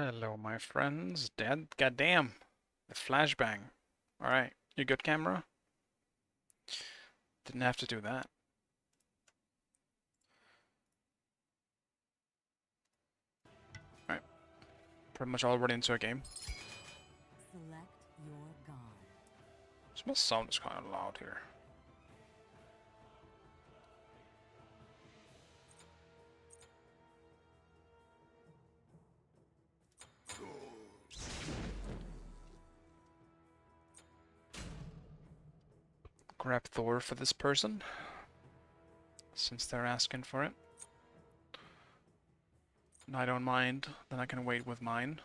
Hello, my friends. Dead? Goddamn. The flashbang. Alright, you good, camera? Didn't have to do that. Alright. Pretty much already into a game. Select your god. My sound is kind of loud here. Grab Thor for this person, since they're asking for it. And I don't mind, then I can wait with mine.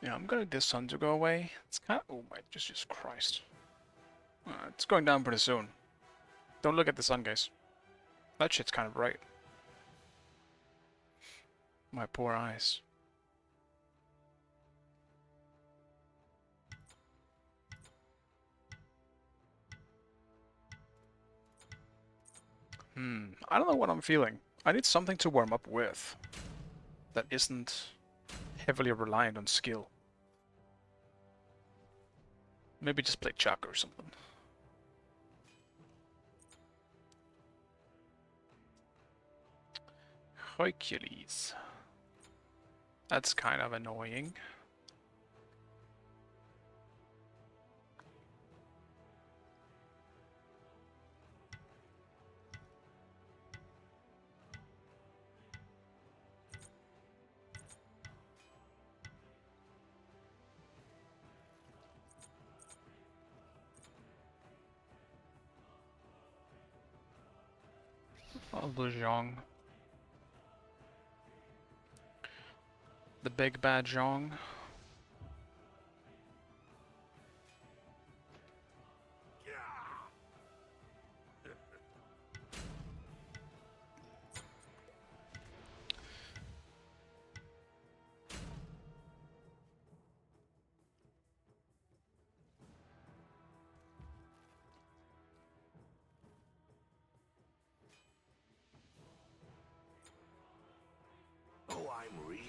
Yeah, I'm gonna need this sun to go away. It's kind of... Oh my, Jesus Christ. It's going down pretty soon. Don't look at the sun, guys. That shit's kind of bright. My poor eyes. I don't know what I'm feeling. I need something to warm up with that isn't heavily reliant on skill. Maybe just play Chuck or something. Hercules. That's kind of annoying. Oh, Zhong. The big bad Zhong.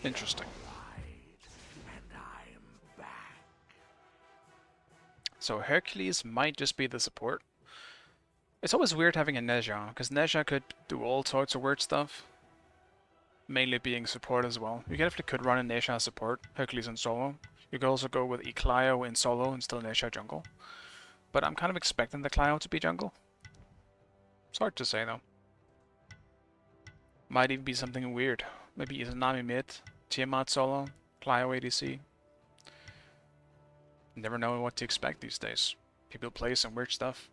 Interesting. So Hercules might just be the support. It's always weird having a Neja, because Neja could do all sorts of weird stuff. Mainly being support as well. You definitely could run a Neja as support, Hercules in solo. You could also go with Eclio in solo and still Neja jungle. But I'm kind of expecting the Clio to be jungle. It's hard to say though. Might even be something weird. Maybe Izanami mid, Tiamat solo, Clio ADC. Never know what to expect these days. People play some weird stuff.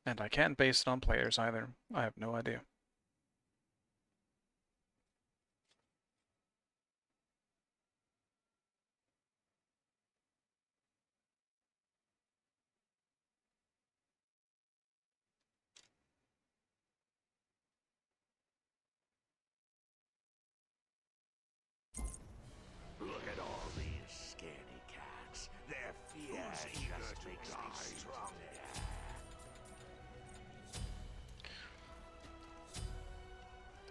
And I can't base it on players either. I have no idea. Look at all these scaredy cats. Their fear just makes me stronger.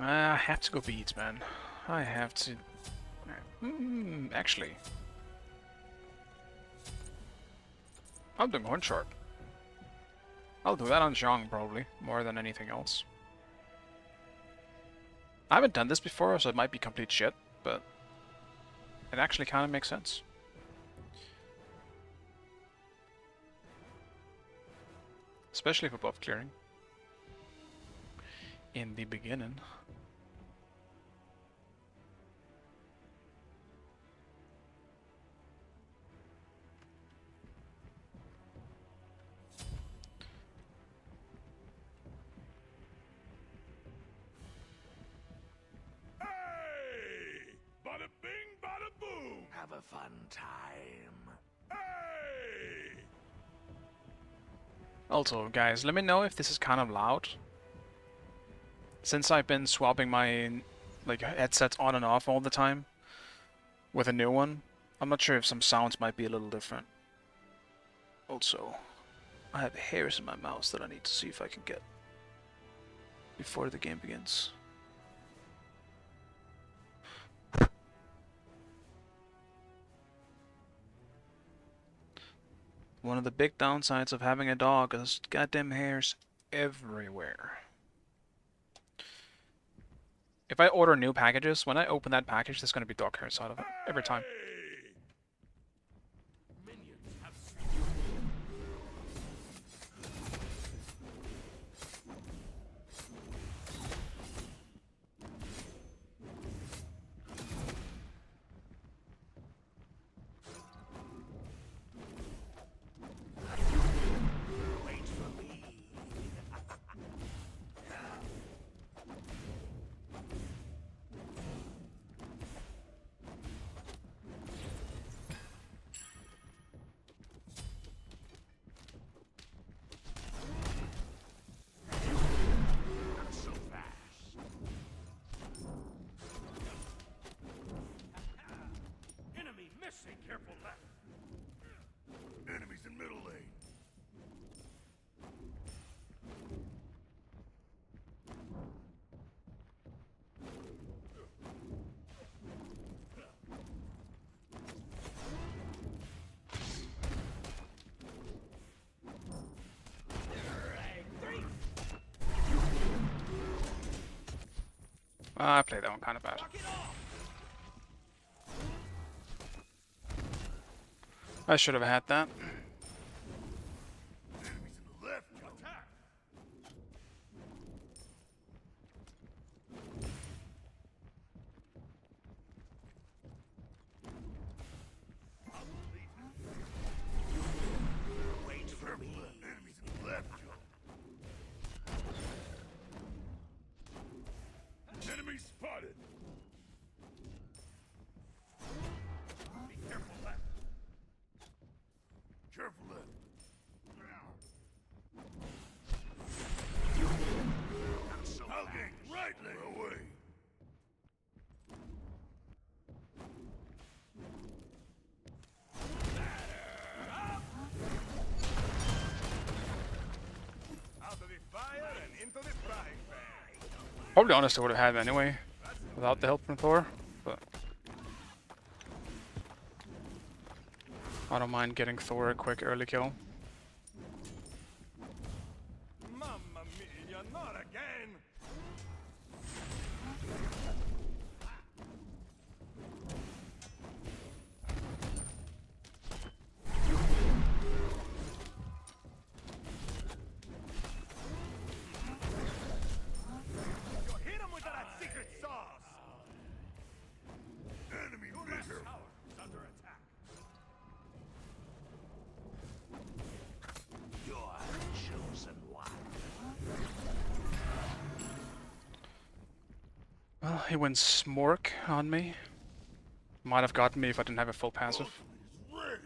I have to go beads, man. I have to... actually... I'm doing one short. I'll do that on Zhong, probably, more than anything else. I haven't done this before, so it might be complete shit, but... it actually kind of makes sense. Especially for buff clearing. In the beginning. Hey! Bada bing, bada fun time. Hey! Also, guys, let me know if this is kind of loud. Since I've been swapping my headsets on and off all the time with a new one, I'm not sure if some sounds might be a little different. Also, I have hairs in my mouth that I need to see if I can get before the game begins. One of the big downsides of having a dog is goddamn hairs everywhere. If I order new packages, when I open that package, there's going to be dog hairs out of it every time. Careful left. Enemies in middle lane. I played that one kind of bad. I should have had that. Enemies in the left. Attack. Wait for me. Enemies in the left. Enemy spotted. Be careful left. Careful left. Not so fast. Right lane. Away. Out of the fire and into the frying pan. Probably honest, I would have had it anyway, without the help from Thor, but I don't mind getting Thor a quick early kill. Mamma mia, not again! You hit him with that secret sauce! Enemy middle tower is under attack. Your chosen one. Well, he went Smork on me. Might have gotten me if I didn't have a full passive. Ready.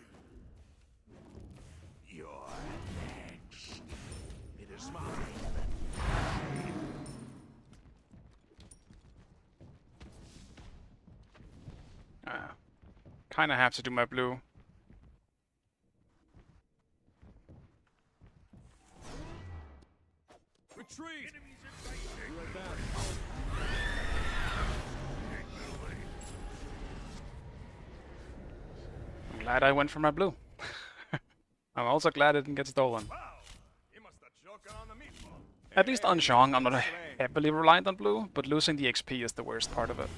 You're next. It is mine. Kinda have to do my blue. Retreat! I'm glad I went for my blue. I'm also glad it didn't get stolen. Wow! You must have choked on the meatball. At least on Zhong, I'm not heavily reliant on blue, but losing the XP is the worst part of it.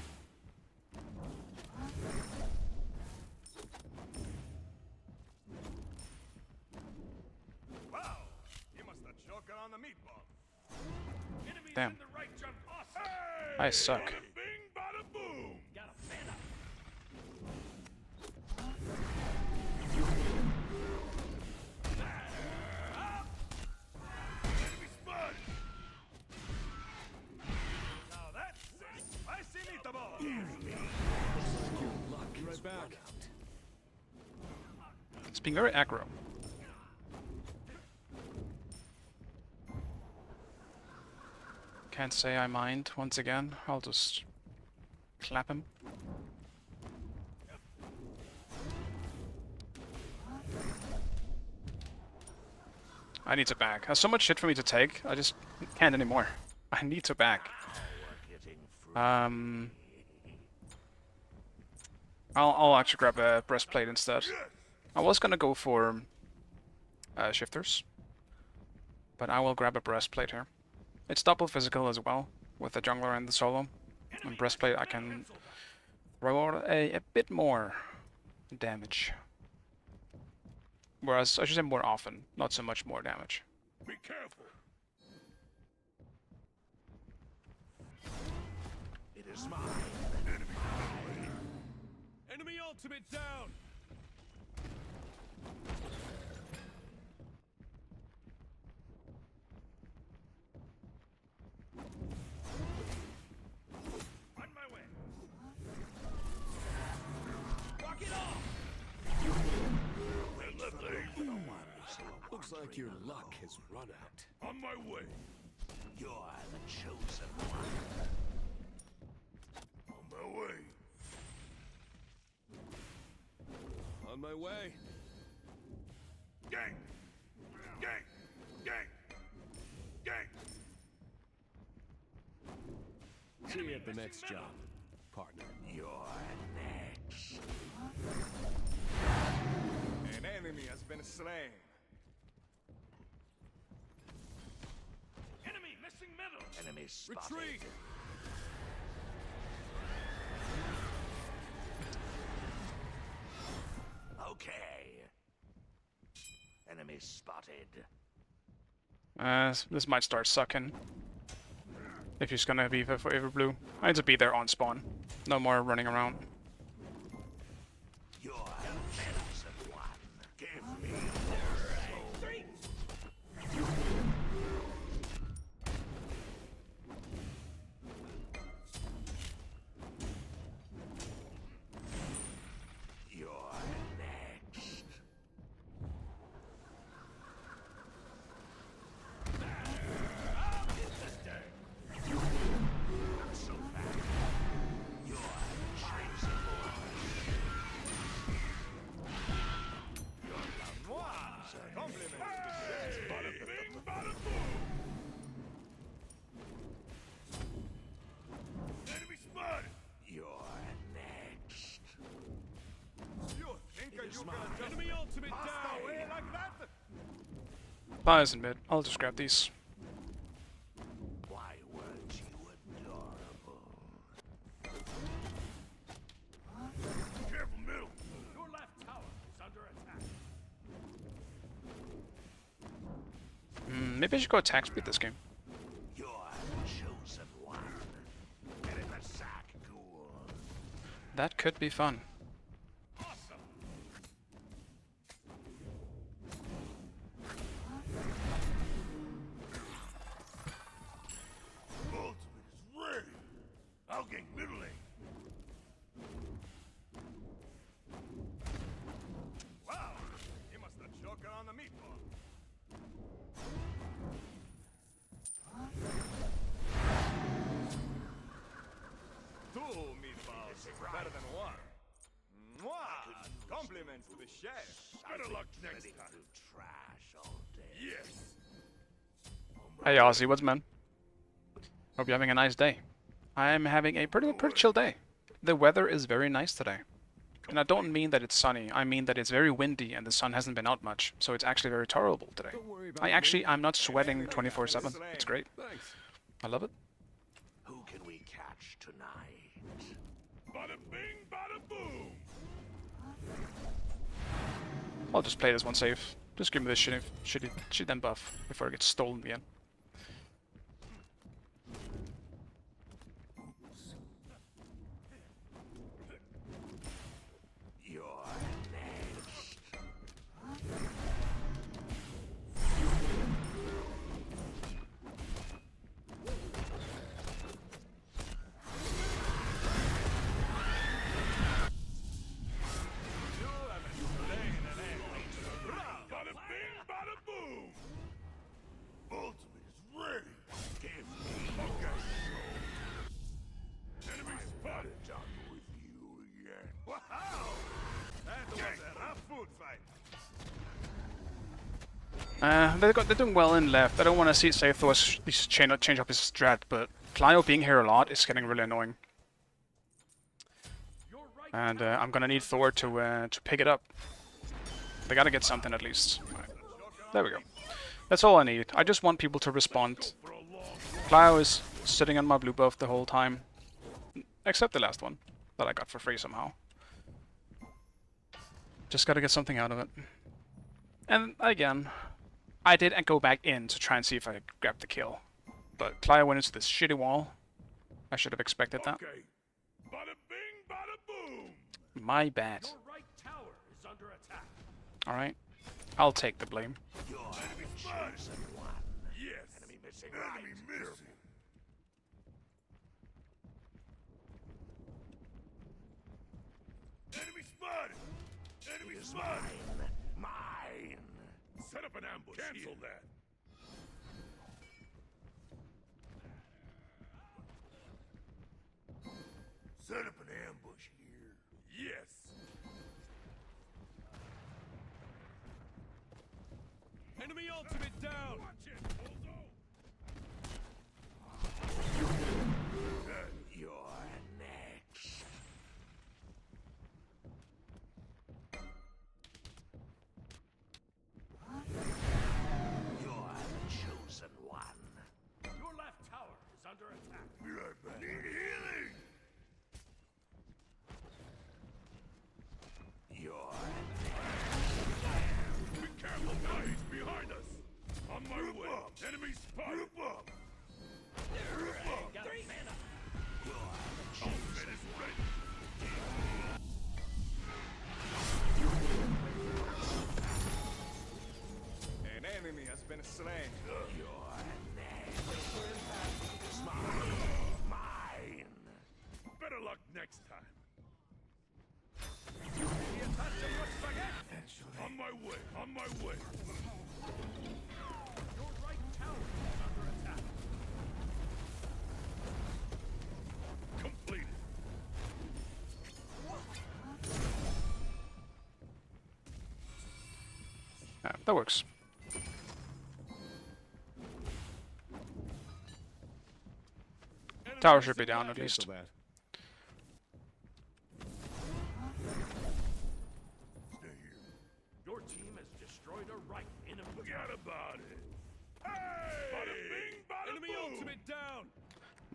Wow! You must have choked on the meatball. Enemies Damn. in the right jump. Awesome. I suck. Bada bing, bada boom. Gotta fan up. Enemy spotted. Now that's it. I see meatball. Right back. It's being very aggro. Can't say I mind once again. I'll just clap him. I need to back. There's so much shit for me to take. I just can't anymore. I need to back. I'll actually grab a breastplate instead. I was gonna go for shifters, but I will grab a breastplate here. It's double physical as well, with the jungler and the solo. And breastplate I can throw out a bit more damage. Whereas, I should say more often, not so much more damage. Be careful. It is mine. Enemy ultimate down. On my way. Rock it off. Looks like your luck has run out. On my way. You're the chosen one. On my way. On my way. Gang! Gang! Gang! Gang! See you at the next job, partner. You're next. An enemy has been slain. Enemy missing middle. Enemy spotted. Retreat! Okay. Enemy spotted. This might start sucking. If he's gonna be for Ever Blue. I need to be there on spawn. No more running around. You're the chosen one. Give me three. You're next. I'll get this dirt. Not so fast. You're chosen one. Your loved ones are Compliments. Bada bing, bada boom. Enemy spotted. You're next. You think It is you mine. can just enemy ultimate down away like that? Fires in mid. I'll just grab these. Why weren't you adorable? Careful, middle. Your left tower is under attack. Maybe I should go attack speed this game. You're the chosen one. Get in the sack, ghoul. That could be fun. Awesome. Ultimate is ready. I'll gank middle lane. Wow, he must have choked on the meatball. Two meatballs, better than one. Mwah! Compliments to the chef. Better luck next time. Trash all day. Yes. Hey Ozzy, what's man? Hope you're having a nice day. I'm having a pretty chill day. The weather is very nice today. And I don't mean that it's sunny, I mean that it's very windy and the sun hasn't been out much, so it's actually very tolerable today. Don't worry about me. I'm not sweating 24/7. It's great. Thanks. I love it. Who can we catch tonight? Bada bing, bada boom. I'll just play this one safe. Just give me this shitty then buff before it gets stolen again. You're next. You haven't slain an enemy. They're doing well in left. I don't want to see say Thor change up his strat, but Clio being here a lot is getting really annoying. And I'm gonna need Thor to pick it up. They gotta get something at least. Right. There we go. That's all I need. I just want people to respond. Clio is sitting on my blue buff the whole time. Except the last one that I got for free somehow. Just gotta get something out of it. And again, I did go back in to try and see if I could grab the kill. But Clio went into this shitty wall. I should have expected that. Okay. Bada bing, bada boom. My bad. Your right tower is under attack. Alright. I'll take the blame. Your enemy chosen one. Yes. Enemy missing. Enemy missing. Enemy spotted. Enemy spotted. Mine. Set up an ambush. Cancel that. Set up an ambush here. Yes. Enemy ultimate down! Watch it, Bulldo. You're next. You're the chosen one. Your left tower is under attack. Be right back. Need healing. You're next. Be careful, guys. Behind us. On my way. Enemy spotted. Group up. Group up. Got Vamana. Ultimate is ready. An enemy has been slain. You're next. Mine. Better luck next time. On my way. On my way. Your right tower is under attack. Completed. Yeah, that works. Tower should be down at least. Cancel that. Stay here. Your team has destroyed a right enemy. Forget about it. Hey! Bada bing, bada Enemy boom. ultimate down!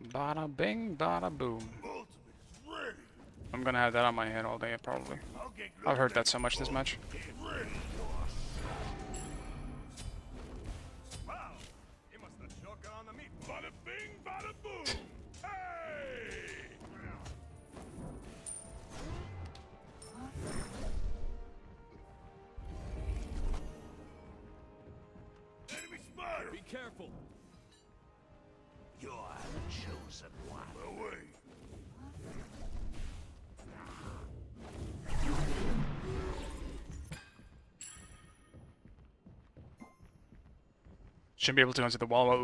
Bada bing, bada boom. Ultimate is ready. I'm gonna have that on my head all day, probably. I'll get I've heard that so much this match. ready. Wow! He must have choken on the meat. Bada bing, bada boom. Hey! Enemy spotted. Be careful! You're the chosen one. Away. Shouldn't be able to go into the wall while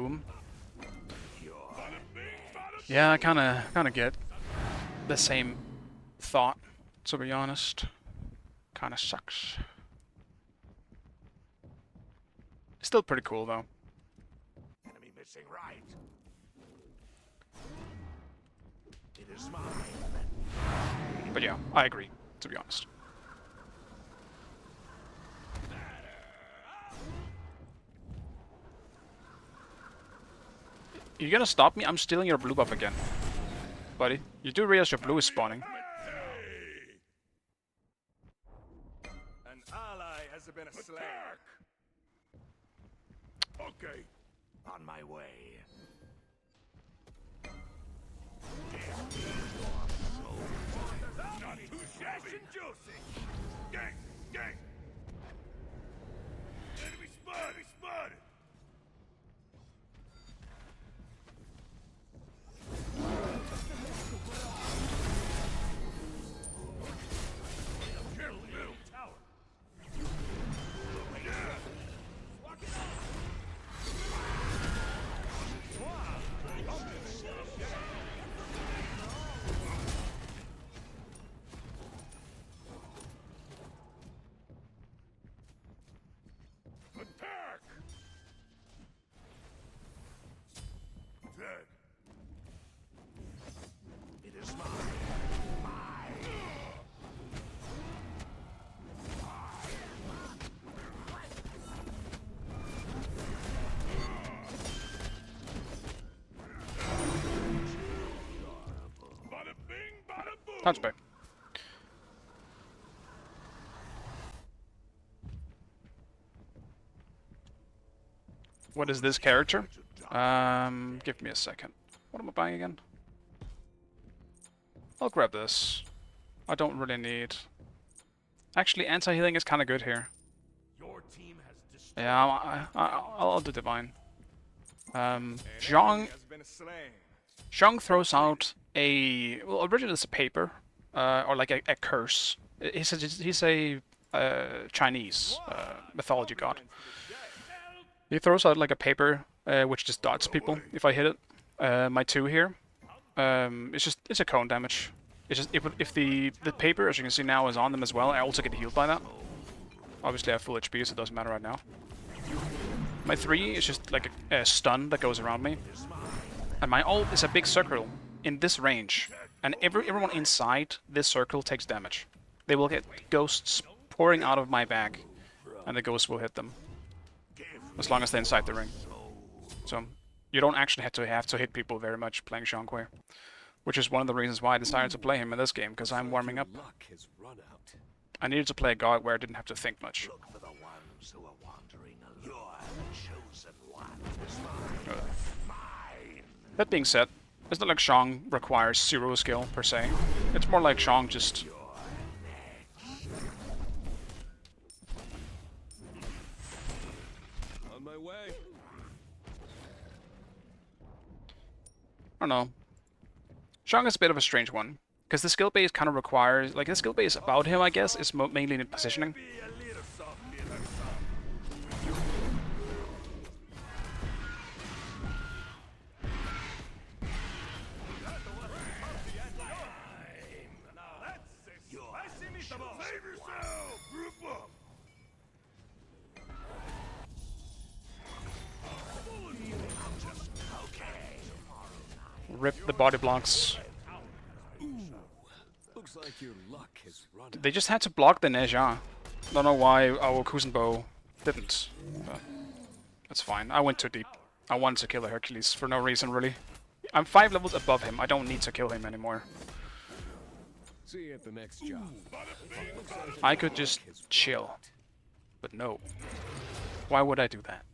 You're bada bing, bada Yeah, I kinda get the same thought, to be honest. Kinda sucks. Still pretty cool though. enemy missing right. It is mine. But yeah, I agree, to be honest. You gonna stop me? I'm stealing your blue buff again. Buddy, you do realize your blue is spawning. Hey! An ally has been slain. Attack! Okay. On my way. Not too shabby. Juicy. Gang, gang. Enemy spotted. Enemy spotted. Kill middle tower. Touch back. What is this character? Give me a second. What am I buying again? I'll grab this. I don't really need... Actually, anti-healing is kind of good here. Your team has destroyed. Yeah, I'll do Divine. Zhang Has been slain. throws out a... Well, originally it's a paper. Or like a curse. He's a Chinese mythology god. He throws out like a paper, which just dots people if I hit it. My 2 here, it's a cone damage. It's just if the paper, as you can see now, is on them as well, I also get healed by that. Obviously I have full HP, so it doesn't matter right now. My 3 is just like a stun that goes around me, and my ult is a big circle in this range, and everyone inside this circle takes damage. They will get ghosts pouring out of my bag, and the ghosts will hit them. As long as they're inside the ring. So, you don't actually have to hit people very much playing Zhang Kui. Which is one of the reasons why I decided to play him in this game, because I'm warming up. Luck has run out. I needed to play a god where I didn't have to think much. Look for the ones who are wandering alone. You're the chosen one. Mine. That being said, it's not like Zhang requires 0 skill per se. It's more like Zhang just... On my way. I don't know. Zhang is a bit of a strange one. Because the skill base kind of requires... Like, the skill base about him, I guess, is mainly in positioning. Be a little soft, little soft. Save yourself! Group up! Rip the body blocks. Looks like your luck has run out. They just had to block the Neja. Don't know why our Kuzenbo didn't. But that's fine. I went too deep. I wanted to kill a Hercules for no reason, really. I'm 5 levels above him. I don't need to kill him anymore. See you at the next job. I could just chill. But no. Why would I do that?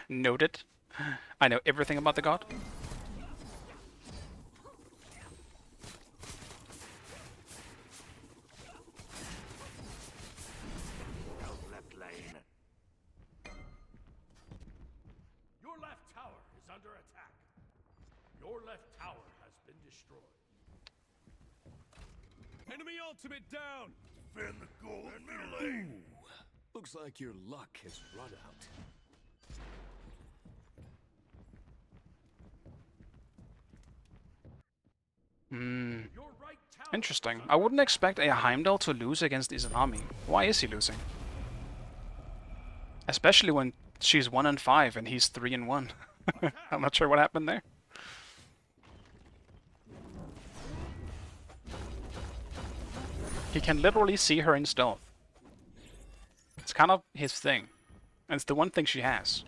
Noted. I know everything about the god. Left lane. Your left tower is under attack. Your left tower has been destroyed. Enemy ultimate down. Defend the gold lane. Looks like your luck has run out. Your right tower. Interesting. I wouldn't expect a Heimdall to lose against Izanami. Why is he losing? Especially when she's 1-5 and he's 3-1. I'm not sure what happened there. He can literally see her in stealth. It's kind of his thing. And it's the one thing she has.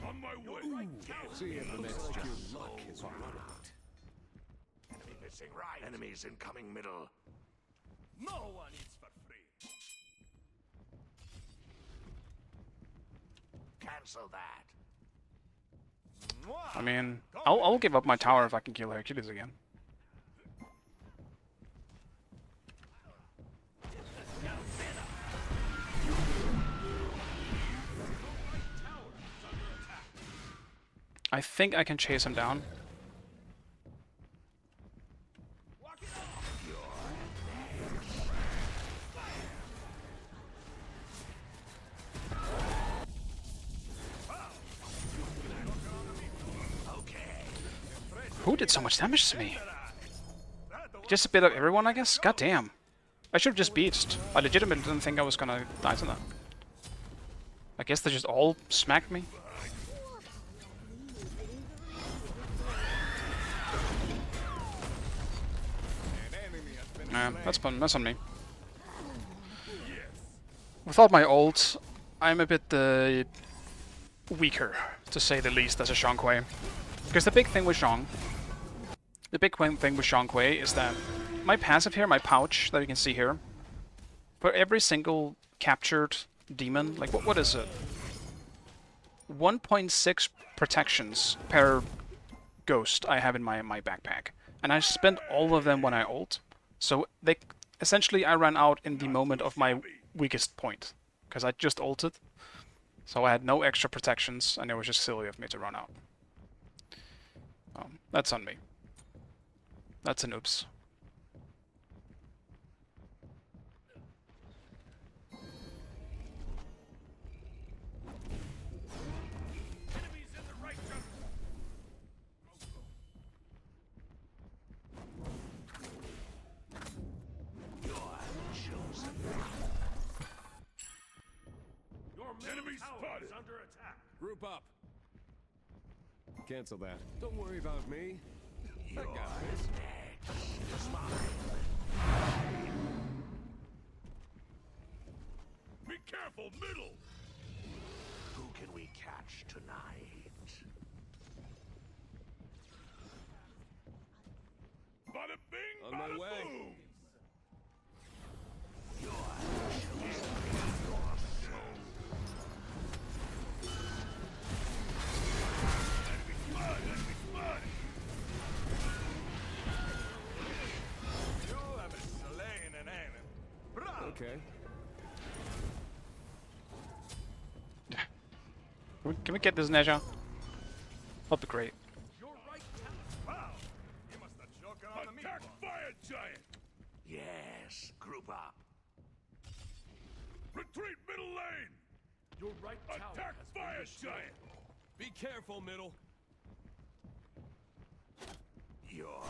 On my way. See you at the next job. Your luck has run out. Enemy missing right. Enemies incoming middle. No one eats for free. Cancel that. I mean, I'll give up my tower if I can kill Hercules again. I think I can chase him down. Who did so much damage to me? Just a bit of everyone, I guess? God damn. I should have just beached. I legitimately didn't think I was gonna die to that. I guess they just all smacked me. That's on me. Without my ult, I'm a bit weaker, to say the least, as a Zhang Kui. Because the big thing with Zhang The big thing with Shanghui is that my passive here, my pouch that you can see here, for every single captured demon, like what is it? 1.6 protections per ghost I have in my backpack. And I spent all of them when I ult. So they essentially I ran out in the moment of my weakest point. Because I just ulted. So I had no extra protections and it was just silly of me to run out. That's on me. That's an oops. Enemies in the right jungle. You're the chosen Your middle Enemy tower spotted. is under attack. Group up. Cancel that. Don't worry about me. I got this. Be careful, middle. Who can we catch tonight? Bada bing, On my bada way. boom. Enemy spotted. You have slain an enemy. Bravo. Okay. Can we get this Neja? That'd be great. Your right talent. Wow. You must have choken on the Attack meatball. fire giant! Yes, group up. Retreat middle lane. Your right tower Attack has been fire destroyed. giant! Be careful, middle. You're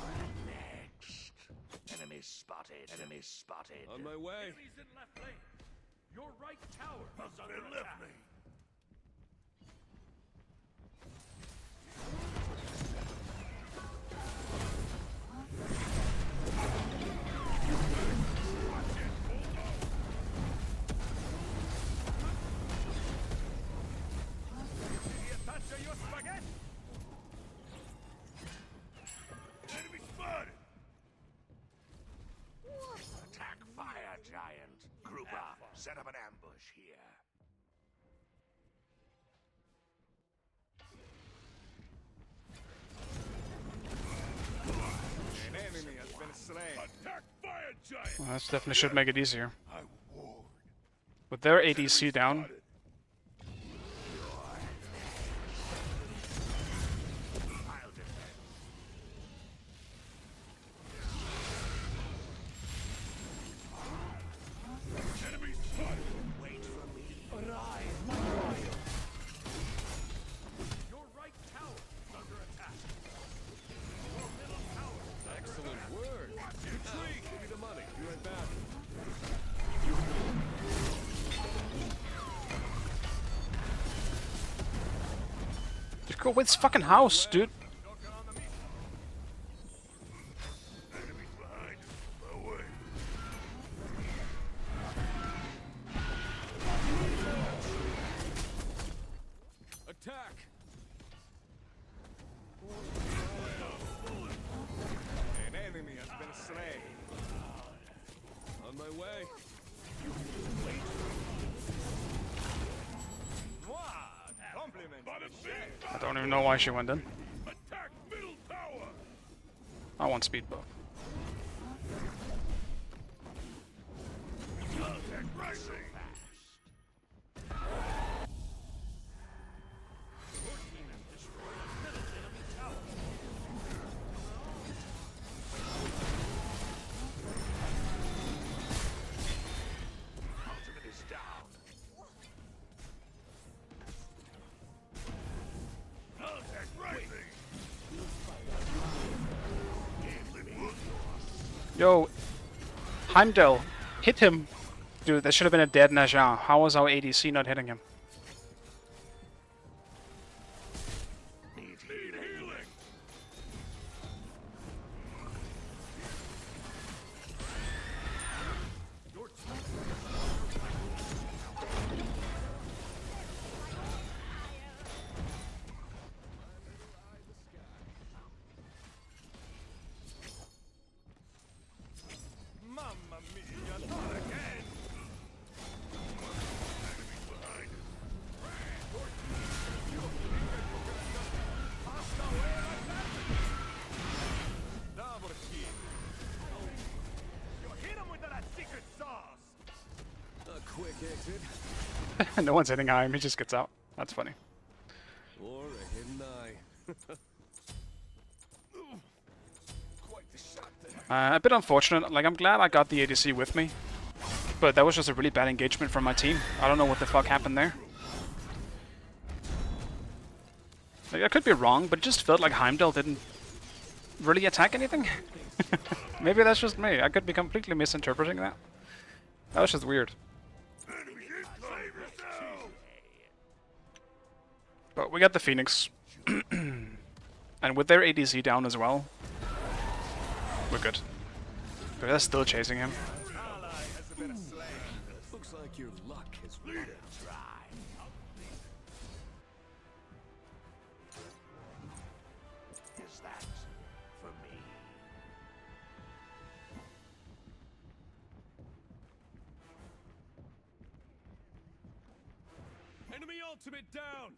next. Enemy spotted. Enemy spotted. On my way. Enemies in left lane. Your right tower is under They left attack. me. Touch your spaghetti. Enemy spotted! Attack fire giant! Group up. Set up an ambush here. An enemy has been slain. Attack fire giant! Well, that's definitely should make it easier. I warn. With their ADC down, I'll defend. Enemy spotted! Wait for me. Your right tower is under attack. Your middle tower is under Excellent attack. word. Retreat. Give me the money. Be right back. just go with his fucking house, dude. Choking on the meatball. Enemies behind us. My way. Attack. An enemy has been slain. On my way. Mwah! Compliment. Bada bing! I don't even know why she went in. Attack middle tower! I want speed bow. Attack rising! Ultimate is down. Attack rising! Yo, Heimdall, hit him. Dude, that should have been a dead Neja. How was our ADC not hitting him? Need healing. quick exit. No one's hitting him, he just gets out. That's funny. Or a hidden eye. Quite the shot there. A bit unfortunate. Like, I'm glad I got the ADC with me. But that was just a really bad engagement from my team. I don't know what the fuck happened there. Like, I could be wrong, but it just felt like Heimdall didn't really attack anything. Maybe that's just me. I could be completely misinterpreting that. That was just weird. But we got the Phoenix. And with their ADC down as well, we're good. But they're still chasing him. Ally has been slain. Looks like your luck has run out. Is that for me? Enemy ultimate down.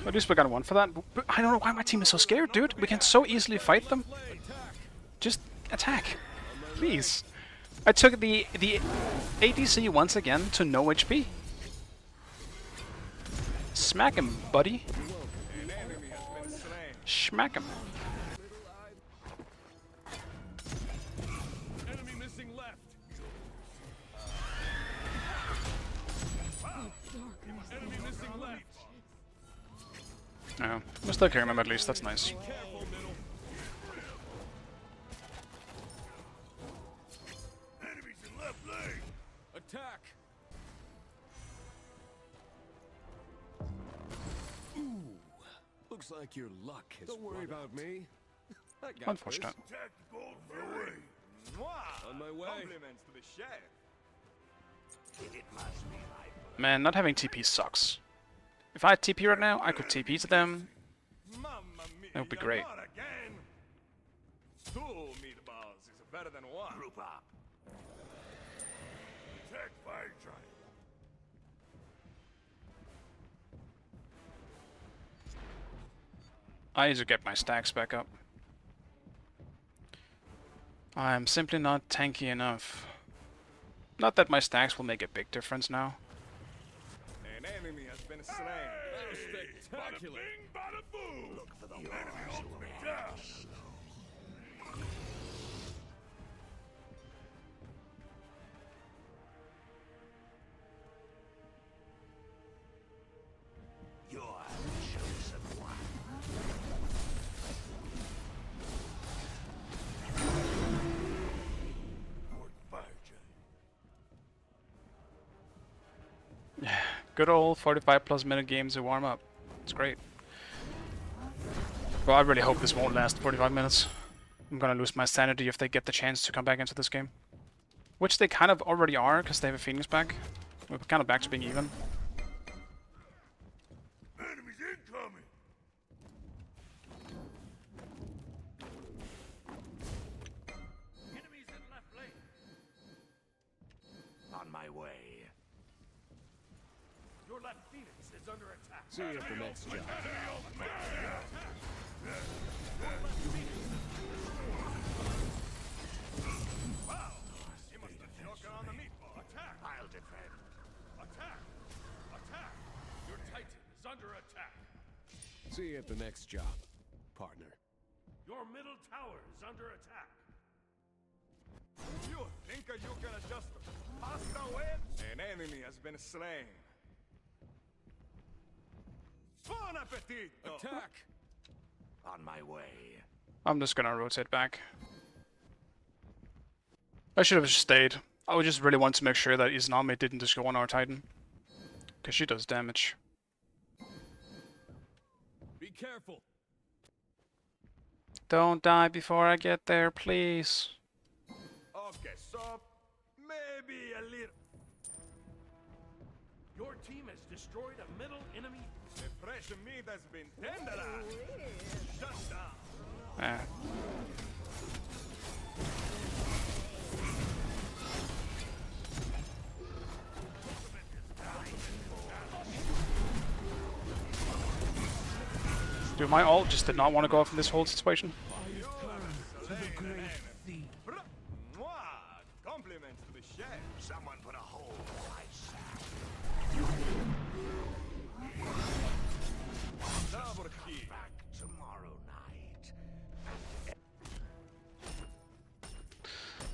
At least we got one for that. But I don't know why my team is so scared, dude. We can so easily fight them. Just attack. Please. I took the ADC once again to no HP. Smack him, buddy. An enemy has been slain. Smack him. Enemy missing left. Enemy missing left. Yeah, we're still carrying him at least. That's nice. Careful, middle. Enemies in left lane. Attack. Looks like your luck has Don't worry about me. I got Unfortunate. Attack the gold for away. Mwah. On my way. Compliments to the chef. It must be like Man, not having TP sucks. If I had TP right now, I could TP to them. Mamma mia. That would be great. Not again. Two meatballs is better than one. group up. Attack fire giant. I need to get my stacks back up. I'm simply not tanky enough. Not that my stacks will make a big difference now. An enemy has been slain. That was spectacular. Bing, bada boom. Look for the Enemy ones who ultimate are down. You're the chosen one. Lord fire giant. Good old 45 plus minute games to warm up. It's great. Well, I really hope this won't last 45 minutes. I'm gonna lose my sanity if they get the chance to come back into this game. Which they kind of already are, because they have a Phoenix back. We're kind of back to being even. Enemies incoming. Enemies in left lane. On my way. Your left Phoenix is under attack. See you at the next job. Wow. You must have choken on the meatball. Attack. I'll defend. Attack. Attack. Your Titan is under attack. See you at the next job, partner. Your middle tower is under attack. You think you can adjust the pasta with? An enemy has been slain. Bon appetit! Attack! On my way. I'm just gonna rotate back. I should have just stayed. I would just really want to make sure that Izanami didn't just go on our Titan. Because she does damage. Be careful. Don't die before I get there, please. Okay, so maybe a little. Your team has destroyed a middle enemy. The fresh meat has been tenderized. Shut down. Eh. Dude, my ult just did not want to go off in this whole situation. Mwah! Compliments to the chef. Someone put a hole in my sack. Double kill. Back tomorrow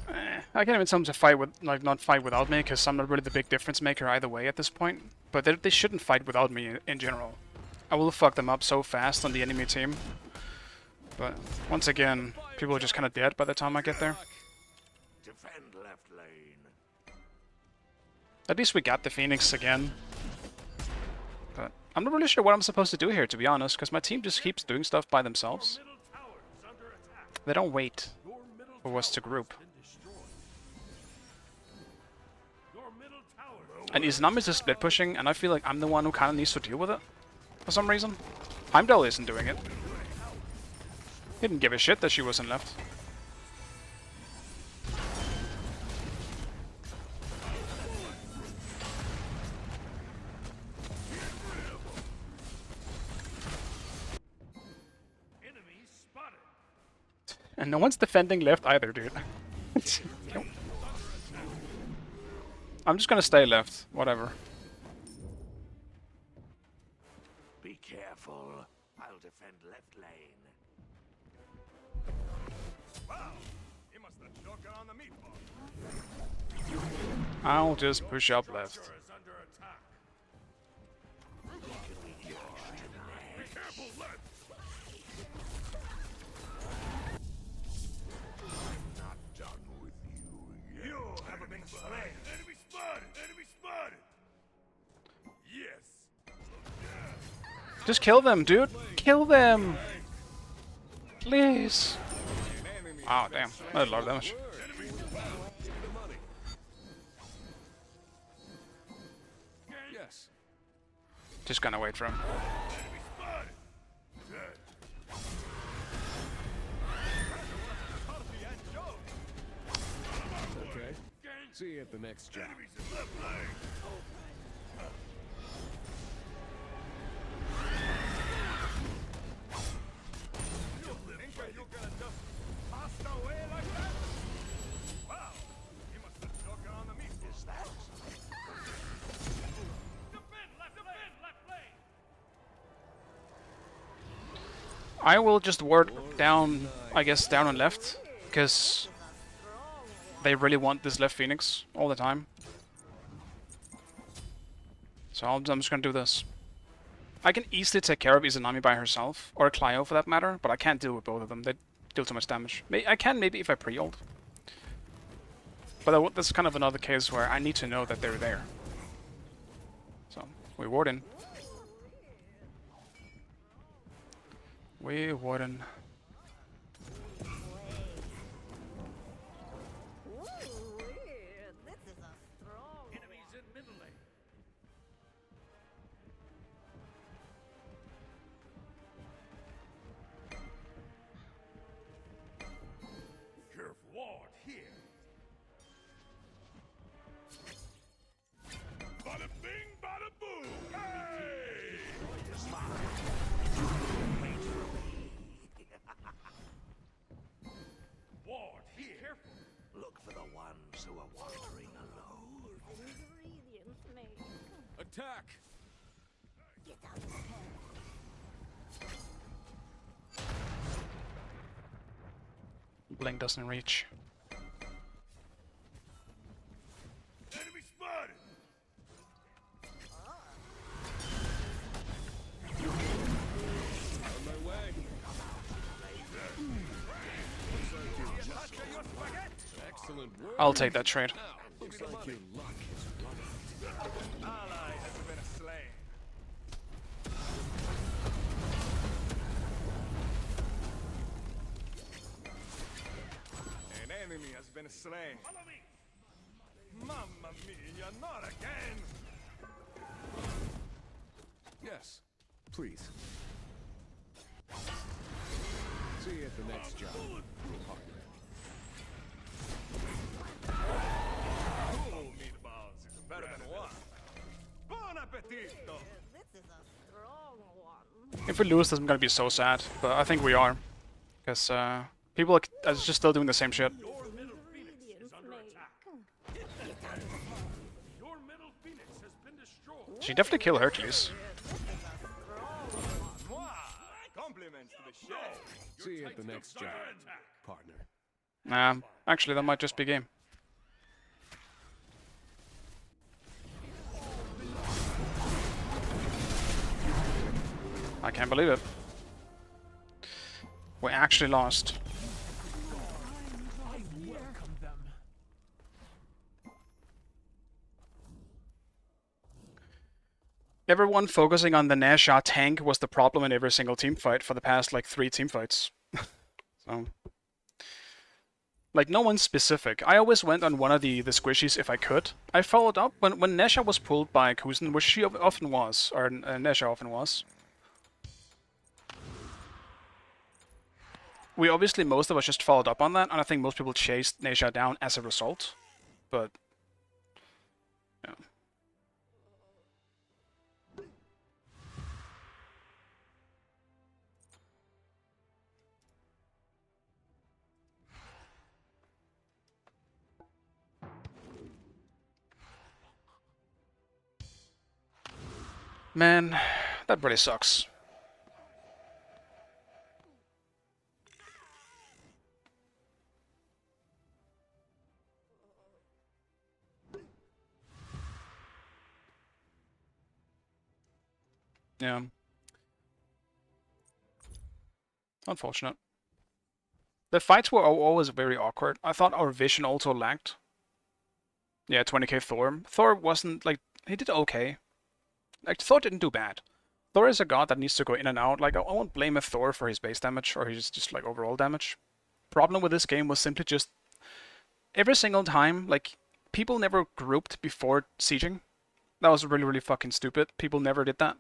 night. I can't even tell them to fight with, like, not fight without me, because I'm not really the big difference maker either way at this point. But they shouldn't fight without me in general. I will fuck them up so fast on the enemy team. But once again, people are just kind of dead by the time I get there. Defend left lane. At least we got the Phoenix again. But I'm not really sure what I'm supposed to do here, to be honest, because my team just keeps doing stuff by themselves. Middle tower is under attack. They don't wait Your middle for us to tower group. has been destroyed. Your middle tower. And Izanami's just split pushing, and I feel like I'm the one who kind of needs to deal with it. For some reason. Heimdall isn't doing it. He didn't give a shit that she wasn't left. Enemies spotted. And no one's defending left either, dude. I'm just gonna stay left. Whatever. Be careful. I'll defend left lane. Wow! He must have choked on the meatball. I'll just push up left. Structure is under attack. Be careful, left. Not done with you yet. You have been slain. Enemy spotted. Enemy spotted. Yes. Just kill them, dude. Kill them. Please. Oh, damn. That did a lot of damage. Yes. Just gonna wait for him. Enemy spotted. Dead. Coffee and Joe. Okay. See you at the next job. Enemies in left lane. Think you're gonna just pass away like that? Wow! He must have choked on the meatball. Is that? Defend left lane. I will just ward down, I guess, down and left. Because they really want this left Phoenix all the time. So I'm just gonna do this. I can easily take care of Izanami by herself, or Clio for that matter, but I can't deal with both of them. They deal too much damage. I can maybe if I pre-ult. But that's kind of another case where I need to know that they're there. So, we ward in. We ward in. Enemies in middle lane. Careful. Ward here. Bada bing, bada boom. Hey! Ward here. Careful. Look for the ones who are wandering alone. Attack! Blink doesn't reach. Enemy spotted. On my way. Excellent work. I'll take that trade. Looks like your luck is running. Ally has been slain. enemy has been slain. Follow me. Mamma mia, not again! Yes, please. See you at the next job. Partner. Two meatballs is better than one. Buon appetito! This is a strong one. If we lose, this is gonna be so sad. But I think we are. Because people are just still doing the same shit. Your middle phoenix is under attack. Your middle phoenix has been destroyed. She definitely killed Hercules. Moi! Compliments to the chef. See you at the next job. Partner. Nah, actually that might just be game. I can't believe it. We actually lost. Everyone focusing on the Nasha tank was the problem in every single team fight for the past like 3 team fights. So, like no one specific. I always went on one of the squishies if I could. I followed up when Nasha was pulled by Kuzen, which she often was, or Nasha often was. We obviously, most of us just followed up on that, and I think most people chased Nasha down as a result. But, yeah. Man, that really sucks. Yeah. Unfortunate. The fights were always very awkward. I thought our vision also lacked. Yeah, 20k Thor. Thor wasn't, like, he did okay. Like, Thor didn't do bad. Thor is a god that needs to go in and out. Like, I won't blame a Thor for his base damage, or his just, like, overall damage. Problem with this game was simply just... Every single time, like, people never grouped before sieging. That was really, really fucking stupid. People never did that.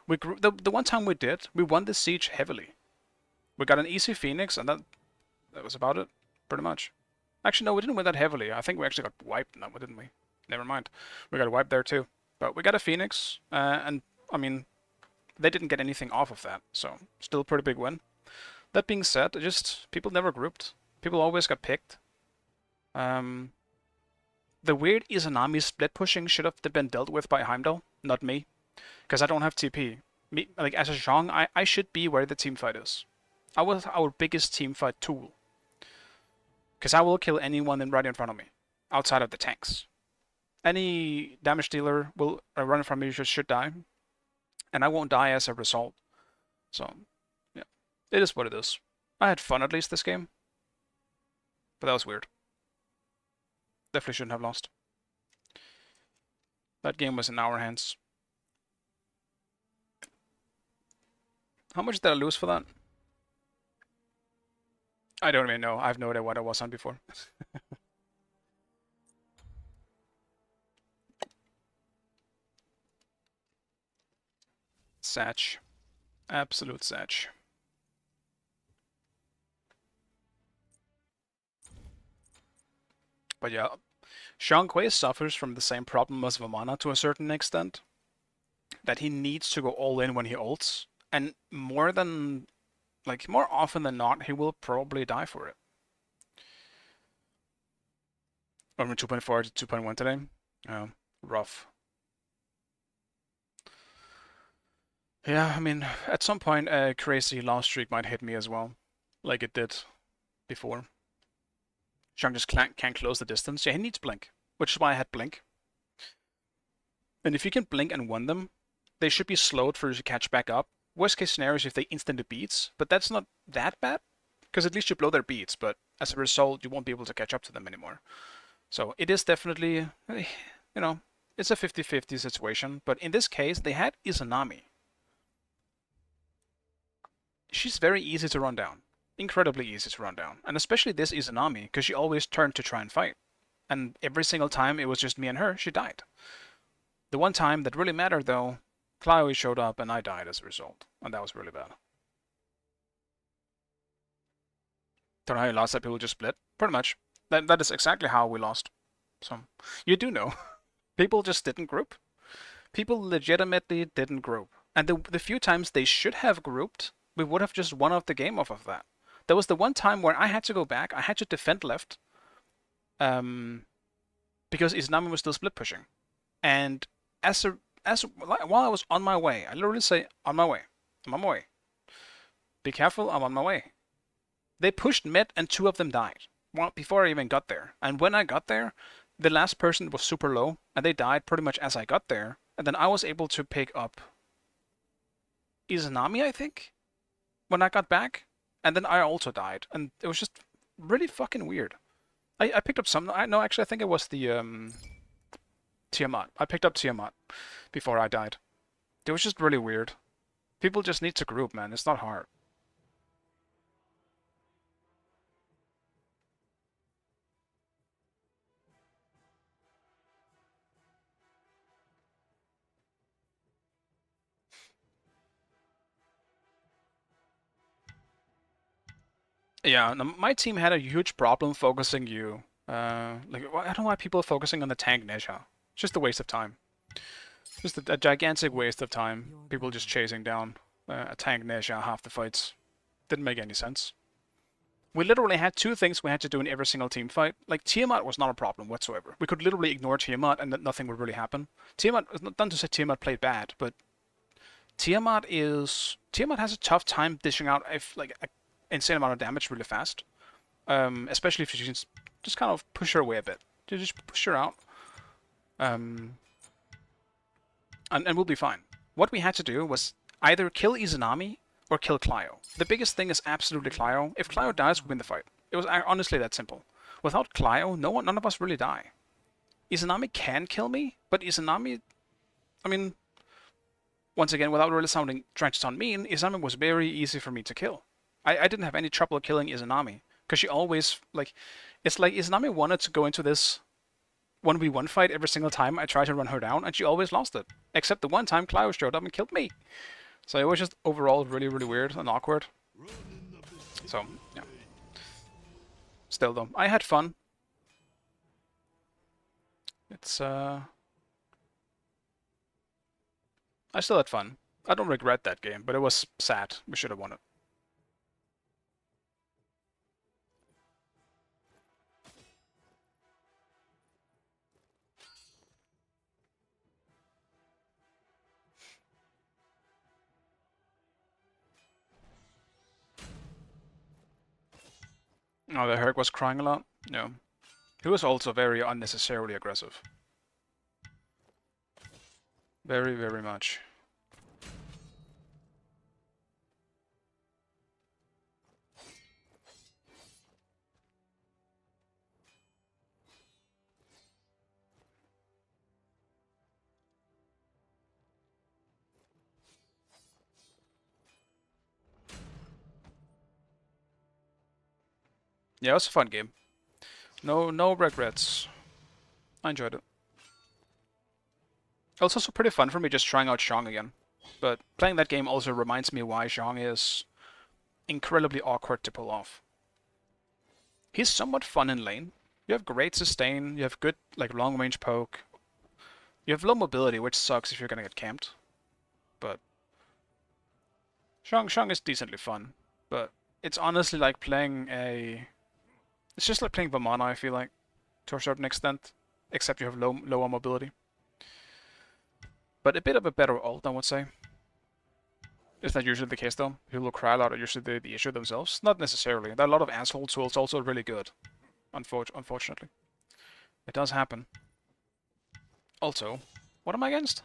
We the one time we did, we won the siege heavily. We got an easy Phoenix, and that was about it, pretty much. Actually, no, we didn't win that heavily. I think we actually got wiped in that one, didn't we? Never mind. We got wiped there too. But we got a Phoenix, and, I mean, they didn't get anything off of that, so still a pretty big win. That being said, just, people never grouped. People always got picked. The weird Izanami split pushing should have been dealt with by Heimdall, not me. Because I don't have TP. Me, like, as a Zhang, I should be where the team fight is. I was our biggest team fight tool. Because I will kill anyone right in front of me, outside of the tanks. Any damage dealer will run in front of me should die. And I won't die as a result. So, yeah. It is what it is. I had fun at least this game. But that was weird. Definitely shouldn't have lost. That game was in our hands. How much did I lose for that? I don't even know. I have no idea what I was on before. Satch. Absolute Satch. But yeah, Shang Kui suffers from the same problem as Vamana to a certain extent. That he needs to go all in when he ults. And more often than not, he will probably die for it. From 2.4 to 2.1 today. Rough. Yeah, I mean, at some point a crazy loss streak might hit me as well. Like it did before. Shang just can't close the distance. Yeah, he needs Blink. Which is why I had Blink. And if you can Blink and win them, they should be slowed for you to catch back up. Worst case scenario is if they instantly beats, but that's not that bad, because at least you blow their beats, but as a result, you won't be able to catch up to them anymore. So it is definitely, you know, it's a 50-50 situation, but in this case, they had Izanami. She's very easy to run down. incredibly easy to run down. And especially this Izanami, because she always turned to try and fight. And every single time it was just me and her, she died. The one time that really mattered though, Clio showed up and I died as a result. And that was really bad. Don't know how you lost that, people just split. Pretty much. That is exactly how we lost. So, you do know. People just didn't group. People legitimately didn't group. And the few times they should have grouped, we would have just won off the game off of that. There was the one time where I had to go back, I had to defend left, because Izanami was still split pushing. And while I was on my way, I literally say, on my way. I'm on my way. Be careful, I'm on my way. They pushed mid and 2 of them died. Well, before I even got there. And when I got there, the last person was super low, and they died pretty much as I got there. And then I was able to pick up Izanami, I think, when I got back. And then I also died. And it was just really fucking weird. I picked up some... No, actually, I think it was the Tiamat. I picked up Tiamat before I died. It was just really weird. People just need to group, man. It's not hard. Yeah, my team had a huge problem focusing you. Like, I don't know why people are focusing on the tank Nesha. It's just a waste of time. Just a gigantic waste of time. People just chasing down a tank Nesha half the fights. Didn't make any sense. We literally had 2 things we had to do in every single team fight. Like, Tiamat was not a problem whatsoever. We could literally ignore Tiamat and nothing would really happen. Tiamat, not to say Tiamat played bad, but Tiamat has a tough time dishing out like an insane amount of damage really fast. Especially if you just kind of push her away a bit. Just push her out. And we'll be fine. What we had to do was either kill Izanami or kill Clio. The biggest thing is absolutely Clio. If Clio dies, we win the fight. It was honestly that simple. Without Clio, none of us really die. Izanami can kill me, but Izanami, I mean, once again, without really trying to sound mean, Izanami was very easy for me to kill. I didn't have any trouble killing Izanami, because she always, like, it's like Izanami wanted to go into this 1v1 fight every single time I tried to run her down, and she always lost it. Except the one time Clio showed up and killed me. So it was just overall really, really weird and awkward. So, yeah. Still though, I had fun. It's, I still had fun. I don't regret that game, but it was sad. We should have won it. Oh, the Herc was crying a lot? No. He was also very unnecessarily aggressive. Very, very much. Yeah, it was a fun game. No regrets. I enjoyed it. It was also pretty fun for me just trying out Zhong again. But playing that game also reminds me why Zhong is incredibly awkward to pull off. He's somewhat fun in lane. You have great sustain, you have good like long range poke. You have low mobility, which sucks if you're gonna get camped. But Zhong is decently fun. But it's honestly like playing a... It's just like playing Vamana, I feel like, to a certain extent. Except you have lower mobility. But a bit of a better ult, I would say. Is that usually the case, though? People who cry a lot are usually the issue themselves? Not necessarily. There are a lot of assholes who are also really good. Unfortunately. It does happen. Also, what am I against?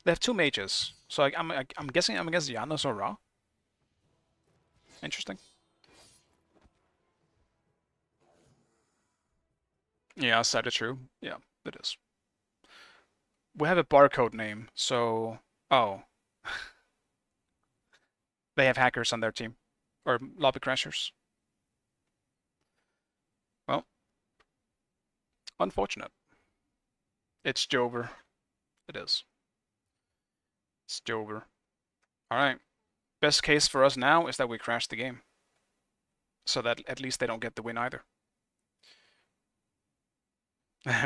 They have 2 mages. So I'm guessing I'm against Janus or Ra. Interesting. Yeah, sad is true. Yeah, it is. We have a barcode name, so... Oh. They have hackers on their team. Or lobby crashers. Well, unfortunate. It's Jover. It is. It's Jover. Alright. Best case for us now is that we crash the game. So that at least they don't get the win either.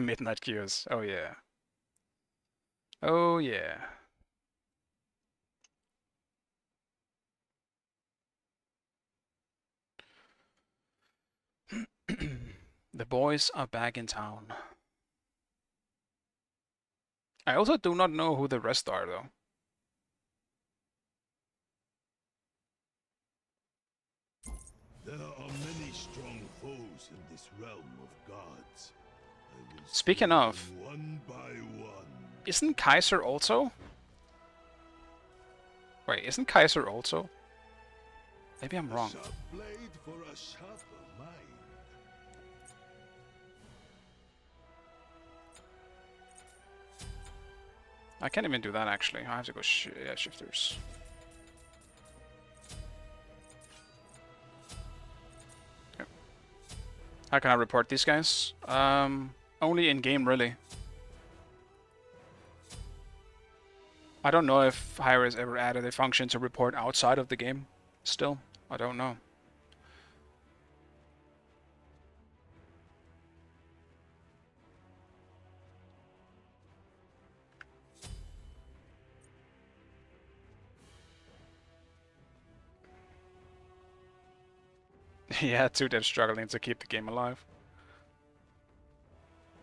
Midnight Cures. Oh yeah. Oh yeah. The boys are back in town. I also do not know who the rest are though. There are many strong foes in this realm of gods. I will Speaking slay of, them one by one. isn't Kaiser also? Wait, isn't Kaiser also? Maybe I'm wrong. A sharp blade for a sharper mind. I can't even do that actually. I have to go shifters. Yep. How can I report these guys? Only in game really. I don't know if Hyra has ever added a function to report outside of the game. Still, I don't know. Yeah, two devs struggling to keep the game alive.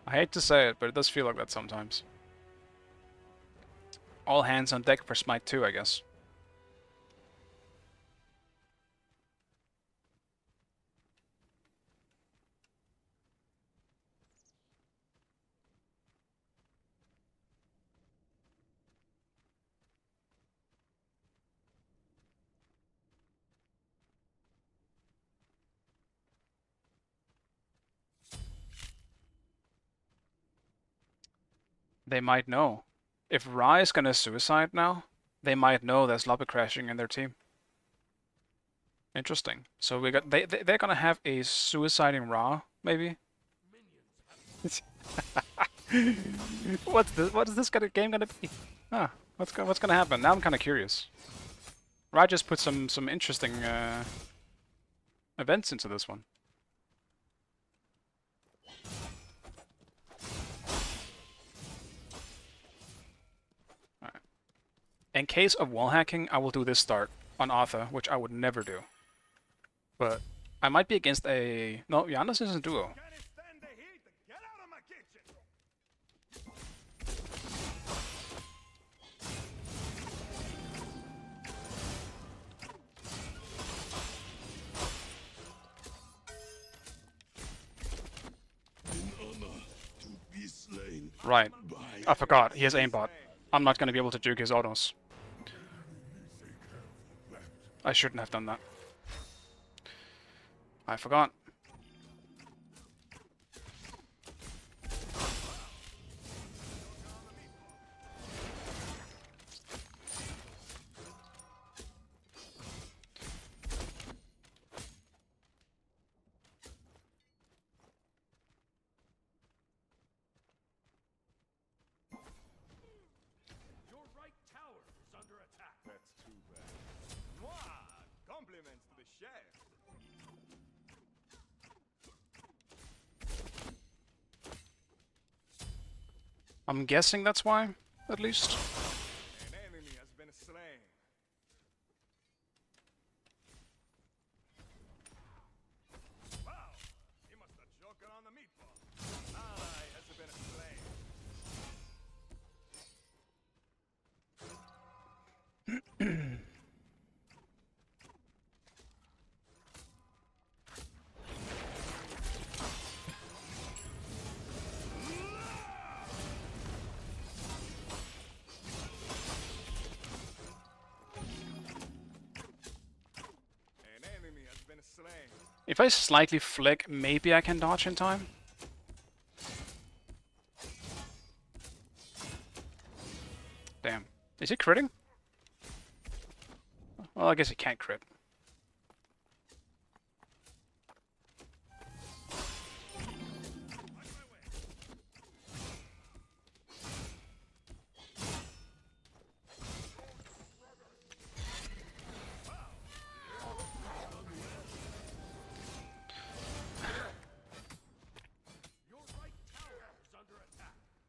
I hate to say it, but it does feel like that sometimes. All hands on deck for Smite 2, I guess. They might know. If Ra is gonna suicide now, they might know there's lobby crashing in their team. Interesting. So we got they're gonna have a suiciding Ra, maybe. What is this game gonna be? Ah, what's gonna happen? Now I'm kind of curious. Ra just put some interesting events into this one. Alright. In case of wall hacking, I will do this start on Arthur, which I would never do. But I might be against a... No, Janus isn't duo. Can't stand the heat. Get out of my kitchen. In honor to be slain. Right. by I forgot. He has aimbot. I'm not going to be able to juke his autos. I shouldn't have done that. I forgot. Your right tower is under attack. That's too bad. Mwah! Compliments to the chef. I'm guessing that's why, at least. An enemy has been slain. Wow! He must have joking on the meatball. Ally has been slain. An enemy has been slain. If I slightly flick, maybe I can dodge in time. Damn. Is he critting? Well, I guess he can't crit.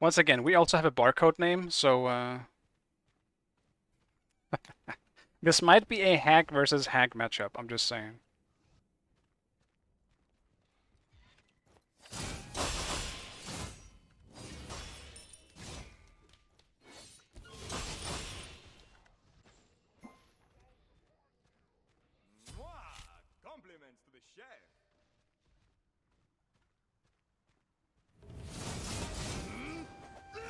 Once again, we also have a barcode name, so this might be a hack versus hack matchup, I'm just saying. Compliments to the chef. Get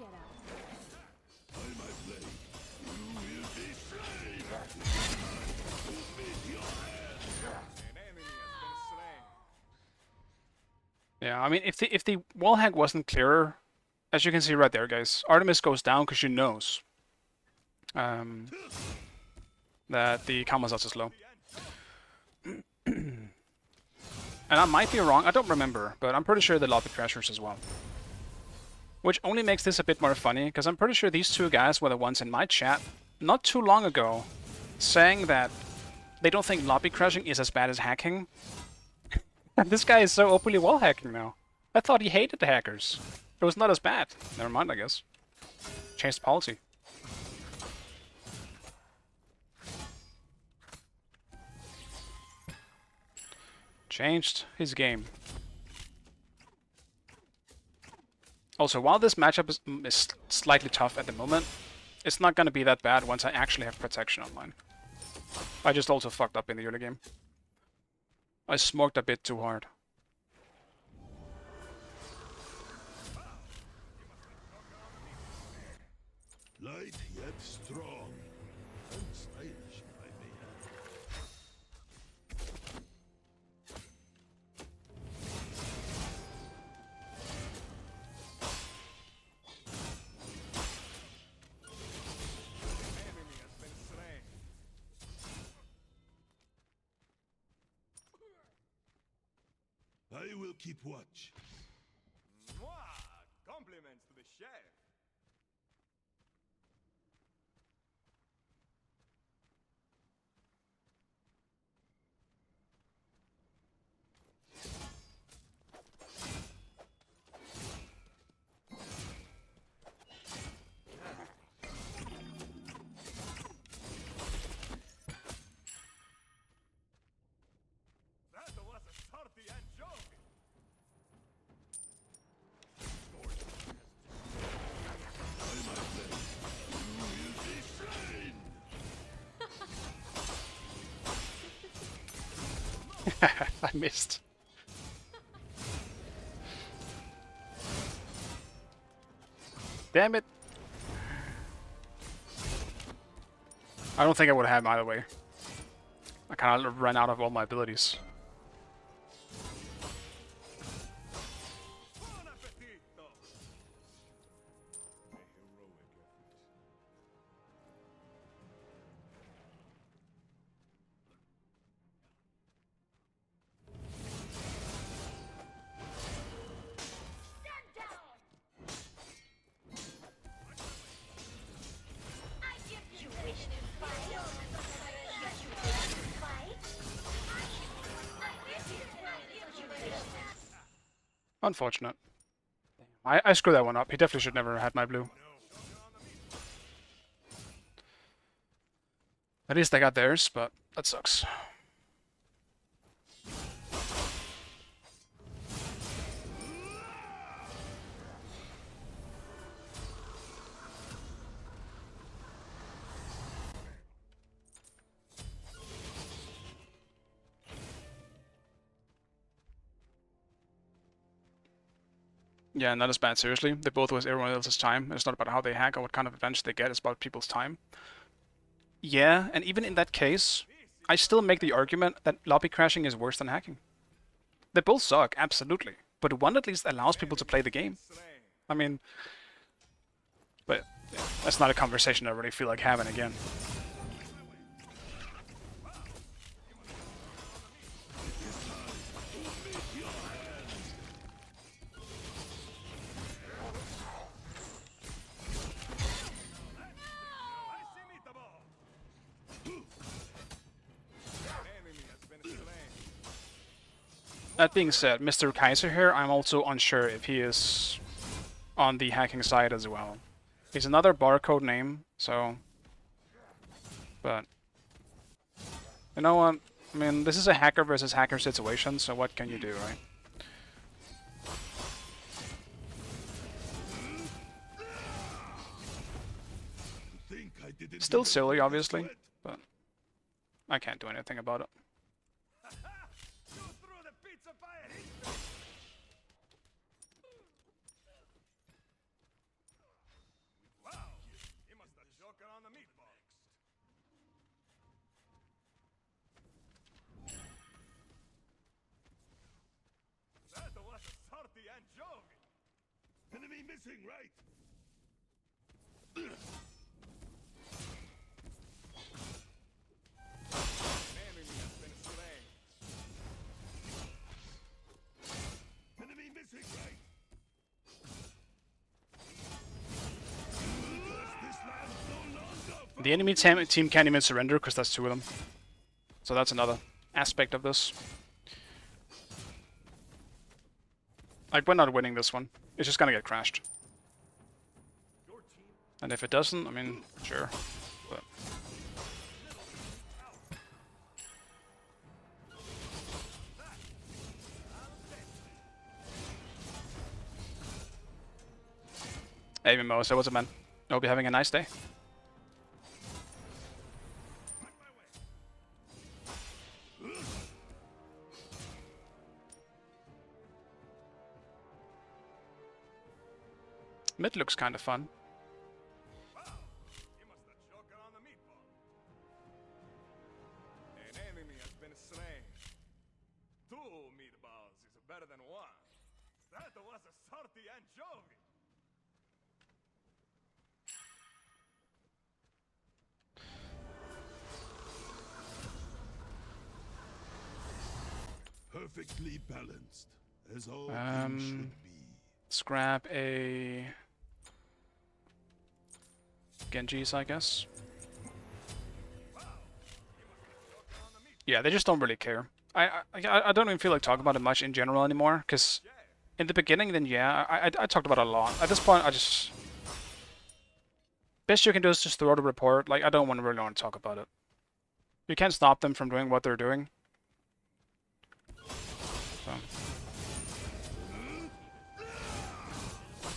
out. By my blade, you will be slain. Meet your end. An enemy has been slain. Yeah, I mean, if the wall hack wasn't clearer, as you can see right there, guys, Artemis goes down because she knows that the Kamazats is low. And I might be wrong, I don't remember, but I'm pretty sure the lobby crashers as well. Which only makes this a bit more funny, because I'm pretty sure these two guys were the ones in my chat not too long ago saying that they don't think lobby crashing is as bad as hacking. And this guy is so openly wall hacking now. I thought he hated the hackers. It was not as bad. Never mind, I guess. Changed policy. Changed his game. Also, while this matchup is slightly tough at the moment, it's not going to be that bad once I actually have protection online. I just also fucked up in the early game. I smoked a bit too hard. Light yet strong. And stylish, if I may add. Enemy has been slain. I will keep watch. Compliments to the chef. That was a salty and joke. By my blade, you will be slain. I missed. Damn it. I don't think I would have him either way. I kind of ran out of all my abilities. Buon appetito. A heroic effort. Stand down. I give you wish to fight. You wish to fight. You wish to. Unfortunate. I screwed that one up. He definitely should never have had my blue. At least I got theirs, but that sucks. Yeah, not as bad, seriously. They both waste everyone else's time. It's not about how they hack or what kind of advantage they get, it's about people's time. Yeah, and even in that case, I still make the argument that lobby crashing is worse than hacking. They both suck, absolutely. But one at least allows people to play the game. I mean... But yeah, that's not a conversation I really feel like having again. That being said, Mr. Kaiser here, I'm also unsure if he is on the hacking side as well. He's another barcode name, so... But... You know what? I mean, this is a hacker versus hacker situation, so what can you do, right? Still silly, obviously, but I can't do anything about it. You threw the pizza fire in. Wow, he must have joking on the meatball. That was a salty anchovy. Enemy missing, right? An enemy has been slain. Enemy missing, right? This land no longer. The enemy team can't even surrender because that's 2 of them. So that's another aspect of this. Like, we're not winning this one. It's just gonna get crashed. And if it doesn't, I mean, sure. But... Hey Mimosa, what's up, man? I hope you're having a nice day. Mid looks kind of fun. Wow, he must have joking on the meatball. An enemy has been slain. 2 meatballs is better than 1. That was a salty anchovy. Perfectly balanced, as all things should be. Scrap a Genji's, I guess. Yeah, they just don't really care. I don't even feel like talking about it much in general anymore, because in the beginning, then yeah, I talked about it a lot. At this point, I just... Best you can do is just throw out a report. Like, I don't really want to talk about it. You can't stop them from doing what they're doing. So.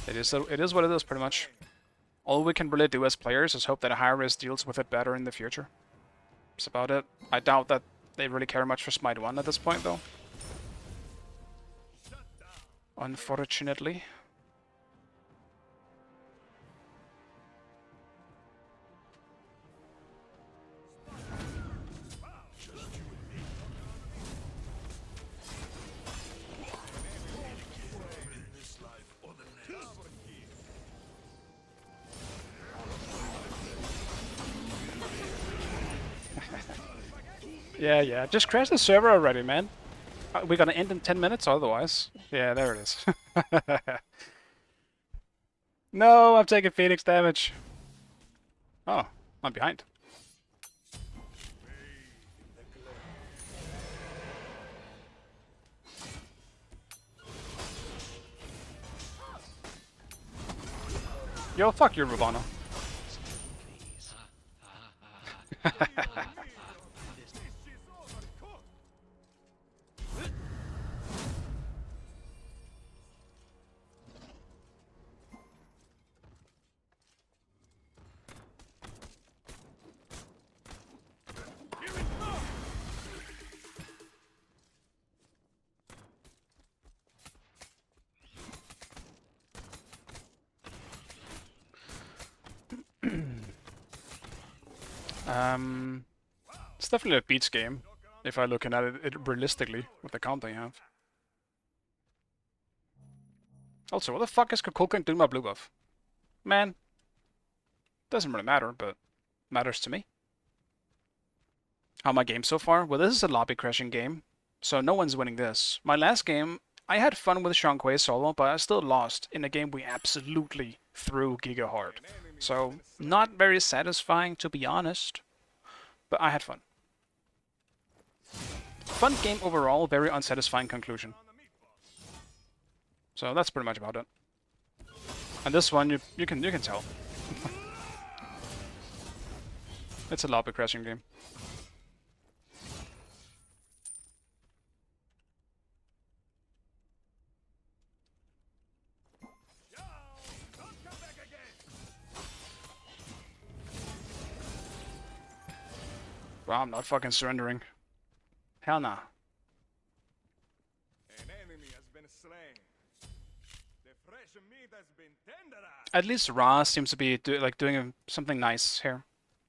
It is what it is, pretty much. All we can really do as players is hope that Hi-Res deals with it better in the future. That's about it. I doubt that they really care much for Smite 1 at this point, though. Unfortunately. Yeah, just crash the server already, man. We're gonna end in 10 minutes otherwise. Yeah, there it is. No, I'm taking Phoenix damage. Oh, I'm behind. Yo, fuck your Vamana. It's definitely a beats game, if I'm looking at it realistically, with the count they have. Also, what the fuck is Kukulkan doing my blue buff? Man, doesn't really matter, but matters to me. How my game so far? Well, this is a lobby crashing game, so no one's winning this. My last game, I had fun with Shankwe solo, but I still lost in a game we absolutely threw Giga hard. So, not very satisfying, to be honest, but I had fun. fun game overall, very unsatisfying conclusion. So that's pretty much about it. And this one, you can tell. It's a lobby crashing game. Well, I'm not fucking surrendering. Hell nah. An enemy has been slain. The fresh meat has been tenderized. At least Ra seems to be doing something nice here.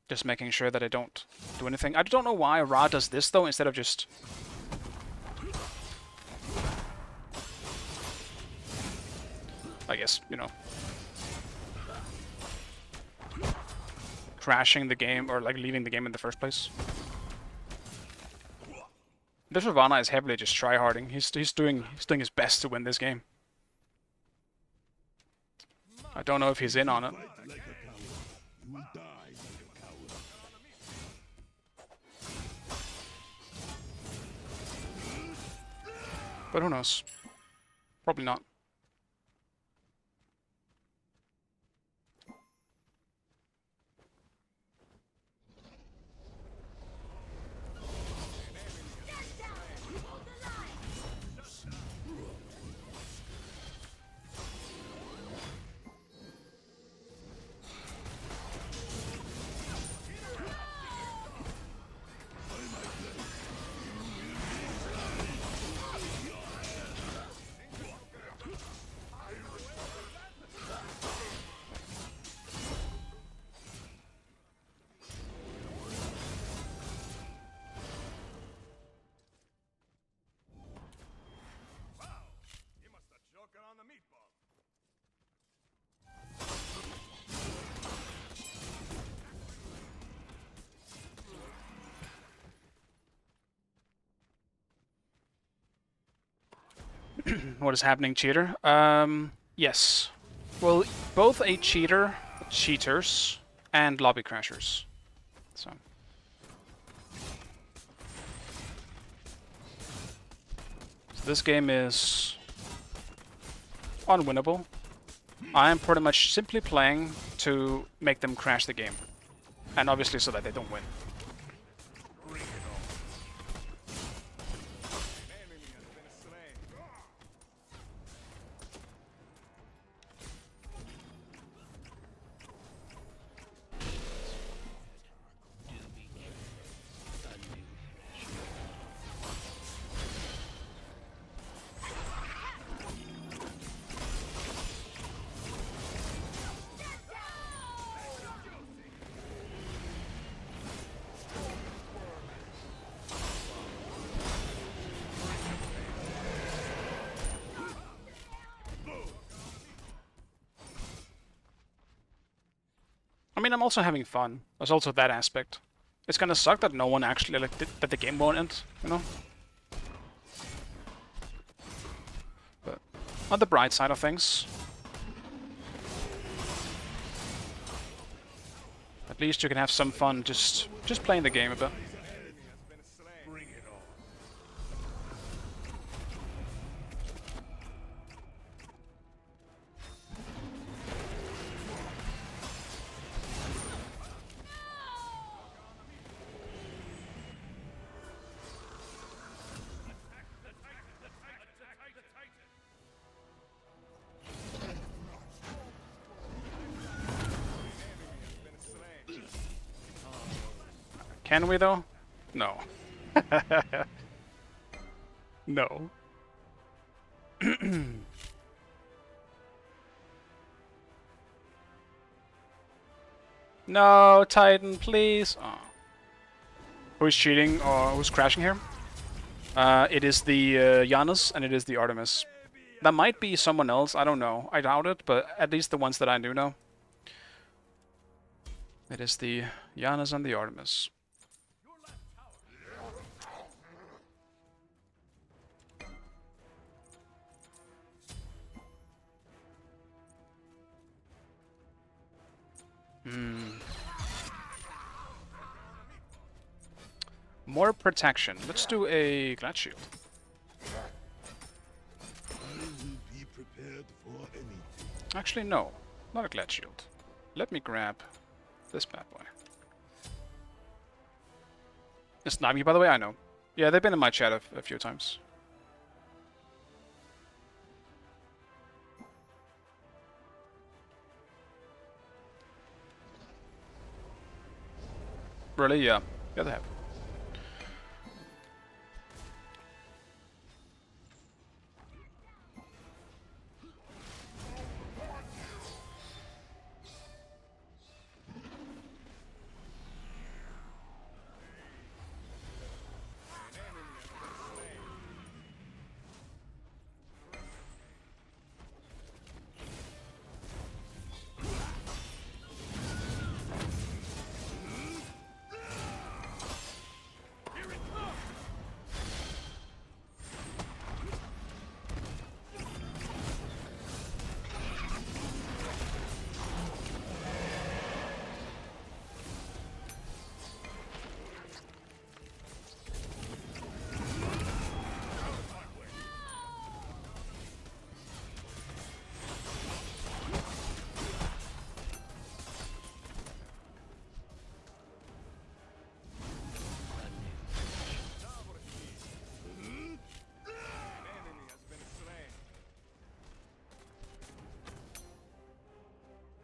Just making sure that I don't do anything. I don't know why Ra does this though, instead of just... I guess, you know... crashing the game, or like leaving the game in the first place. This Vamana is heavily just tryharding. He's doing his best to win this game. I don't know if he's in on it. Like a coward. You will die like a coward. But who knows? Probably not. You must have joking on the meatball. What is happening, cheater? Yes. Well, both a cheater, cheaters, and lobby crashers. So. This game is unwinnable. I am pretty much simply playing to make them crash the game. And obviously so that they don't win. I mean, I'm also having fun. There's also that aspect. It's gonna suck that no one actually, like, that the game won't end, you know? But on the bright side of things, at least you can have some fun just playing the game a bit. Bring it on. Can we though? No. No. No, Titan, please. Oh. Who's cheating or who's crashing here? It is the Janus and it is the Artemis. That might be someone else, I don't know. I doubt it, but at least the ones that I do know. It is the Janus and the Artemis. more protection. Let's do a Glad Shield. I will be prepared for anything. Actually, no. Not a Glad Shield. Let me grab this bad boy. It's Nami, by the way, I know. Yeah, they've been in my chat a few times. Really? Yeah. Yeah, they have.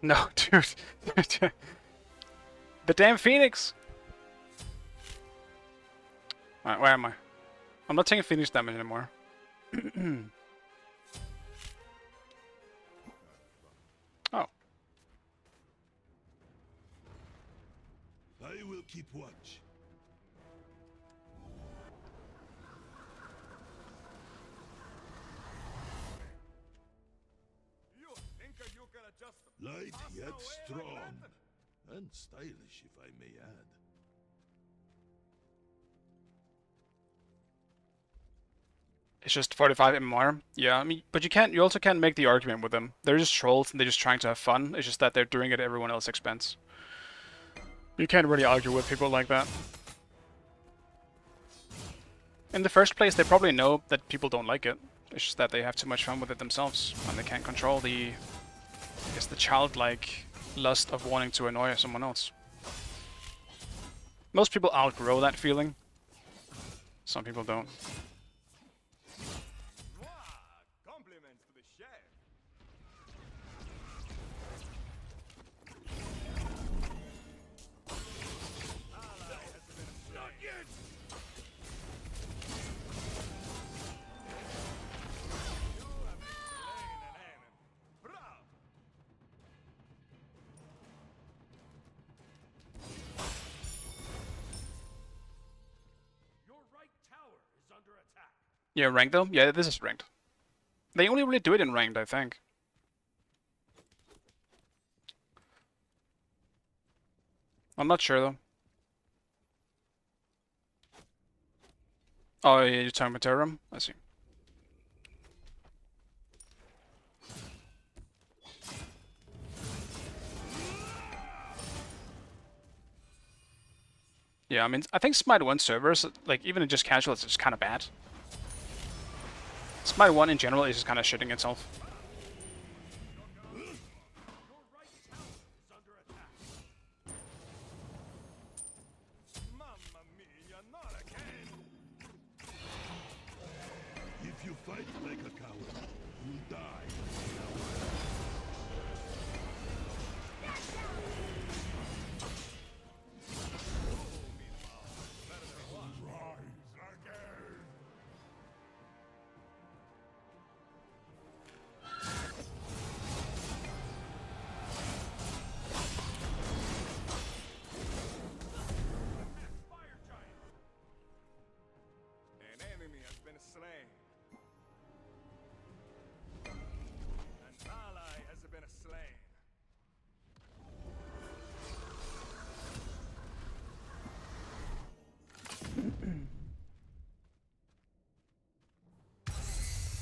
No, dude. The damn Phoenix! Alright, where am I? I'm not taking Phoenix damage anymore. Oh. I will keep watch. You think you can adjust the Light pasta yet away like strong. that? And stylish, if I may add. It's just 45 MMR. Yeah, I mean, but you also can't make the argument with them. They're just trolls and they're just trying to have fun. It's just that they're doing it at everyone else's expense. You can't really argue with people like that. In the first place, they probably know that people don't like it. It's just that they have too much fun with it themselves, and they can't control the, I guess, the childlike lust of wanting to annoy someone else. Most people outgrow that feeling. Some people don't. Mwah! Compliments to the chef. Not yet! Bravo! Your right tower is under attack. Yeah, ranked though? Yeah, this is ranked. They only really do it in ranked, I think. I'm not sure though. Oh, yeah, you're talking about Terram? I see. Yeah, I mean, I think Smite 1 servers, like, even in just casual, it's just kind of bad. Smite 1 in general is just kind of shitting itself. Your right tower is under attack. Mamma mia, not again! If you fight like a coward, you'll die. Fire giant. An enemy has been slain. An ally has been slain.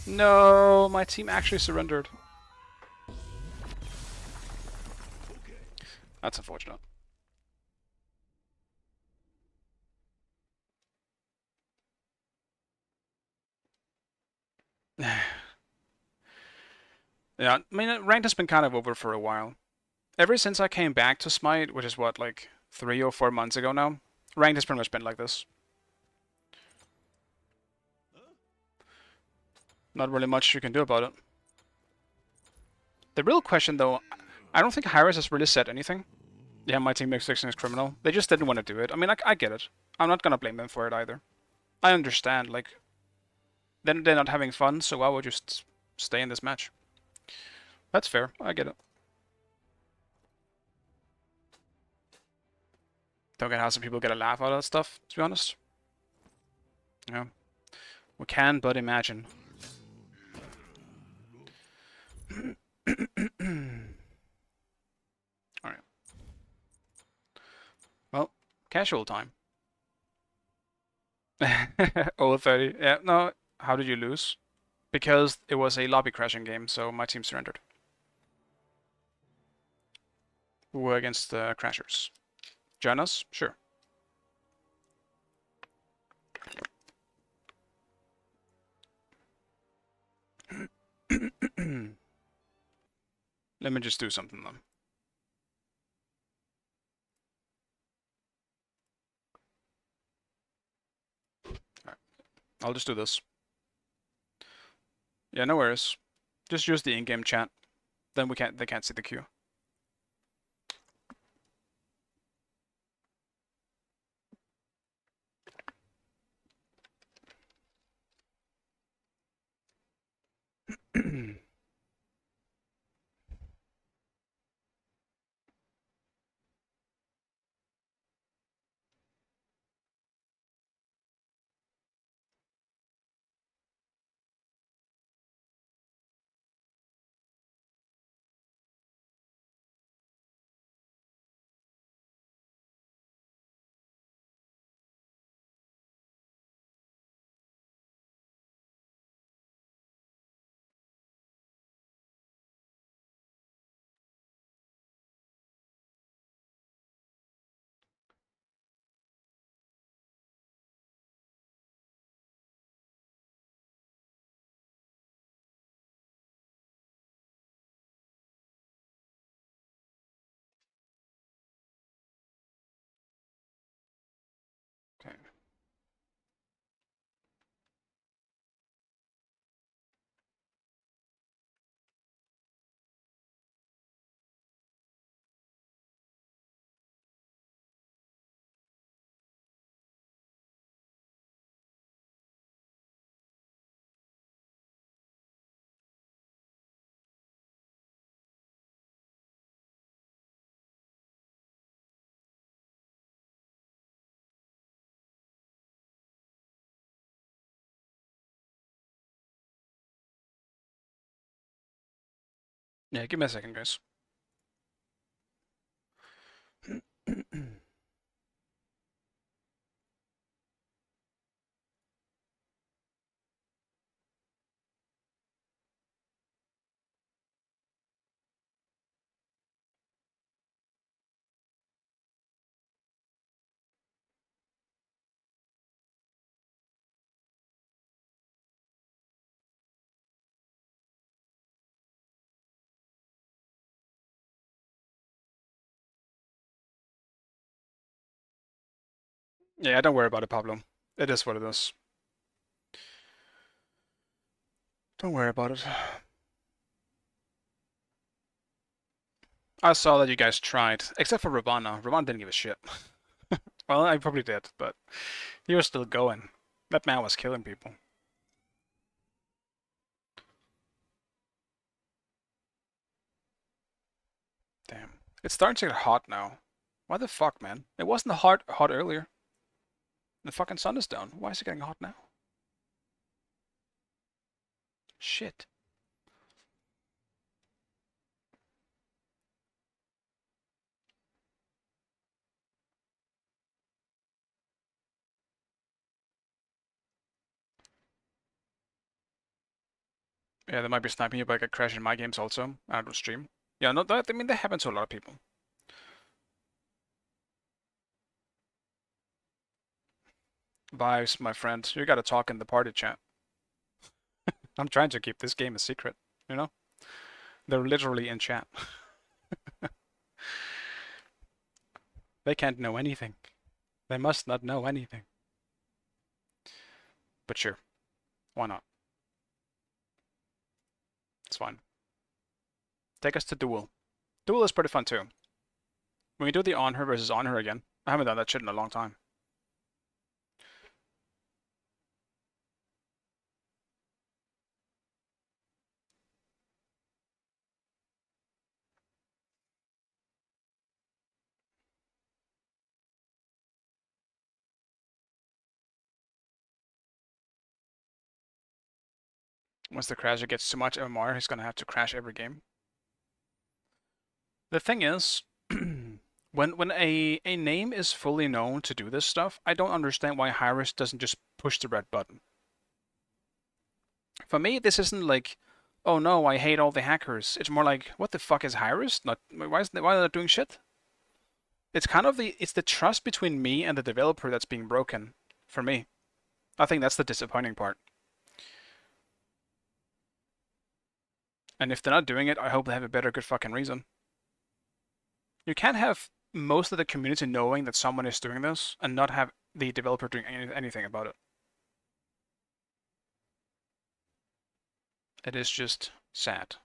No, my team actually surrendered. That's unfortunate. Yeah, I mean, ranked has been kind of over for a while. Ever since I came back to Smite, which is what, like 3 or 4 months ago now, ranked has pretty much been like this. Not really much you can do about it. The real question, though, I don't think Hyris has really said anything. Yeah, my team makes fixing is criminal. They just didn't want to do it. I mean, I get it. I'm not gonna blame them for it either. I understand, like, then they're not having fun, so why would you stay in this match? That's fair. I get it. Don't get how some people get a laugh out of that stuff, to be honest. Yeah. We can but imagine. Alright. Well, casual time. 0-30. Yeah, no. How did you lose? Because it was a lobby crashing game, so my team surrendered. We were against the Crashers. Join us? Sure. Let me just do something then. Alright. I'll just do this. Yeah, no worries. Just use the in-game chat. Then they can't see the queue. Okay. Yeah, give me a second, guys. Yeah, don't worry about it, Pablo. It is what it is. Don't worry about it. I saw that you guys tried, except for Vamana. Vamana didn't give a shit. Well, I probably did, but he was still going. That man was killing people. Damn. It's starting to get hot now. Why the fuck, man? It wasn't hot earlier. The fucking sun is down. Why is it getting hot now? Shit. Yeah, they might be sniping you, but I get crashed in my games also. Out of stream. Yeah, no, that, I mean, that happens to a lot of people. Vibes, my friend. You gotta talk in the party chat. I'm trying to keep this game a secret, you know? They're literally in chat. They can't know anything. They must not know anything. But sure, why not? It's fine. Take us to Duel. Duel is pretty fun too. When we do the on her versus on her again, I haven't done that shit in a long time. Once the crasher gets too much MMR, he's gonna have to crash every game. The thing is, when a name is fully known to do this stuff, I don't understand why Hyris doesn't just push the red button. For me, this isn't like, oh no, I hate all the hackers. It's more like, what the fuck is Hyris? Why are they not doing shit? It's kind of the trust between me and the developer that's being broken. For me, I think that's the disappointing part. And if they're not doing it, I hope they have a better good fucking reason. You can't have most of the community knowing that someone is doing this and not have the developer doing anything about it. It is just sad.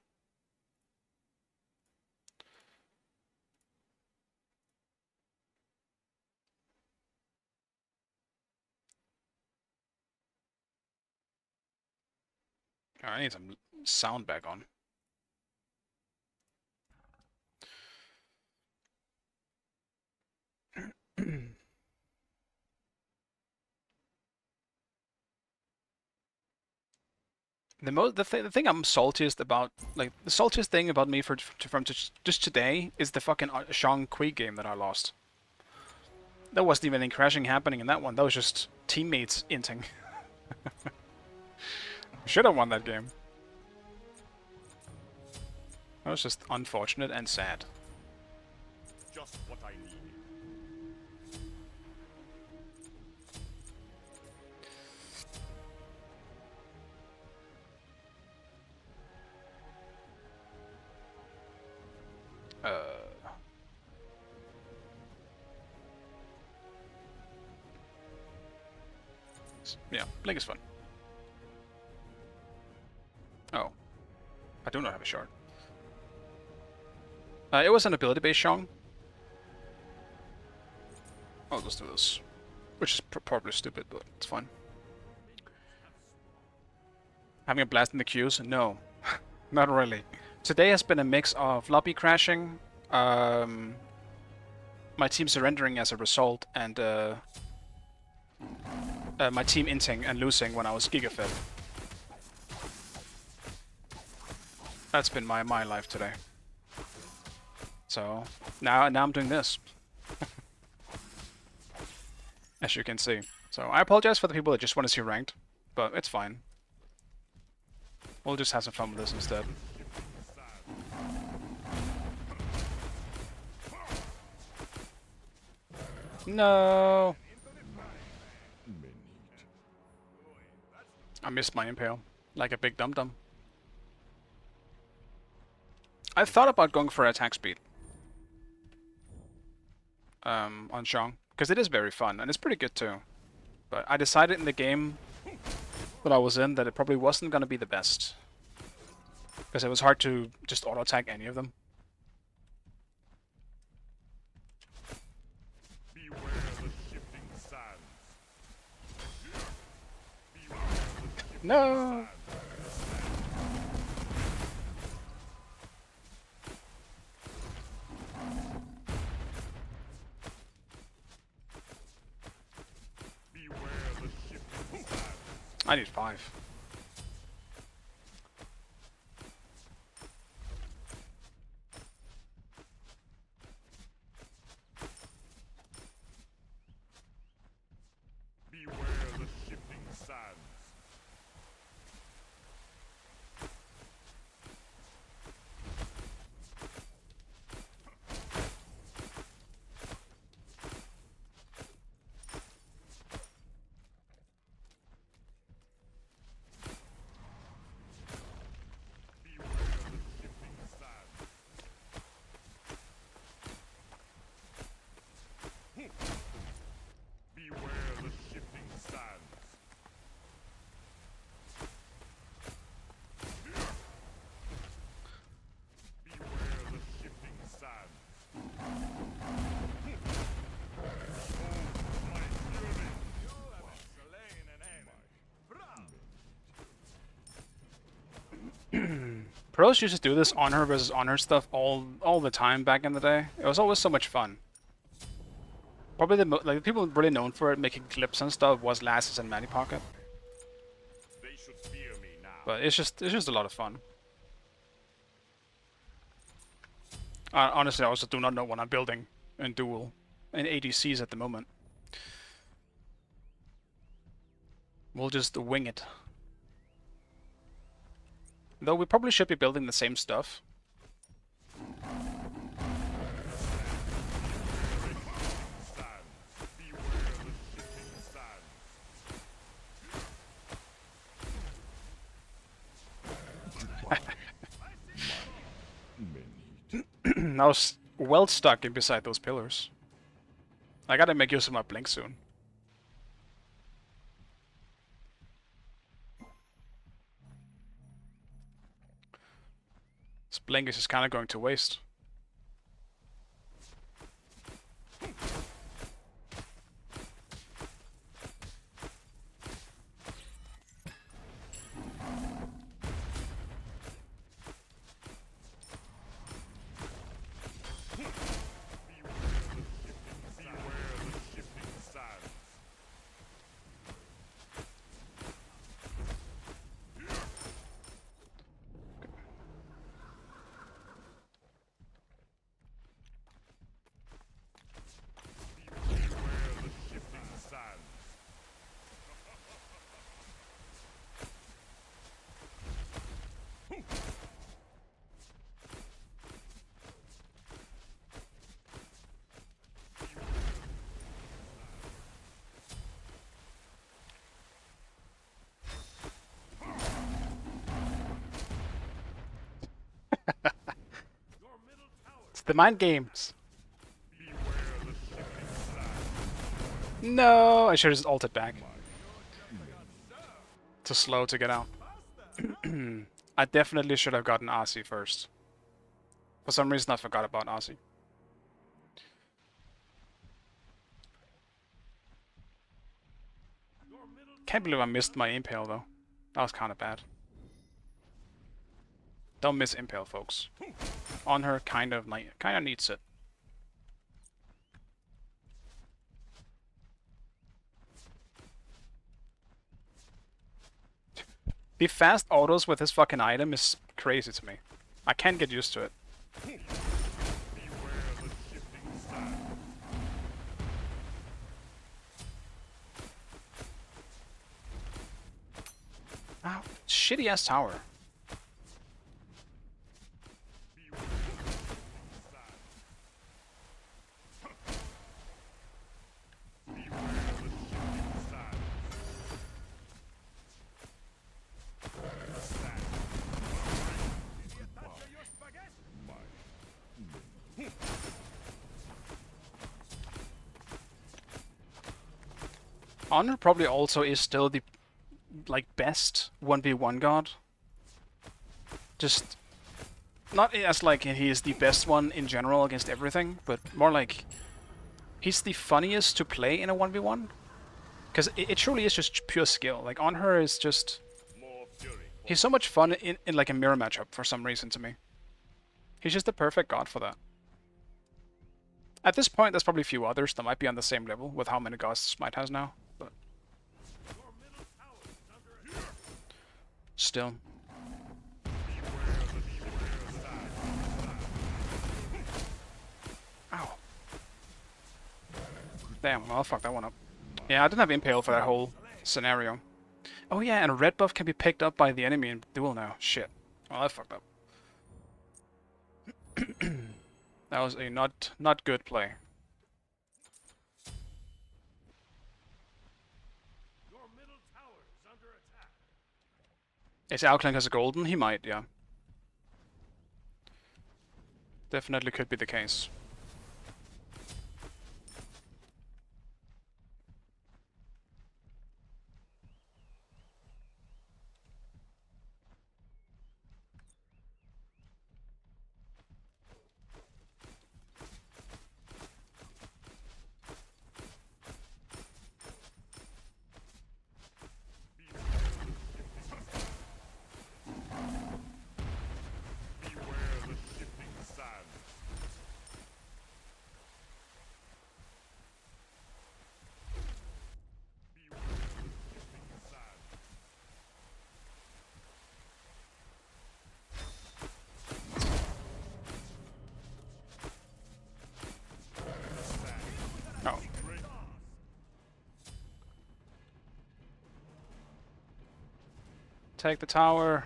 I need some sound back on. The thing I'm saltiest about, like the saltiest thing about me from just today is the fucking Shang Kui game that I lost. There wasn't even any crashing happening in that one. That was just teammates inting. Should have won that game. That was just unfortunate and sad. Just what I need. Yeah, Blink is fun. Oh. I do not have a shard. It was an ability-based Shang. I'll just do this. Which is probably stupid, but it's fine. Having a blast in the queues? No. Not really. Today has been a mix of lobby crashing, my team surrendering as a result, and my team inting and losing when I was gigafed. That's been my life today. So now I'm doing this. As you can see. So I apologize for the people that just want to see ranked, but it's fine. We'll just have some fun with this instead. No! I missed my impale, like a big dum-dum. I thought about going for attack speed on Shang, because it is very fun, and it's pretty good too. But I decided in the game that I was in that it probably wasn't going to be the best. Because it was hard to just auto-attack any of them. Beware the shifting sands. No! I need 5. Beware the shifting sands. Pros used to do this on her versus on her stuff all the time back in the day. It was always so much fun. Probably the people really known for it making clips and stuff was Lasses and Manny Pocket. They should fear me now. But it's just a lot of fun. Honestly, I also do not know what I'm building in Duel in ADCs at the moment. We'll just wing it. Though we probably should be building the same stuff. I was well stuck in beside those pillars. I gotta make use of my blink soon. This blink is just kind of going to waste. It's the mind games. No, I should have just ulted back. Too slow to get out. I definitely should have gotten Asi first. For some reason I forgot about Asi. Can't believe I missed my Impale though. That was kind of bad. Don't miss Impale, folks. On her kind of needs it. The fast autos with this fucking item is crazy to me. I can't get used to it. Ow, shitty ass tower. Honor probably also is still the best 1v1 god. Just not as like he is the best one in general against everything, but more like he's the funniest to play in a 1v1. Because it truly is just pure skill. Like Honor is just he's so much fun in like a mirror matchup for some reason to me. He's just the perfect god for that. At this point, there's probably a few others that might be on the same level with how many gods Smite has now, but still. Ow. Damn, well, I'll fuck that one up. Yeah, I didn't have Impale for that whole scenario. Oh yeah, and a red buff can be picked up by the enemy in duel now. Shit. Well, that fucked up. That was a not good play. Is Outclank has a golden? He might, yeah. Definitely could be the case. Take the tower.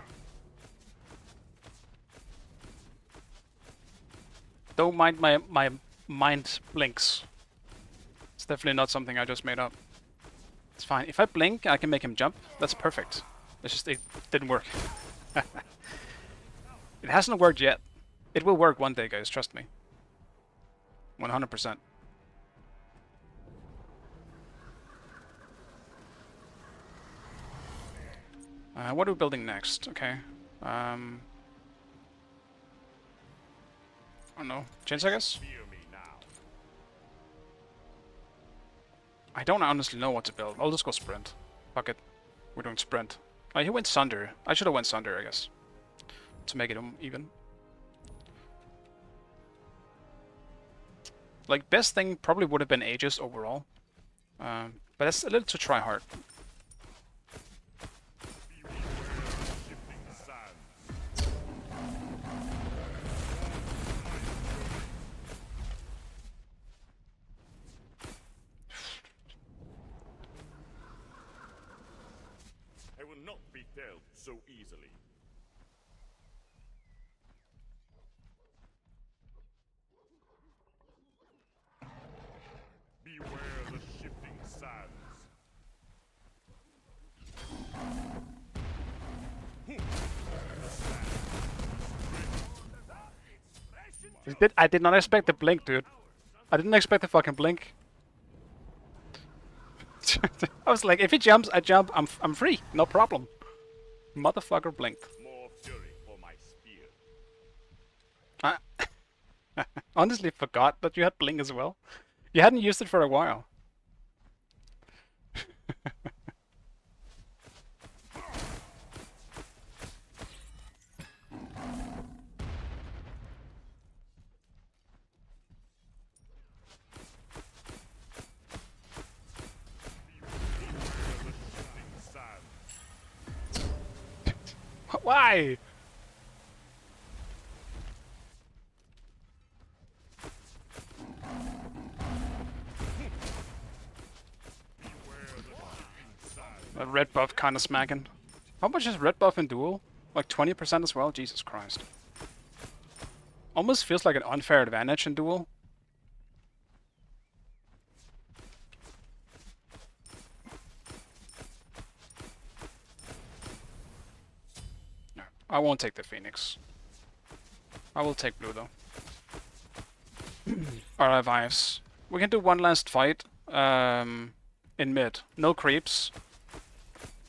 Don't mind my mind blinks. It's definitely not something I just made up. It's fine. If I blink, I can make him jump. That's perfect. It's just, it didn't work. It hasn't worked yet. It will work one day, guys. Trust me. 100%. What are we building next? Okay. I don't know. Chains, I guess? I don't honestly know what to build. I'll just go sprint. Fuck it. We're doing sprint. Oh, he went Sunder. I should have went Sunder, I guess. To make it even. Like, best thing probably would have been Aegis overall. But that's a little too try hard. I will not be dealt so easily. Beware the shifting sands. I did not expect the blink, dude. I didn't expect the fucking blink. I was like, if he jumps, I jump. I'm free, no problem. Motherfucker blinked. More fury for my spear. I honestly forgot that you had blink as well. You hadn't used it for a while. Why? That red buff kind of smacking. How much is red buff in duel? Like 20% as well? Jesus Christ. Almost feels like an unfair advantage in duel. No, I won't take the Phoenix. I will take blue though. Alright, Vives. We can do one last fight in mid. No creeps.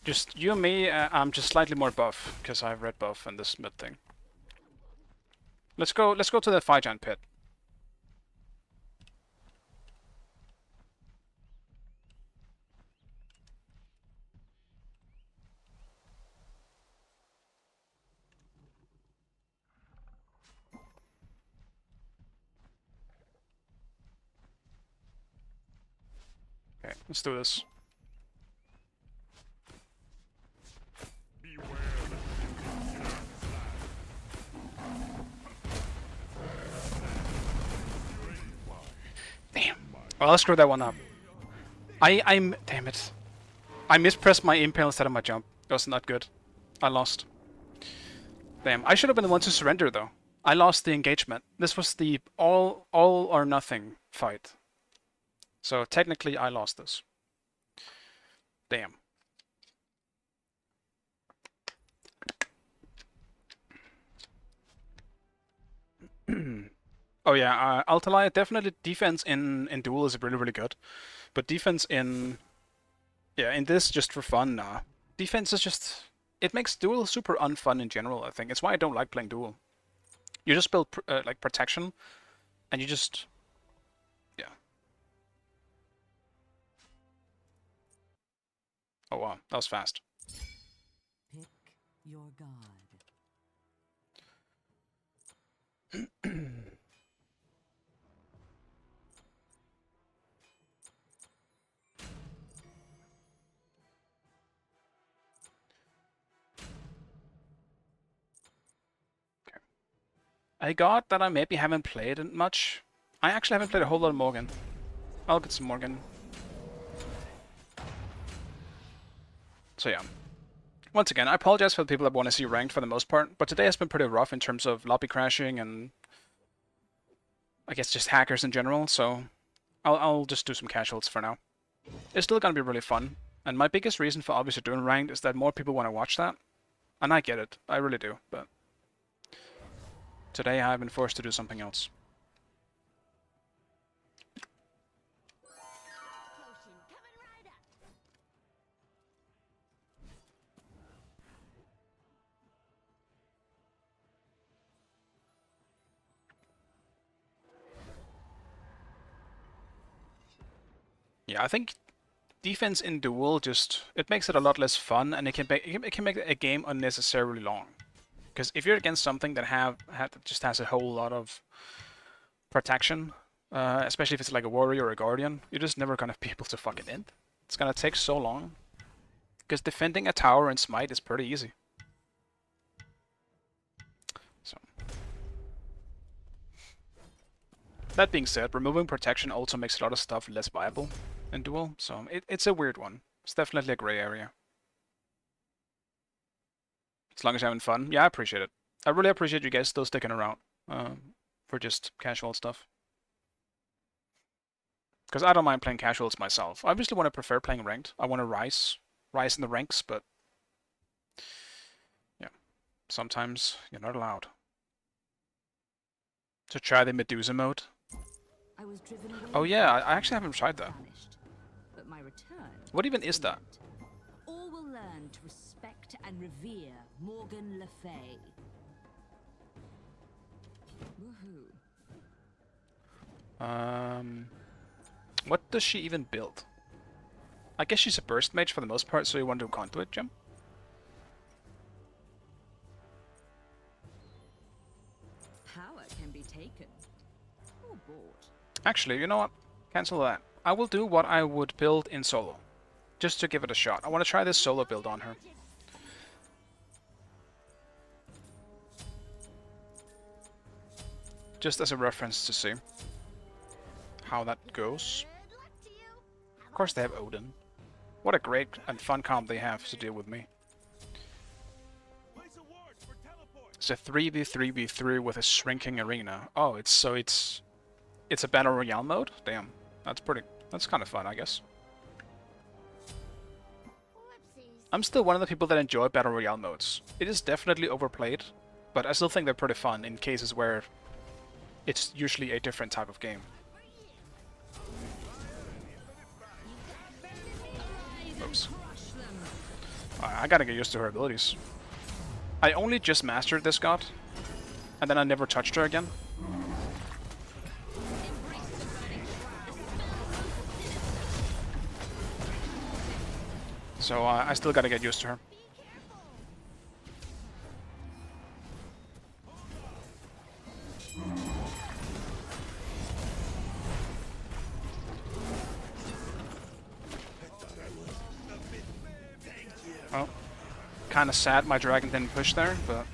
Just you and me, I'm just slightly more buff, because I have red buff in this mid thing. Let's go to the 5-gen pit. Okay, let's do this. Damn. Well, I'll screw that one up. I'm damn it. I mispressed my impale instead of my jump. That was not good. I lost. Damn. I should have been the one to surrender though. I lost the engagement. This was the all or nothing fight. So technically I lost this. Damn. Oh yeah, Altalaya, definitely defense in duel is really, really good. But defense in... yeah, in this, just for fun, nah. Defense is just... it makes duel super unfun in general, I think. It's why I don't like playing duel. You just build, like, protection, and you just... yeah. Oh wow, that was fast. Pick your god. I got that I maybe haven't played it much. I actually haven't played a whole lot of Morgan. I'll get some Morgan. So yeah. Once again, I apologize for the people that want to see ranked for the most part, but today has been pretty rough in terms of lobby crashing and I guess just hackers in general, so I'll just do some casuals for now. It's still gonna be really fun, and my biggest reason for obviously doing ranked is that more people want to watch that, and I get it, I really do, but today I've been forced to do something else. Potion coming right up. Yeah, I think defense in duel just it makes it a lot less fun, and it can make a game unnecessarily long. Because if you're against something that just has a whole lot of protection, especially if it's like a warrior or a guardian, you're just never gonna be able to fucking end. It's gonna take so long. Because defending a tower in Smite is pretty easy. So that being said, removing protection also makes a lot of stuff less viable in duel, so it's a weird one. It's definitely a gray area. As long as you're having fun, yeah, I appreciate it. I really appreciate you guys still sticking around for just casual stuff. Because I don't mind playing casuals myself. I obviously want to prefer playing ranked. I want to rise in the ranks, but yeah, sometimes you're not allowed. To try the Medusa mode. I was driven away Oh yeah, I actually haven't tried that. vanished, but my return. What even is that? All will learn to respect and revere Morgan Le Fay. Woohoo. What does she even build? I guess she's a burst mage for the most part, so you want to do conduit gem? Power can be taken or bought. Actually, you know what? Cancel that. I will do what I would build in solo. Just to give it a shot. I want to try this solo build on her. Just as a reference to see how that goes. Good luck to you. Of course they have Odin. What a great and fun comp they have to deal with me. Place awards for teleport. It's a 3v3v3 with a shrinking arena. Oh, it's a battle royale mode? Damn. That's kind of fun, I guess. Whoopsies. I'm still one of the people that enjoy battle royale modes. It is definitely overplayed, but I still think they're pretty fun in cases where it's usually a different type of game. Oops. I gotta get used to her abilities. I only just mastered this god, and then I never touched her again. So I still gotta get used to her. Well, kind of sad my dragon didn't push there, but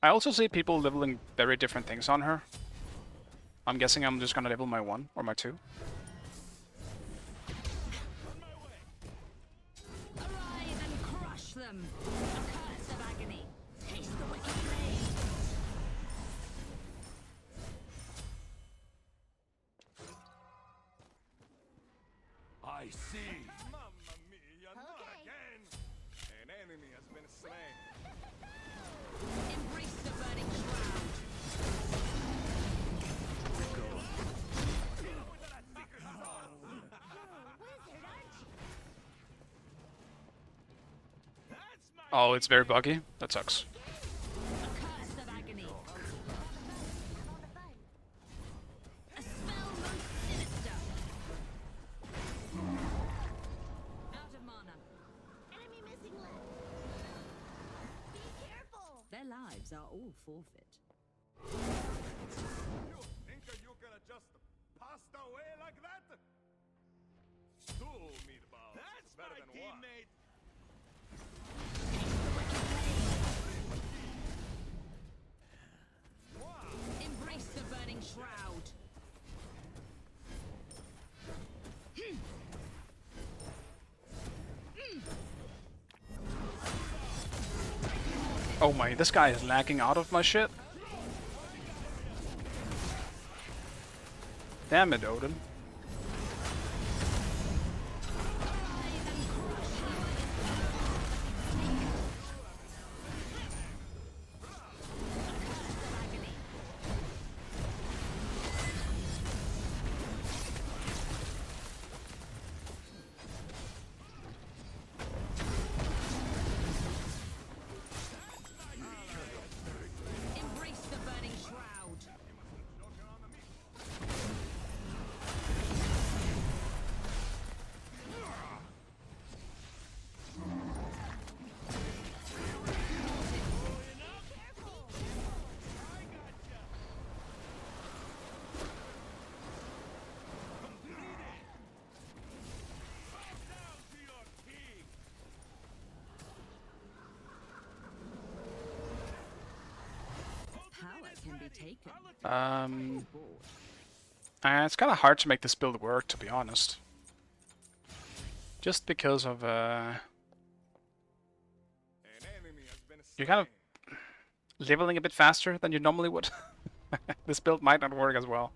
I also see people leveling very different things on her. I'm guessing I'm just gonna level my 1 or my 2. Arise and crush them. A curse of agony. Taste the wicked blade. I see. Mamma mia, not Okay. again. An enemy has been slain. Embrace the burning shroud. Wizard, aren't you? Oh, it's very buggy? That sucks. A curse of agony. Have all the fun. A spell most sinister. Out of mana. Enemy missing left. Be careful. Their lives are all forfeit. You think you can just pass away like that? Two meatballs. That's better than teammate. Embrace the burning shroud. Oh my, this guy is lagging out of my shit. Damn it, Odin. Embrace the burning shroud. Power can be taken. It's kind of hard to make this build work, to be honest. Just because of An enemy has been you're kind of slain. leveling a bit faster than you normally would. This build might not work as well.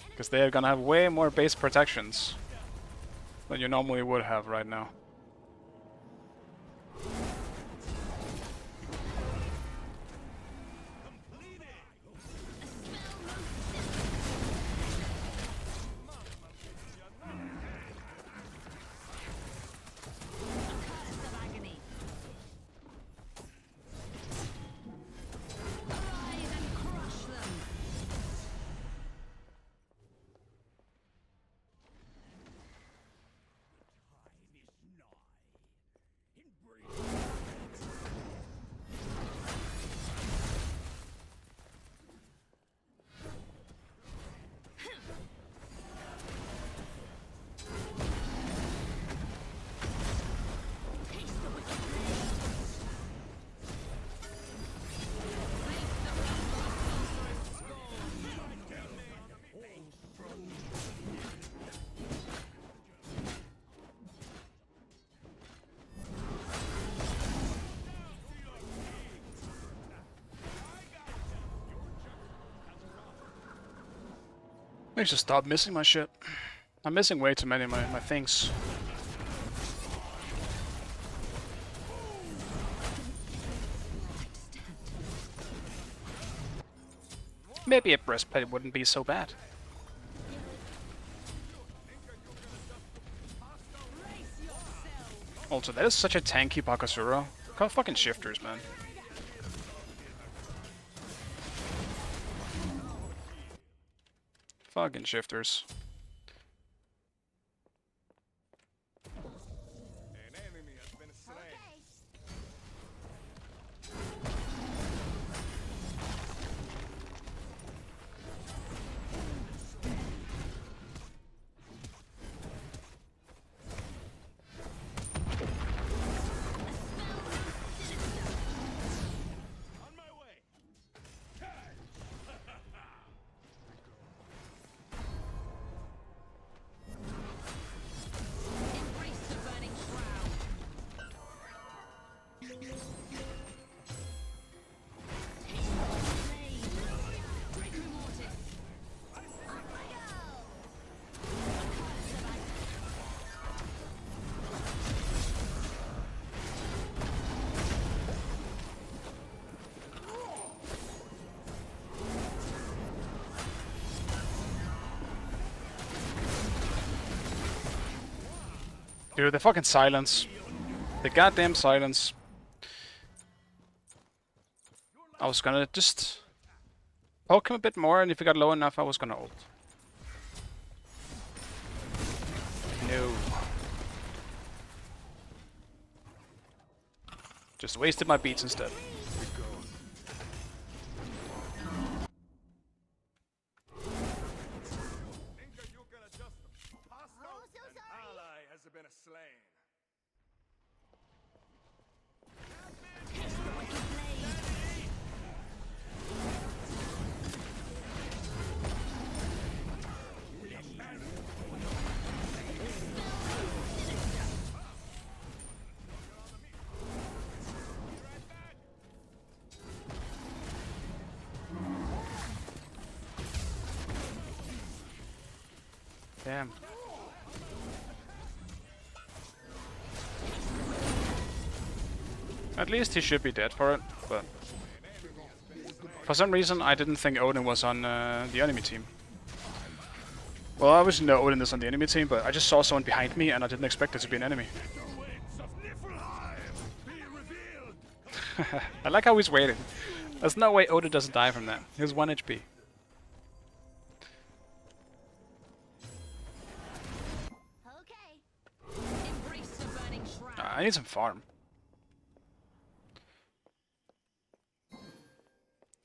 Because they're gonna have way more base protections than you normally would have right now. Curse of agony. Arise and crush them. I need to stop missing my shit. I'm missing way too many of my things. Maybe a breastplate wouldn't be so bad. Also, that is such a tanky Bakasura. Call fucking shifters, man. Fucking shifters. An enemy has been slain. On my way. Embrace the burning shroud. Taste the blade. Rigor mortis. Dude, the fucking silence. The goddamn silence. I was gonna just poke him a bit more, and if he got low enough, I was gonna ult. No. Just wasted my beats instead. Think you can adjust them. Hostile. An ally has been slain. Taste the wicked blade. Damn. At least he should be dead for it, but for some reason I didn't think Odin was on the enemy team. Well, I obviously know Odin is on the enemy team, but I just saw someone behind me and I didn't expect it to be an enemy. I like how he's waiting. There's no way Odin doesn't die from that. He has 1 HP. Okay. Embrace the burning shroud. I need some farm.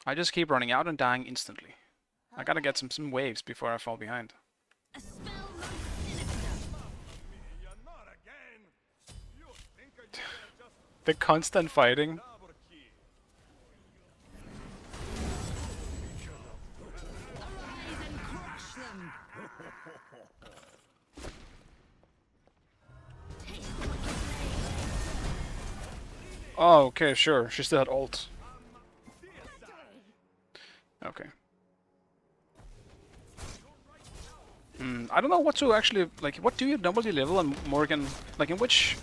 I just keep running out and dying instantly. I gotta get some waves before I fall behind. A spell most sinister. You're not again. You think you can just The constant fighting. double kill. Arise and crush them. Taste the wicked blade. Oh, okay, sure. She still had ult. Okay. I don't know what to actually like. What do you normally level on Morgan? Like in which?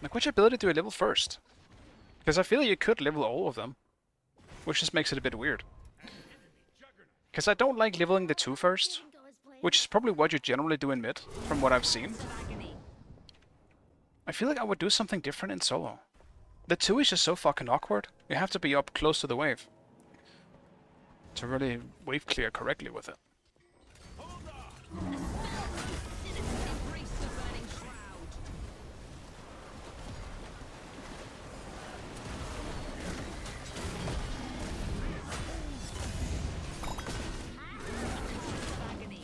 Like which ability do you level first? Because I feel like you could level all of them, which just makes it a bit weird. Because I don't like leveling the 2 first, which is probably what you generally do in mid, from what I've seen. Of agony. I feel like I would do something different in solo. The 2 is just so fucking awkward. You have to be up close to the wave to really wave clear correctly with it. Embrace the burning shroud. Of agony.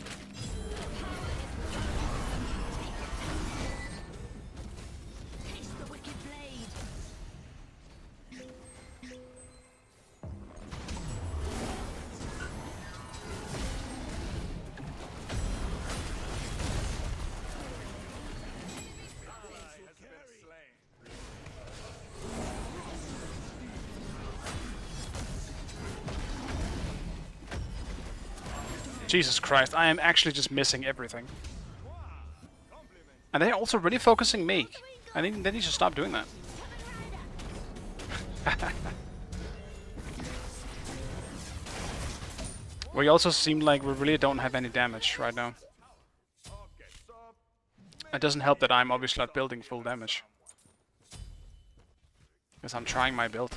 Taste the wicked blade. Ally has been slain. Jesus Christ, I am actually just missing everything. Compliment. And they're also really focusing me. I think they need to stop doing that. We also seem like we really don't have any damage right now. Okay, so It doesn't help that I'm obviously not building full damage. Because I'm trying my build.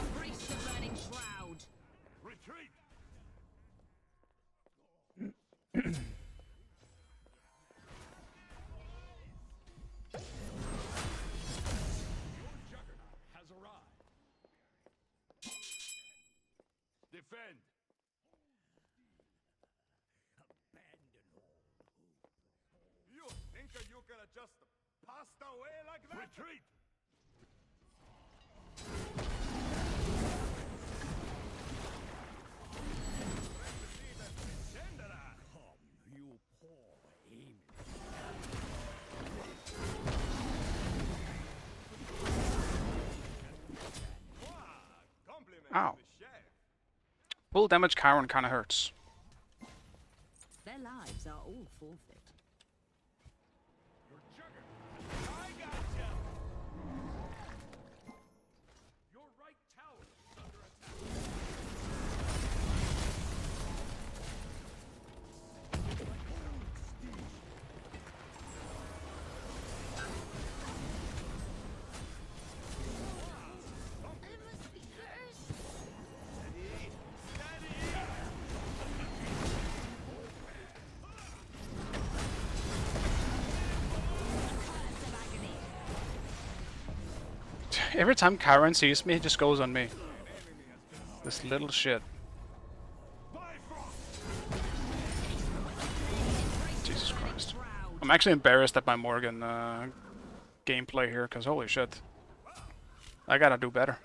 Embrace the burning shroud. retreat. Has arrived. Defend. You think that you can just pass away like that? Retreat. You poor aim. Compliment Ow. to the chef. Full damage Chiron kinda hurts. Their lives are all forfeit. I gotcha. Your right tower is under attack. I must be cursed. Curse of agony. Every time Chiron sees me, he just goes on me. This little shit. Jesus Christ. I'm actually embarrassed at my Morgan gameplay here, because holy shit. I gotta do better.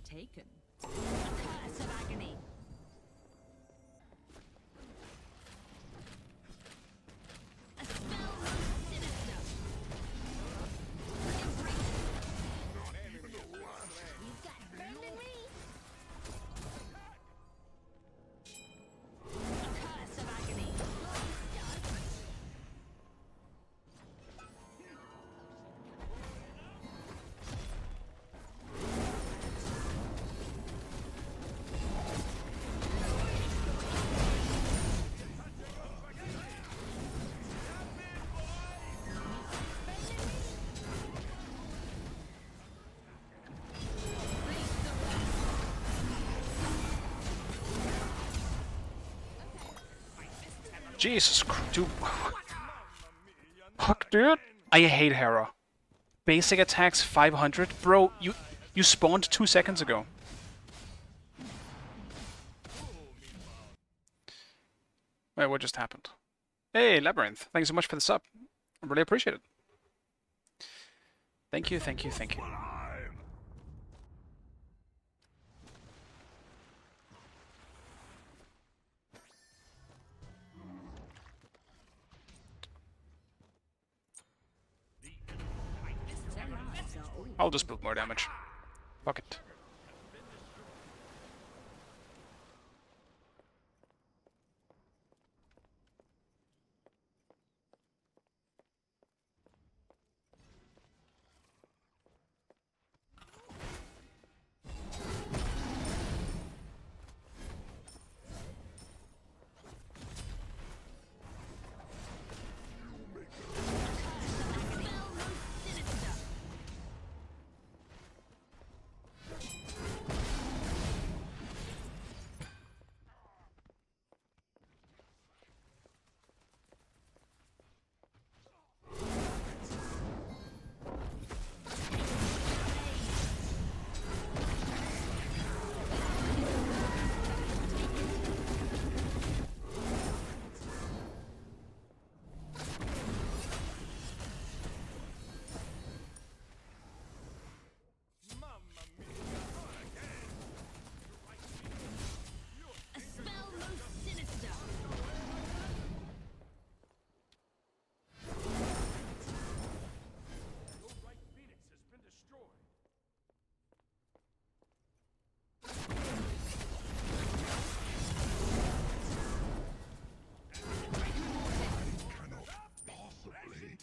be taken. A curse of agony. A spell most sinister. You've got friend in me. A curse of agony. Jesus Christ, dude. Fuck, dude. I hate Hera. Basic attacks 500? Bro, you spawned 2 seconds ago. Wait, what just happened? Hey, Labyrinth. Thanks so much for the sub. I really appreciate it. Thank you, thank you, thank you. I'll just build more damage. Fuck it. A spell most sinister.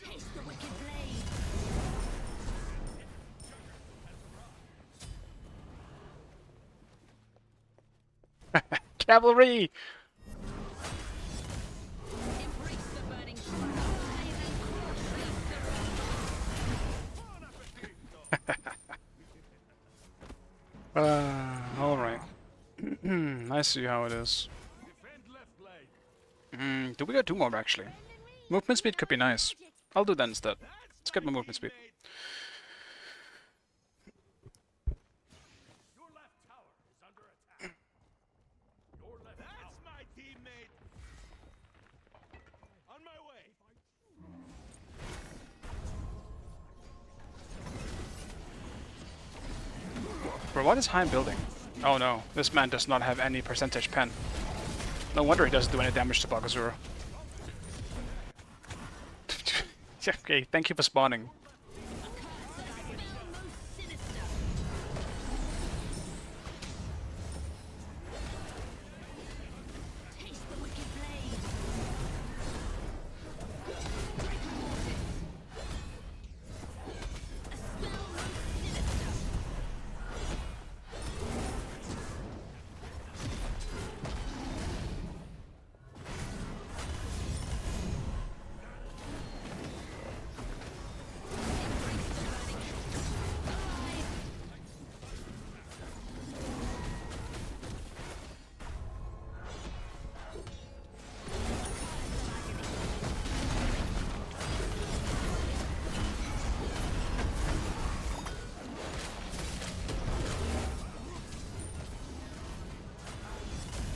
Taste the wicked blade. Cavalry! Embrace the burning strife and crush the Alright. I see how it is. Do we got 2 more actually? Movement speed could be nice. I'll do that instead. Let's get my movement speed. Your left tower is under attack. Your left That's my teammate. On my way. Bro, what is Heim building? Oh no, this man does not have any percentage pen. No wonder he doesn't do any damage to Bakazura. Okay, thank you for spawning. taste the wicked blade. A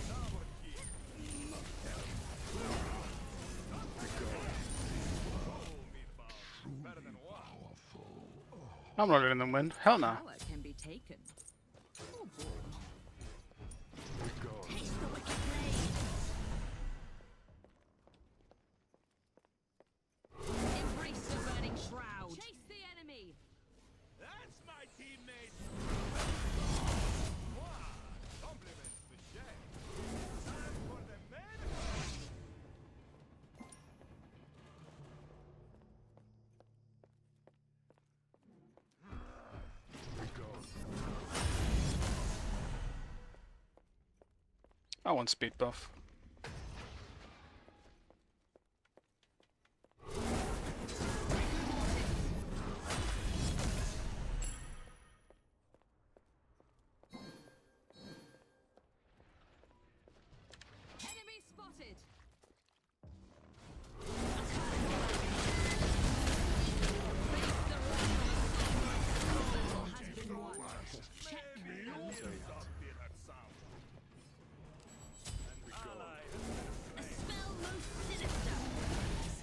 spell most sinister. Better than one. I'm not letting them win. Hell no. Power can be taken. I want speed buff. Enemy spotted. A spell most sinister.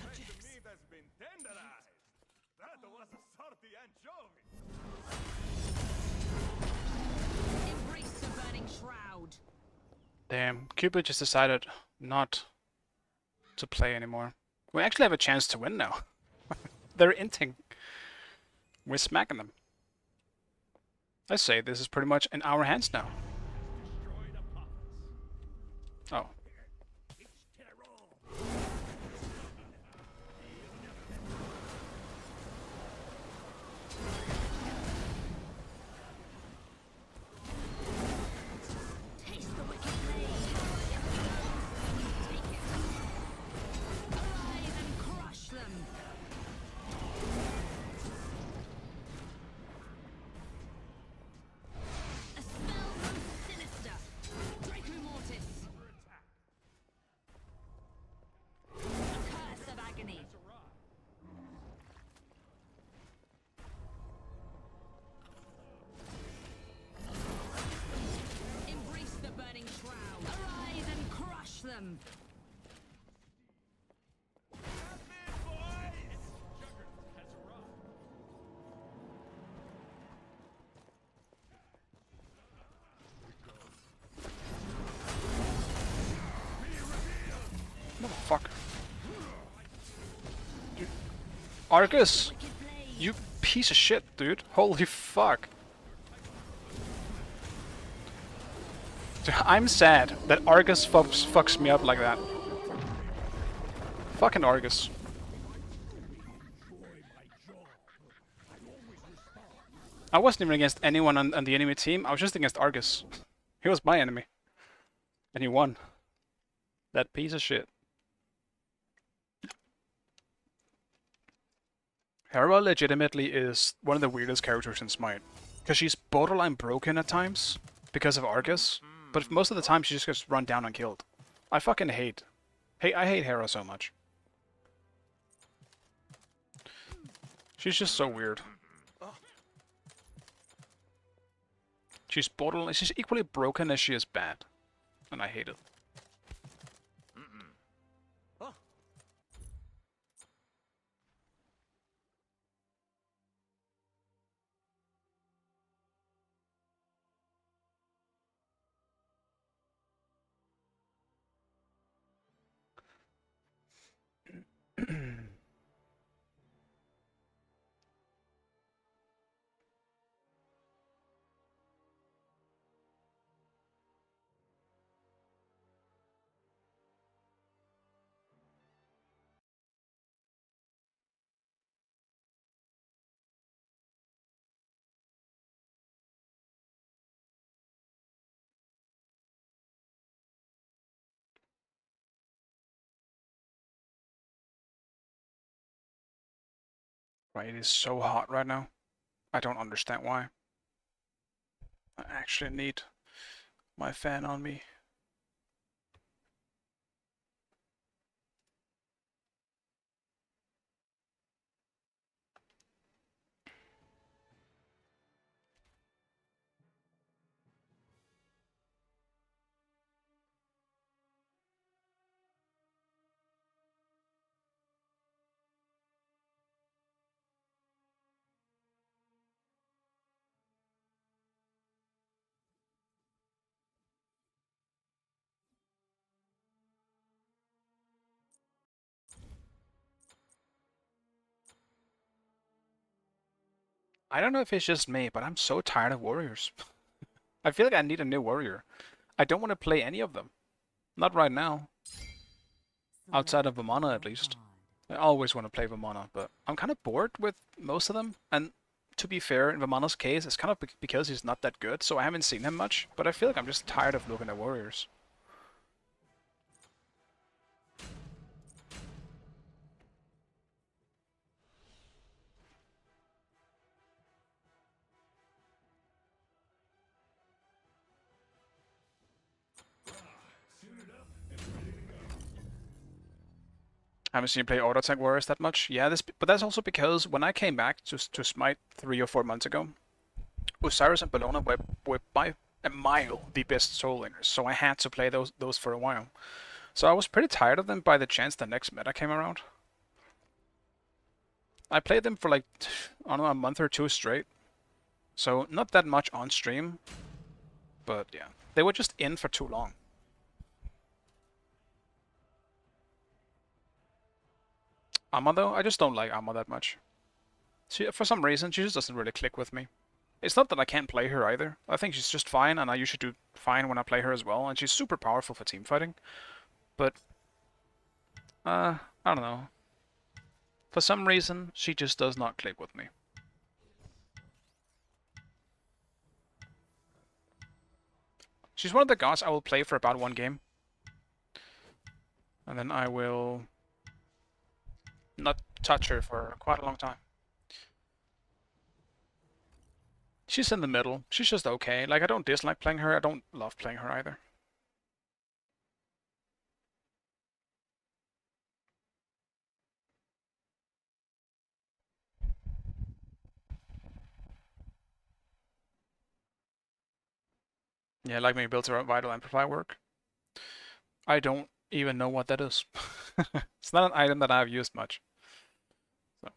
Subjects. Meat has been tenderized. That was a salty anchovy. Embrace the burning shroud. Damn, Cupid just decided not to play anymore. We actually have a chance to win now. They're inting. We're smacking them. I say this is pretty much in our hands now. Oh. Taste the wicked blade. Take it. Arise and crush them. A spell most sinister. Draco Mortis. A curse of agony. Embrace the burning shroud. Arise and crush them. Motherfucker. Dude. Argus! Wicked blade. You piece of shit, dude. Holy fuck. Dude, I'm sad that Argus fucks me up like that. Fucking Argus. I wasn't even against anyone on the enemy team, I was just against Argus. He was my enemy. And he won. That piece of shit. Hera legitimately is one of the weirdest characters in Smite. Because she's borderline broken at times, because of Argus, but most of the time she just gets run down and killed. I fucking hate. I hate Hera so much. She's just so weird. She's borderline. She's equally broken as she is bad. And I hate it. Right, it is so hot right now. I don't understand why. I actually need my fan on me. I don't know if it's just me, but I'm so tired of warriors. I feel like I need a new warrior. I don't want to play any of them. Not right now. Outside of Vamana, at least. I always want to play Vamana, but I'm kind of bored with most of them. And to be fair, in Vamana's case, it's kind of because he's not that good, so I haven't seen him much. But I feel like I'm just tired of looking at warriors. Haven't seen you play Auto Attack Warriors that much. Yeah, but that's also because when I came back to Smite 3 or 4 months ago, Osiris and Bellona were by a mile the best soul laners, so I had to play those for a while. So I was pretty tired of them by the chance the next meta came around. I played them for like, I don't know, a month or two straight. So not that much on stream, but yeah. They were just in for too long. Amma though, I just don't like Amma that much. For some reason, she just doesn't really click with me. It's not that I can't play her either. I think she's just fine, and I usually do fine when I play her as well, and she's super powerful for teamfighting. But, I don't know. For some reason, she just does not click with me. She's one of the gods I will play for about one game. And then I will not touch her for quite a long time. She's in the middle. She's just okay. Like, I don't dislike playing her. I don't love playing her either. Yeah, like me built a vital amplifier work. I don't even know what that is. It's not an item that I've used much. So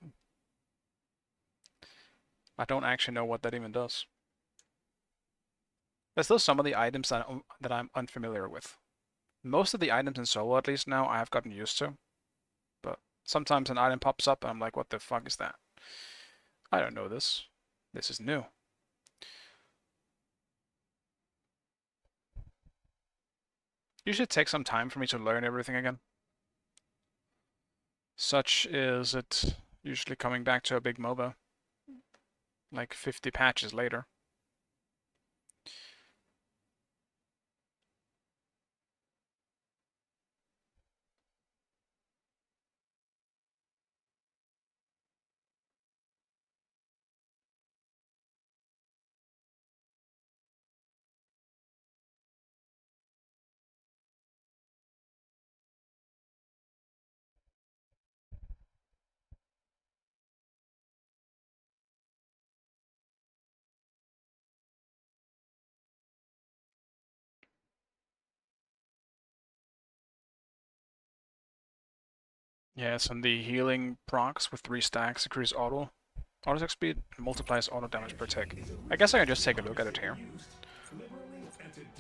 I don't actually know what that even does. There's still some of the items that I'm unfamiliar with. Most of the items in solo, at least now, I have gotten used to. But sometimes an item pops up and I'm like, what the fuck is that? I don't know this. This is new. Usually take some time for me to learn everything again. Such is it usually coming back to a big MOBA. Like 50 patches later. Yes, and the healing procs with 3 stacks increase auto attack speed and multiplies auto damage per tick. I guess I can just take a look at it here.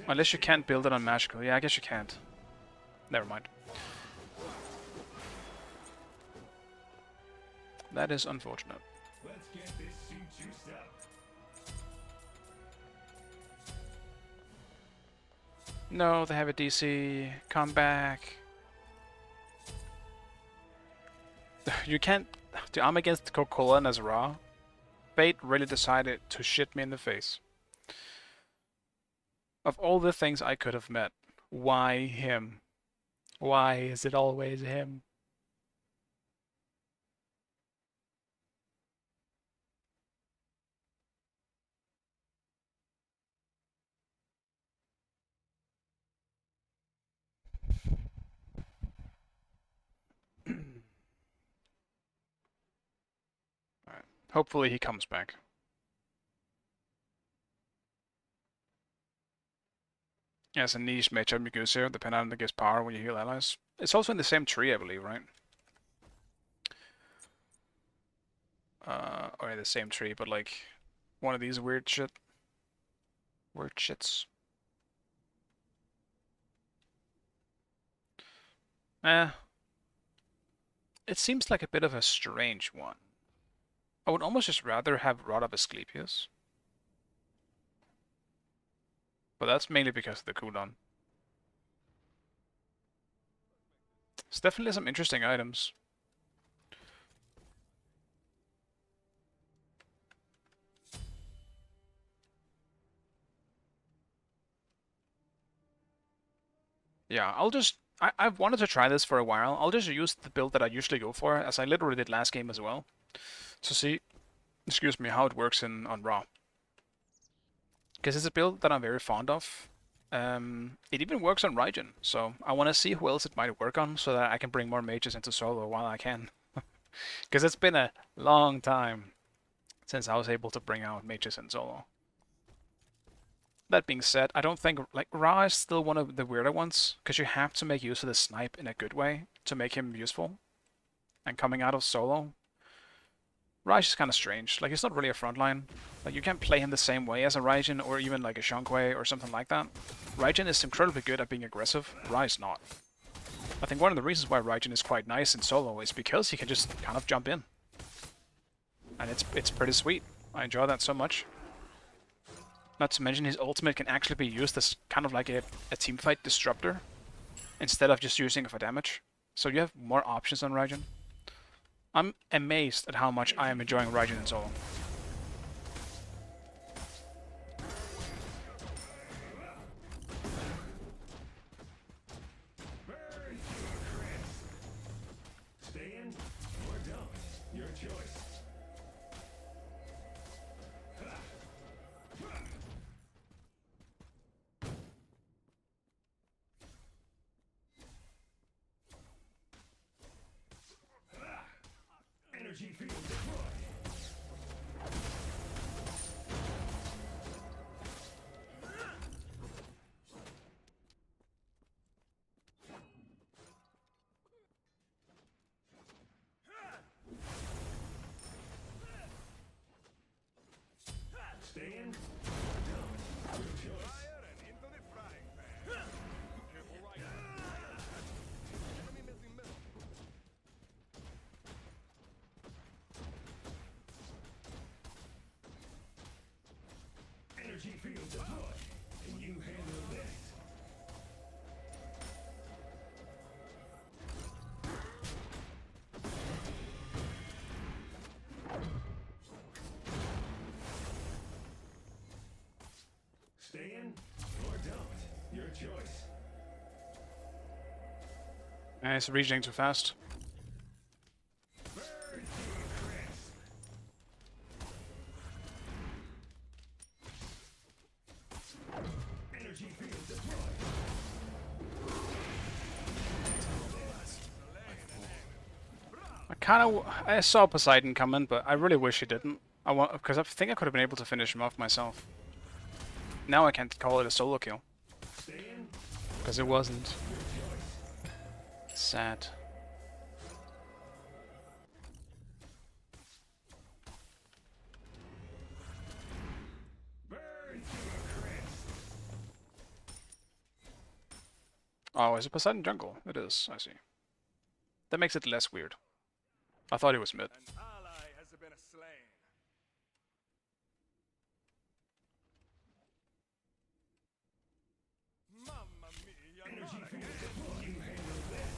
Unless you can't build it on magical. Yeah, I guess you can't. Never mind. That is unfortunate. Let's get this suit juiced up. No, they have a DC. Come back. You can't... I'm against Coca-Cola and as raw. Fate really decided to shit me in the face. Of all the things I could have met, why him? Why is it always him? Alright. Hopefully he comes back. Yeah, it's a niche matchup you can use here, depending on the gets power when you heal allies. It's also in the same tree, I believe, right? Or in the same tree, but like one of these weird shit. Weird shits. It seems like a bit of a strange one. I would almost just rather have Rod of Asclepius. But that's mainly because of the cooldown. It's definitely some interesting items. Yeah, I've wanted to try this for a while. I'll just use the build that I usually go for, as I literally did last game as well, to see, how it works on Raw. Because it's a build that I'm very fond of. It even works on Raijin, so I want to see who else it might work on so that I can bring more mages into solo while I can. Because it's been a long time since I was able to bring out mages in solo. That being said, I don't think, like, Ra is still one of the weirder ones, because you have to make use of the snipe in a good way to make him useful. And coming out of solo, Ra is just kind of strange. Like, he's not really a frontline. Like, you can't play him the same way as a Raijin, or even like a Shangwei or something like that. Raijin is incredibly good at being aggressive, Ra is not. I think one of the reasons why Raijin is quite nice in solo is because he can just kind of jump in. And it's pretty sweet. I enjoy that so much. Not to mention his ultimate can actually be used as kind of like a teamfight disruptor instead of just using it for damage. So you have more options on Raijin. I'm amazed at how much I am enjoying Raijin in solo. Stay in or don't. Your choice. Energy field deployed. Stay in or don't. Your choice. Fire and into the frying pan. Careful right. Enemy missing middle. Energy field deployed. Can you handle this? Stay in or don't. Your choice. And it's reaching too fast. Burn to a crisp. Energy field deployed. I saw Poseidon coming, but I really wish he didn't. Because I think I could have been able to finish him off myself. Now I can't call it a solo kill. Stay in. Because it wasn't. Sad. Burn to a crisp. Oh, is it Poseidon jungle? It is, I see. That makes it less weird. I thought he was mid. An ally has been slain. Mamma mia, Energy not field again. deployed. You handle this.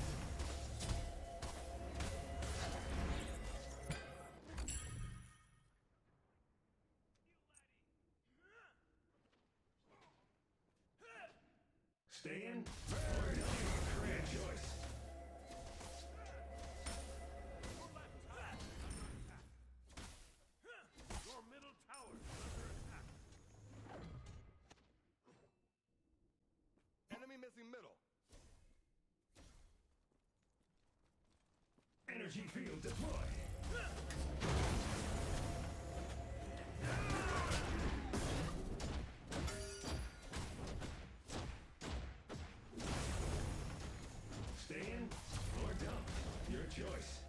Stay in or don't. Your choice. Your middle tower is under attack. Enemy missing middle. Energy field deployed. Stay in or don't. Your choice.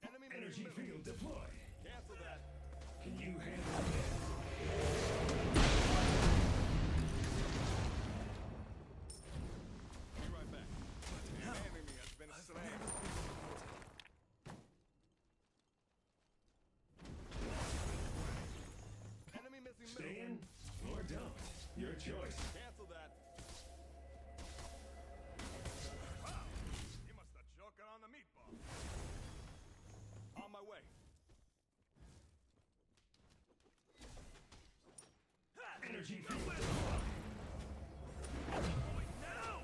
Enemy missing Energy middle. field deployed. Cancel that. Can you handle this? Be right back. An enemy has been slain. Enemy missing middle. Stay in or don't. Your choice. Cancel that. Wow, you must have choking on the meatball. On my way. Energy field deployed. Now!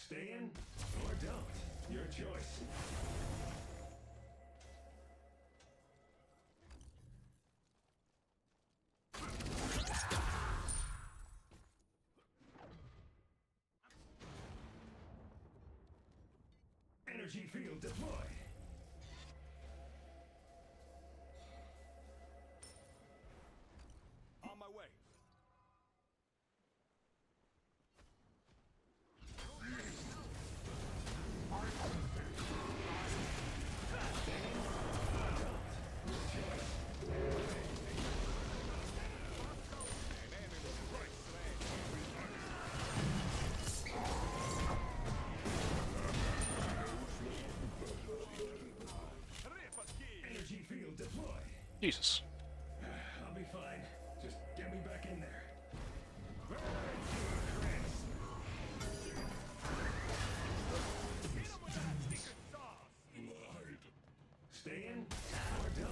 Stay in or don't. Your choice. Energy field deployed. On my way. Energy field deployed. Jesus. I'll be fine. Just get me back in there. Stay in or don't.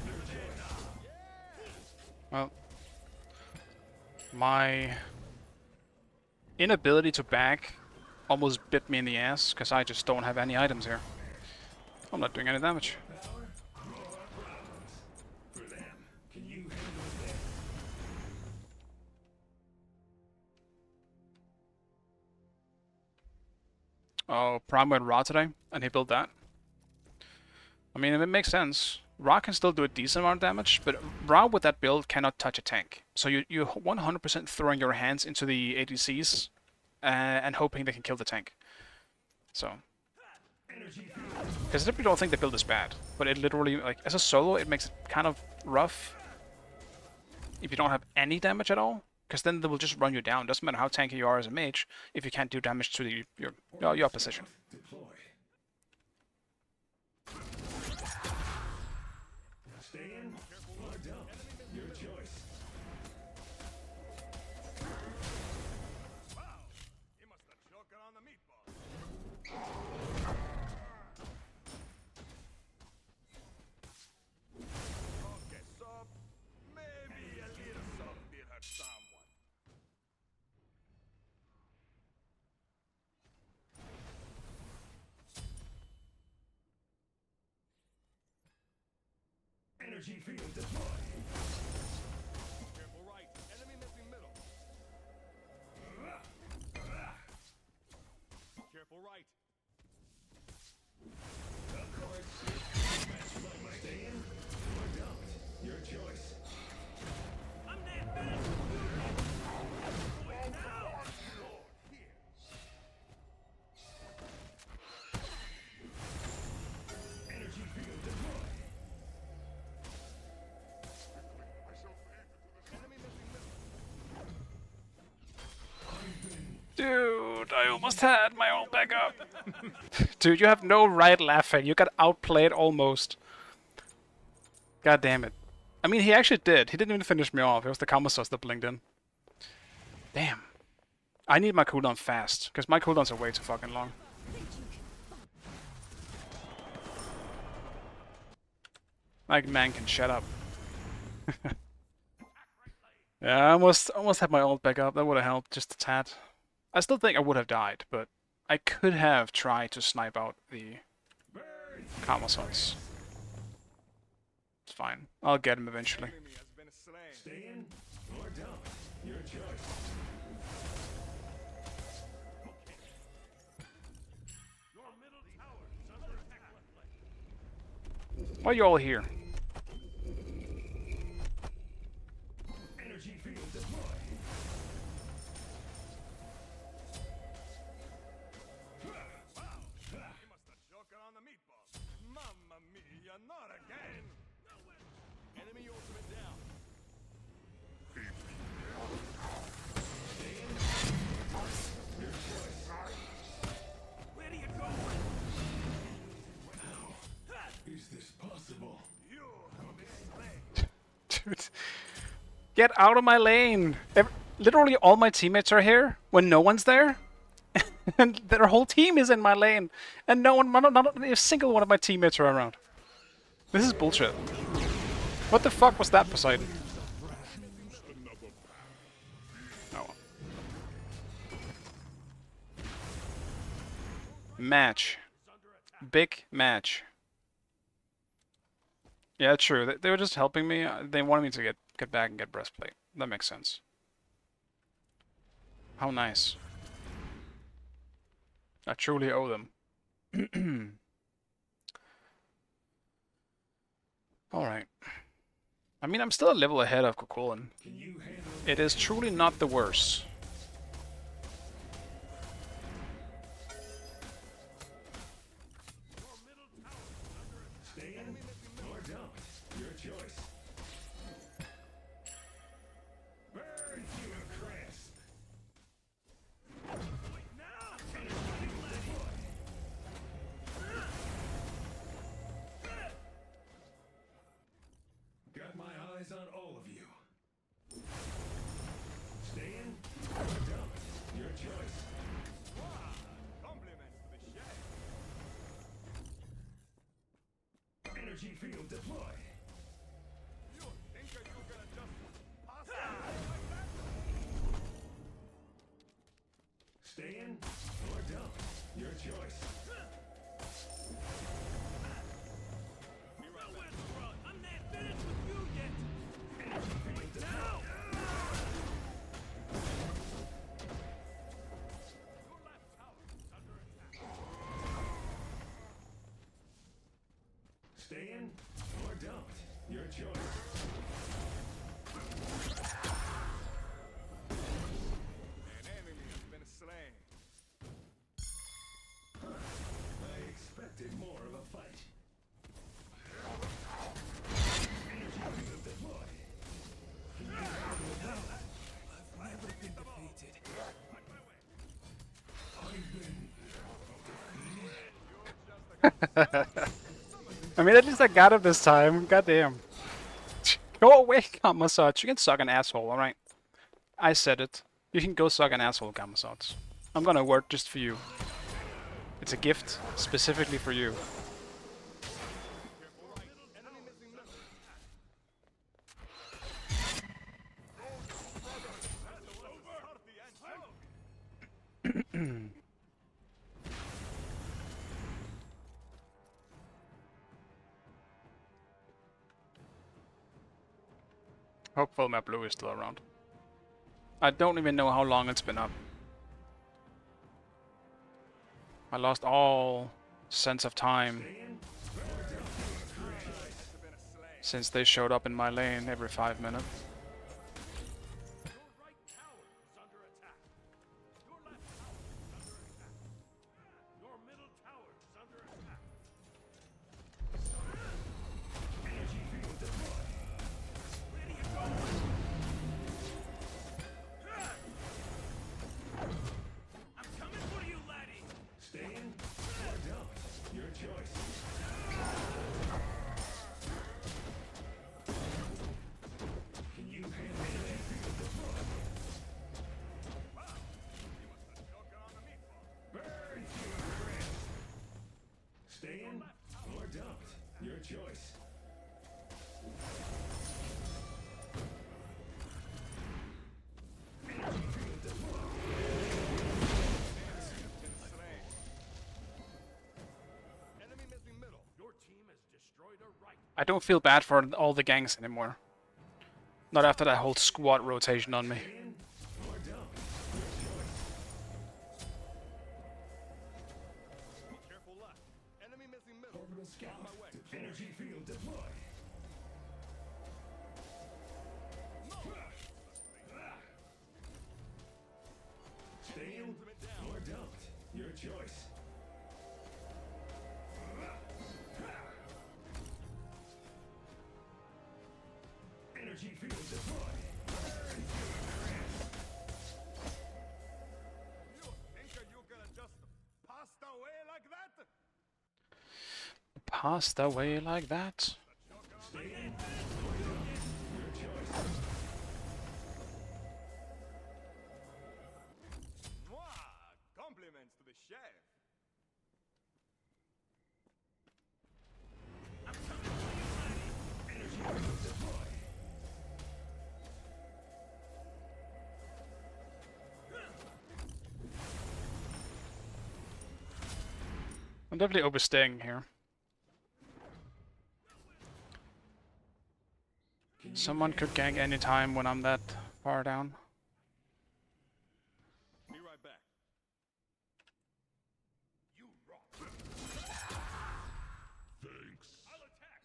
Your choice. Well, my inability to back almost bit me in the ass because I just don't have any items here. I'm not doing any damage. Power, more problems. For them. Can you handle this? Oh, Prime went Ra today, and he built that. I mean, it makes sense. Ra can still do a decent amount of damage, but Ra with that build cannot touch a tank. So you're 100% throwing your hands into the ADCs and hoping they can kill the tank. So, because I typically don't think the build is bad, but it literally, like, as a solo, it makes it kind of rough if you don't have any damage at all, because then they will just run you down. Doesn't matter how tanky you are as a mage if you can't do damage to your opposition. Deploy. Stay in or don't. Your choice. Wow, he must have choked on the meatball. Okay, so maybe a little salt did hurt someone. Energy field deployed. Careful right, enemy missing middle. Careful right. Of course. Stay in or don't. Your choice. I'm dead, finish! Wait now! Here. Energy field deployed. Enemy missing middle. Dude, I almost had my ult back up. Dude, you have no right laughing. You got outplayed almost. God damn it. I mean, he actually did. He didn't even finish me off. It was the combo sauce that blinked in. Damn. I need my cooldown fast, because my cooldowns are way too fucking long. Like, man can shut up. Yeah, I almost had my ult back up. That would have helped just a tad. I still think I would have died, but I could have tried to snipe out the combo sauce. It's fine. I'll get him eventually. Enemy has been slain. Stay in or don't. Your choice. Your middle tower is under attack. Why are you all here? Energy field deployed. He must have choked on the meatball. Mamma mia, not again! Enemy ultimate down. Where are you going? Is this possible? You have been slain. Dude. Get out of my lane! Literally all my teammates are here when no one's there. And their whole team is in my lane. And no one, not a single one of my teammates are around. This is bullshit. What the fuck was that, Poseidon? Oh. Match. Big match. Yeah, true. They were just helping me. They wanted me to get back and get breastplate. That makes sense. How nice. I truly owe them. Alright. I mean, I'm still a level ahead of Kukulin. It is truly not the worst. Got my eyes on all of you. Stay in or don't. Your choice. Compliments to the chef. Energy field deploy. You think you gonna just pass like that? Stay in or don't. Your choice. I'm not finished with you yet. Wait now. Your left tower is under attack. Stay in or don't. Your choice. An enemy has been slain. I expected more of a fight. Energy field deploy. I've never been defeated. I mean, at least I got it this time. Goddamn. Go away, Gamasats. You can suck an asshole, alright? I said it. You can go suck an asshole, Gamasats. I'm gonna work just for you. It's a gift specifically for you. Hopefully my blue is still around. I don't even know how long it's been up. I lost all sense of time since they showed up in my lane every 5 minutes. Your right tower is under attack. Your left tower is under attack. Your middle tower is under attack. Energy field deploy. Where do you go? I'm coming for you, laddie. Stay in or don't. Your choice. Can you handle energy field deploy? Joker on the meatball. Burn to a crisp. Stay in or don't. Your choice. Energy field deploy. Slain. Enemy missing middle. Your team has destroyed a right. I don't feel bad for all the gangs anymore. Not after that whole squad rotation on me. In or don't. Your choice. Careful left. Enemy missing middle. Orbital scout. Energy field deploy. Stay in or don't. Your choice. Energy field deploy. You think you gonna just pass away like that? Passed away like that. Stay in or don't. Your choice. Mwah! Compliments to the chef. Energy field deploy. I'm definitely overstaying here. Someone could gank anytime when I'm that far down. Be right back. You rock. Thanks. I'll attack.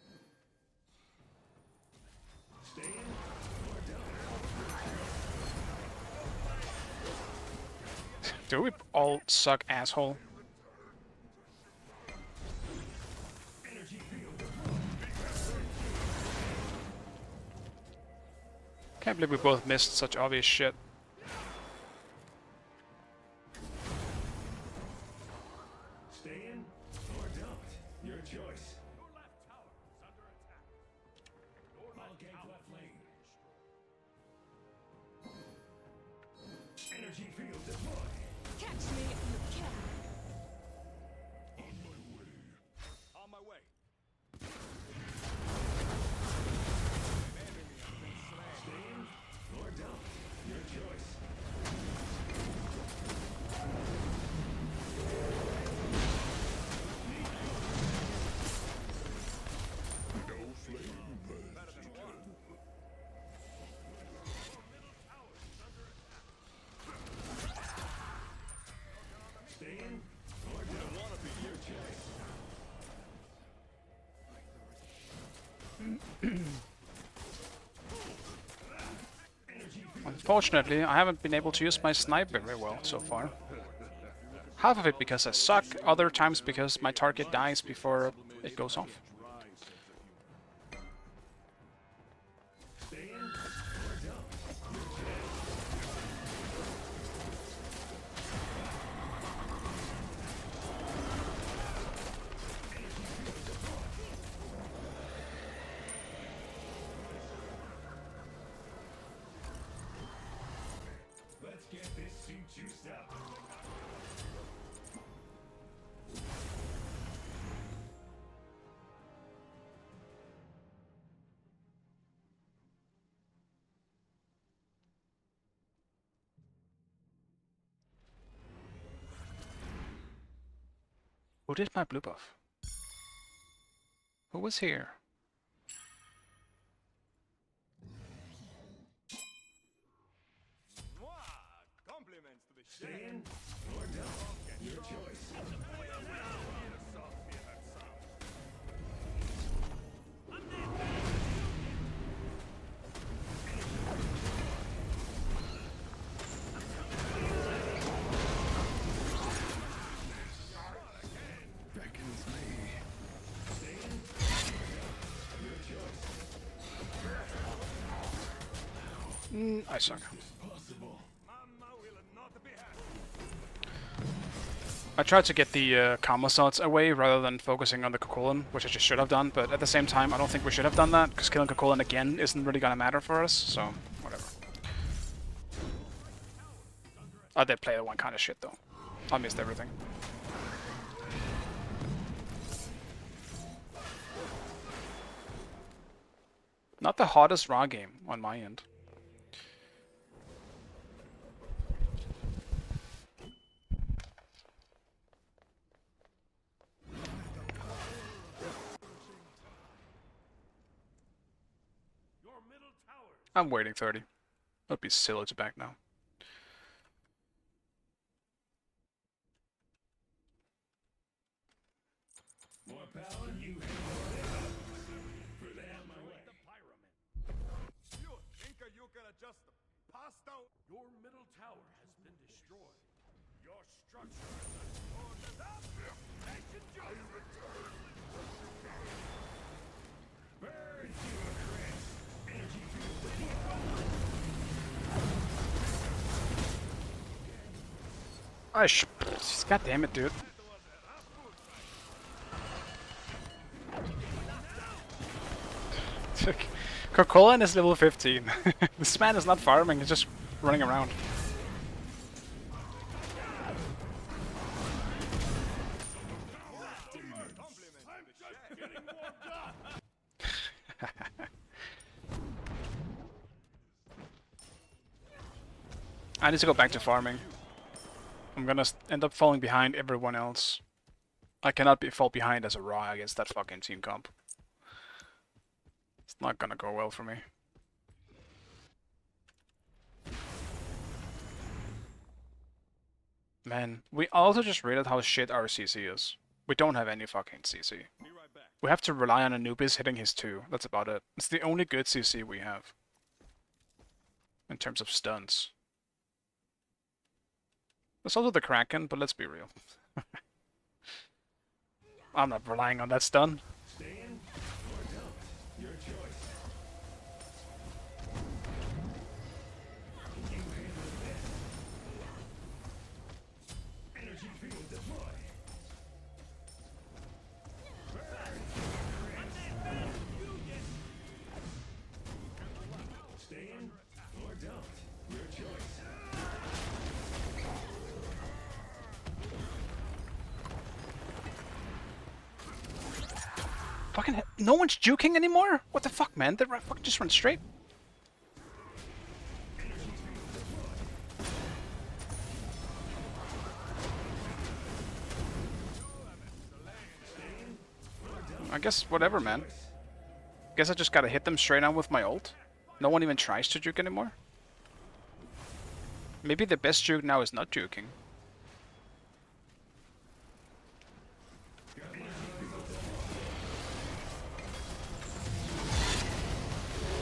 Stay in or don't. Do we all suck, asshole? Energy field. Can't believe we both missed such obvious shit. Stay in or don't. Your choice. Your left tower is under attack. Your I'll left gank tower left lane. is destroyed. Energy field deployed. Catch me if you can. On my way. On my way. Stay in or don't. Your choice. No flame burns eternal. Stay in or don't. Your choice. Unfortunately, I haven't been able to use my snipe very well so far. Half of it because I suck, other times because my target dies before it goes off. Stay in or don't. Let's get this suit juiced up. Who did my blue buff? Who was here? Compliments to the Stay in or don't. Your choice. Beckons me. Stay in. Your choice. I suck. Possible. Mama will not be happy. I tried to get the combo slots away rather than focusing on the Kokolin, which I just should have done, but at the same time I don't think we should have done that, because killing Kokolin again isn't really gonna matter for us, so whatever. Oh, they play the one kind of shit though. I missed everything. Not the hottest raw game on my end. Your middle tower. I'm waiting 30. That'd be silly to back now. More power, you have for that my way. The pyramid. You think you can adjust them? Passed out. Your middle tower has been destroyed. Your structure is as strong as up. Ancient judgment. Burn to a crisp. Energy field. God damn it, dude. Kokolin is level 15. This man is not farming, he's just running around. I need to go back to farming. I'm gonna end up falling behind everyone else. I cannot fall behind as a raw against that fucking team comp. It's not gonna go well for me. Man, we also just realized how shit our CC is. We don't have any fucking CC. We have to rely on Anubis hitting his 2. That's about it. It's the only good CC we have. In terms of stuns. There's also the Kraken, but let's be real. I'm not relying on that stun. Stand or don't. Your choice. Can you handle this? Energy field deploy. Stand or don't. Your choice. Fucking no one's juking anymore? What the fuck, man? They fucking just run straight. I guess whatever, man. Guess I just gotta hit them straight on with my ult. No one even tries to juke anymore. Maybe the best juke now is not juking.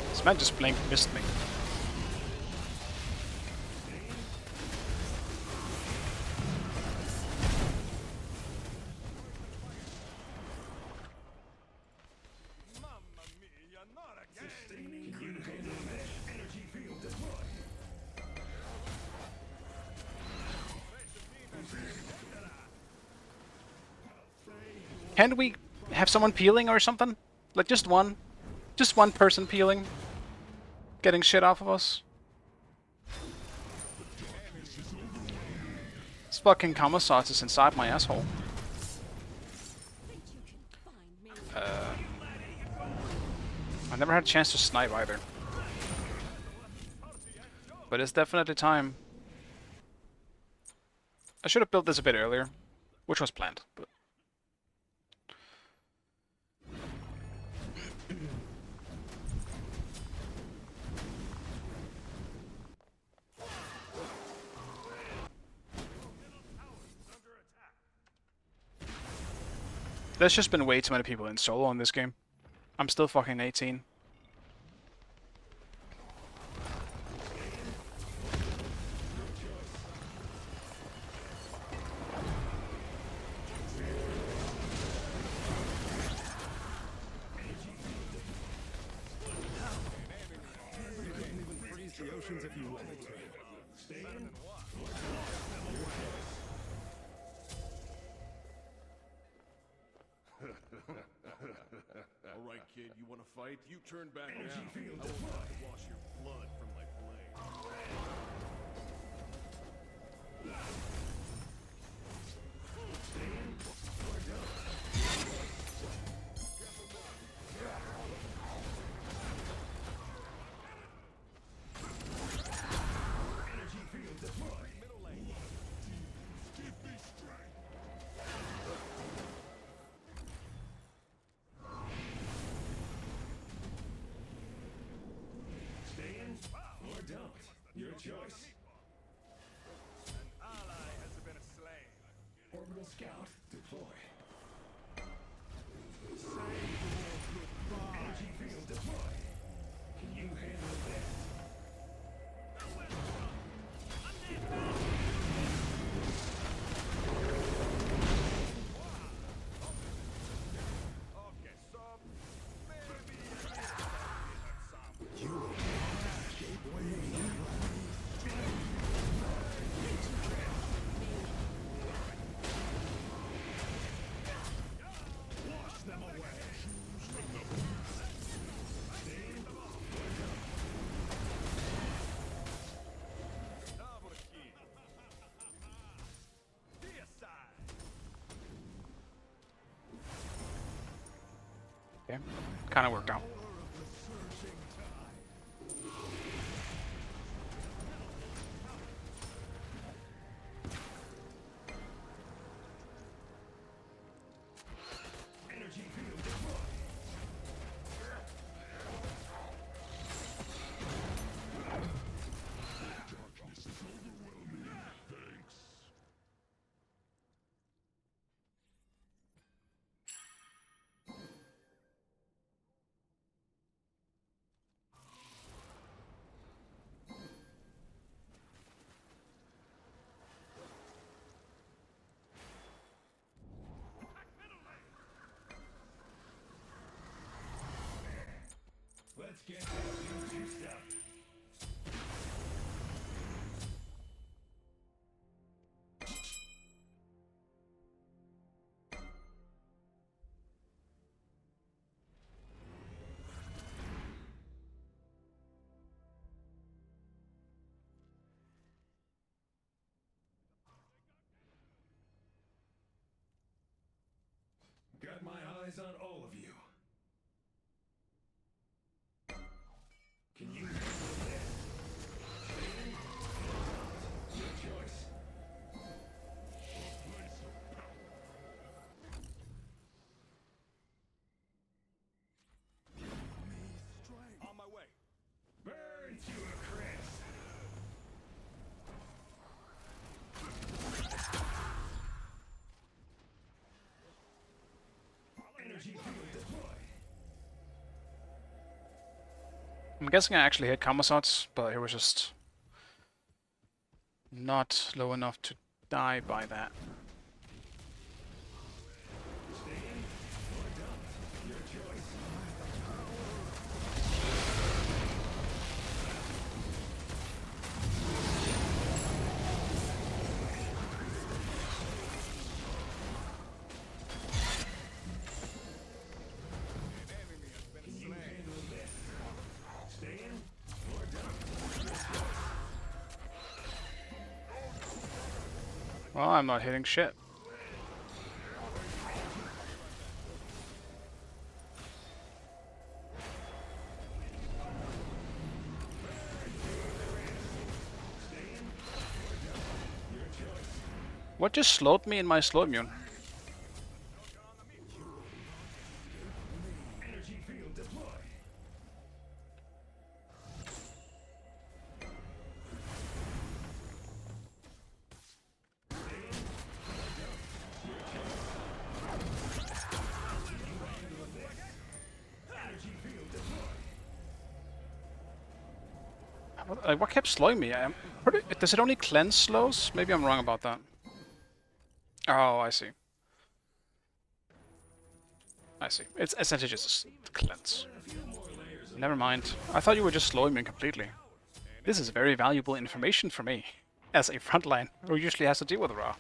This man just blank missed me. Mamma mia, not again! Sustaining. Can you handle this? Energy field deploy. Can we have someone peeling or something? Like just one? Just one person peeling? Getting shit off of us? This fucking Kama sauce is inside my asshole. I never had a chance to snipe either. But it's definitely time. I should have built this a bit earlier, which was planned, but there's just been way too many people in solo in this game. I'm still fucking 18. The oceans if you wanted to. Stand All right, kid, you want to fight? You turn back now. energy field I will deploy. have to wash your blood from my blade. Energy field deploy. Stand or don't. Your choice. Ally has been slain. Orbital scout deploy. Energy field deploy. Can you handle this? Okay, so maybe Wash them away. double key. Deicide. Okay, kind of worked out. Let's get this thing juiced up. Got my eyes on all of you. Can you handle this? Stay in? Your choice. On my way. Burn to a crisp. Energy field deploy. I'm guessing I actually hit Kamazots, but it was just not low enough to die by that. Stay in or dump. Your choice. Can you handle this? Stay in or dump. Well, I'm not hitting shit. What just slowed me in my slow immune? Energy field deploy. Energy field deploy. What kept slowing me? Does it only cleanse slows? Maybe I'm wrong about that. Oh, I see. I see. It's essentially just a cleanse. Never mind. I thought you were just slowing me completely. This is very valuable information for me, as a frontline who usually has to deal with Ra.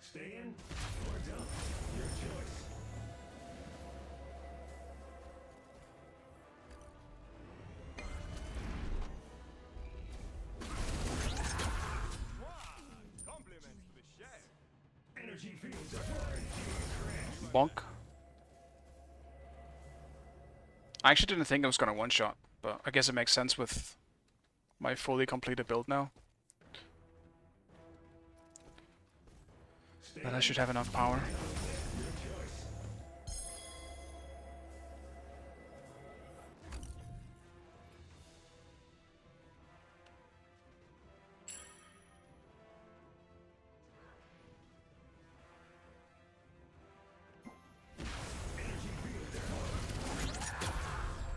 Stay in or dump. Your choice. Compliments to the chef. Energy field deploy. Bonk. I actually didn't think I was gonna one-shot, but I guess it makes sense with my fully completed build now. Then I should have enough power. Your choice.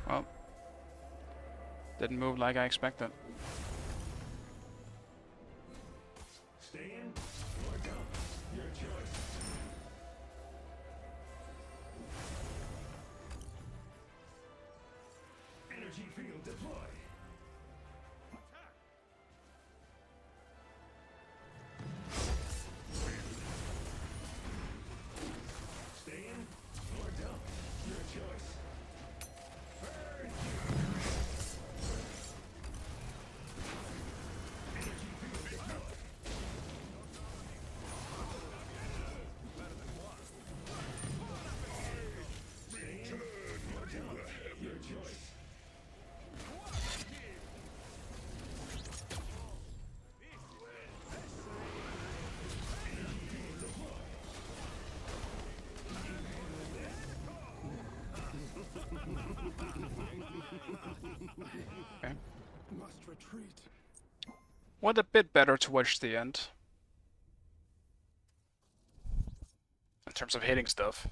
Well, didn't move like I expected. Stay in or dump. Your choice. Energy field deploy. Stay in or dump. Your choice. Burn to a crisp. Energy field deploy. Stay in or dump. Your choice. Okay. Must retreat. Went a bit better towards the end. In terms of hitting stuff.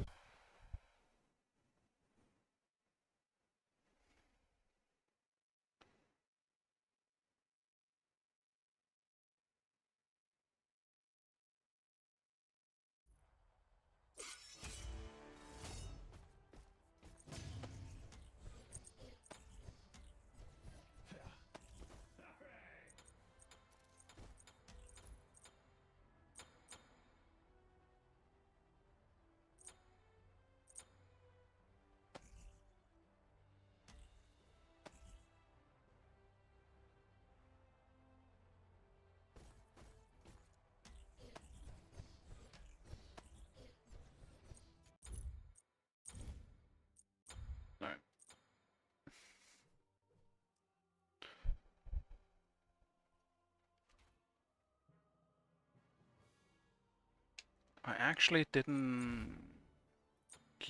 I actually didn't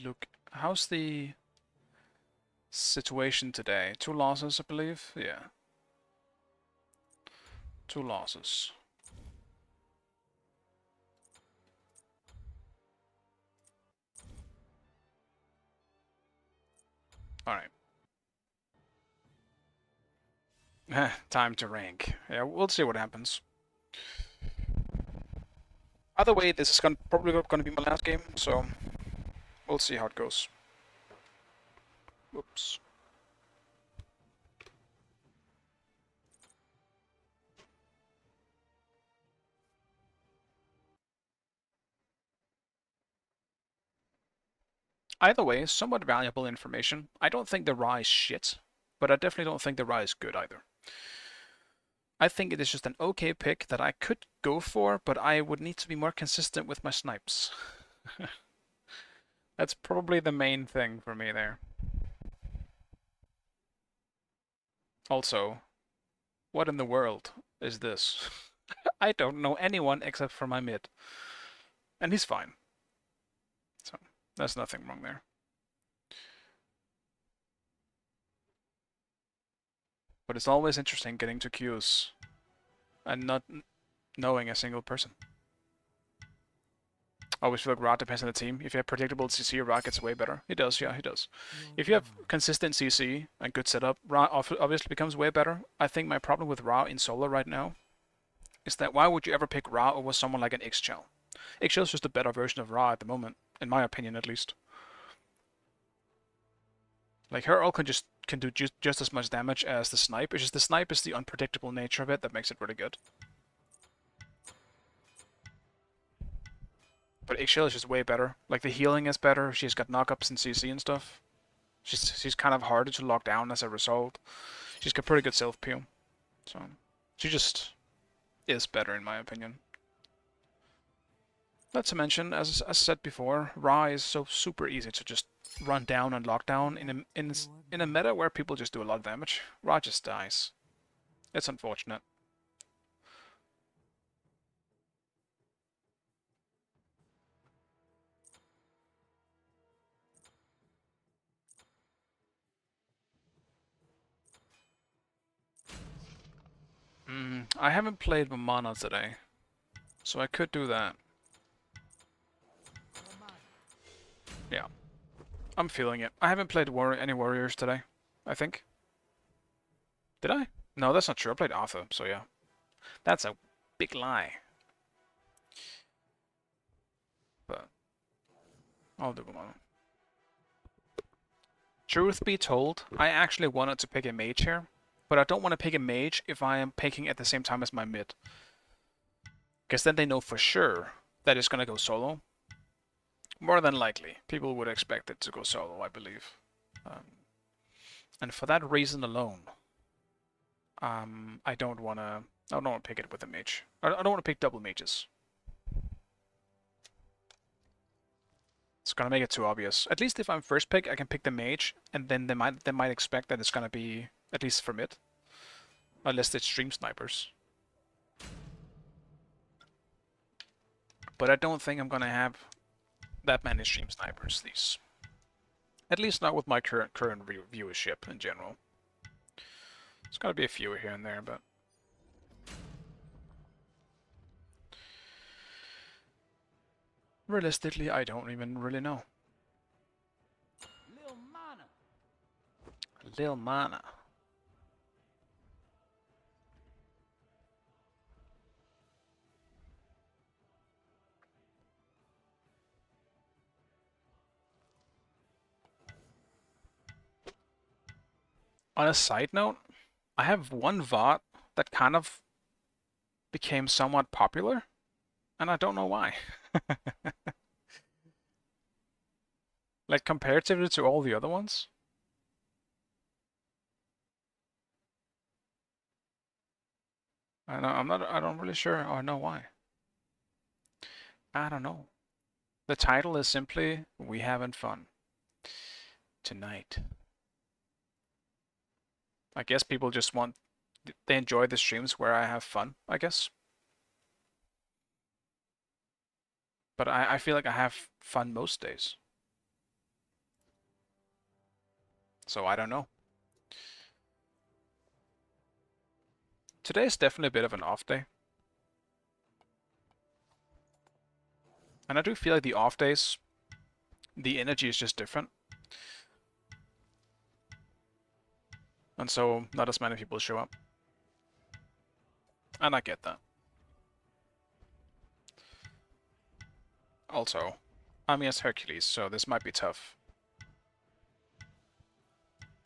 look. How's the situation today? 2 losses, I believe. Yeah. 2 losses. Alright. Time to rank. Yeah, we'll see what happens. Either way, this is probably gonna be my last game, so we'll see how it goes. Whoops. Either way, somewhat valuable information. I don't think the Ra is shit, but I definitely don't think the Ra is good either. I think it is just an okay pick that I could go for, but I would need to be more consistent with my snipes. That's probably the main thing for me there. Also, what in the world is this? I don't know anyone except for my mid. And he's fine. So, there's nothing wrong there. But it's always interesting getting to queues and not knowing a single person. I always feel like Ra depends on the team. If you have predictable CC, Ra gets way better. He does, yeah, he does. If you have consistent CC and good setup, Ra obviously becomes way better. I think my problem with Ra in solo right now is that why would you ever pick Ra over someone like an Ixchel? Ixchel's just a better version of Ra at the moment, in my opinion at least. Like her ult can do just as much damage as the snipe. It's just the snipe is the unpredictable nature of it that makes it really good. But Ixchel is just way better. Like the healing is better. She's got knockups and CC and stuff. She's kind of harder to lock down as a result. She's got pretty good self peel. So she just is better in my opinion. Not to mention, as I said before, Ra is so super easy to just run down and lock down in a meta where people just do a lot of damage. Ra just dies. It's unfortunate. I haven't played Vamana today, so I could do that. Yeah, I'm feeling it. I haven't played any warriors today, I think. Did I? No, that's not true. I played Arthur, so yeah. That's a big lie. But I'll do Vamana. Truth be told, I actually wanted to pick a mage here, but I don't want to pick a mage if I am picking at the same time as my mid. Because then they know for sure that it's going to go solo. More than likely, people would expect it to go solo, I believe. And for that reason alone, I don't want to pick it with a mage. I don't want to pick double mages. It's gonna make it too obvious. At least if I'm first pick, I can pick the mage, and then they might expect that it's gonna be at least for mid, unless it's stream snipers. But I don't think I'm gonna have that many stream snipers. These, at least not with my current viewership in general. There's gotta be a few here and there, but realistically, I don't even really know. Lil Mana. On a side note, I have one VOD that kind of became somewhat popular, and I don't know why. Like comparatively to all the other ones. I don't really sure or know why. I don't know. The title is simply We Having Fun Tonight. I guess people just they enjoy the streams where I have fun, I guess. But I feel like I have fun most days. So I don't know. Today is definitely a bit of an off day. And I do feel like the off days, the energy is just different. And so not as many people show up. And I get that. Also, I'm as Hercules, so this might be tough.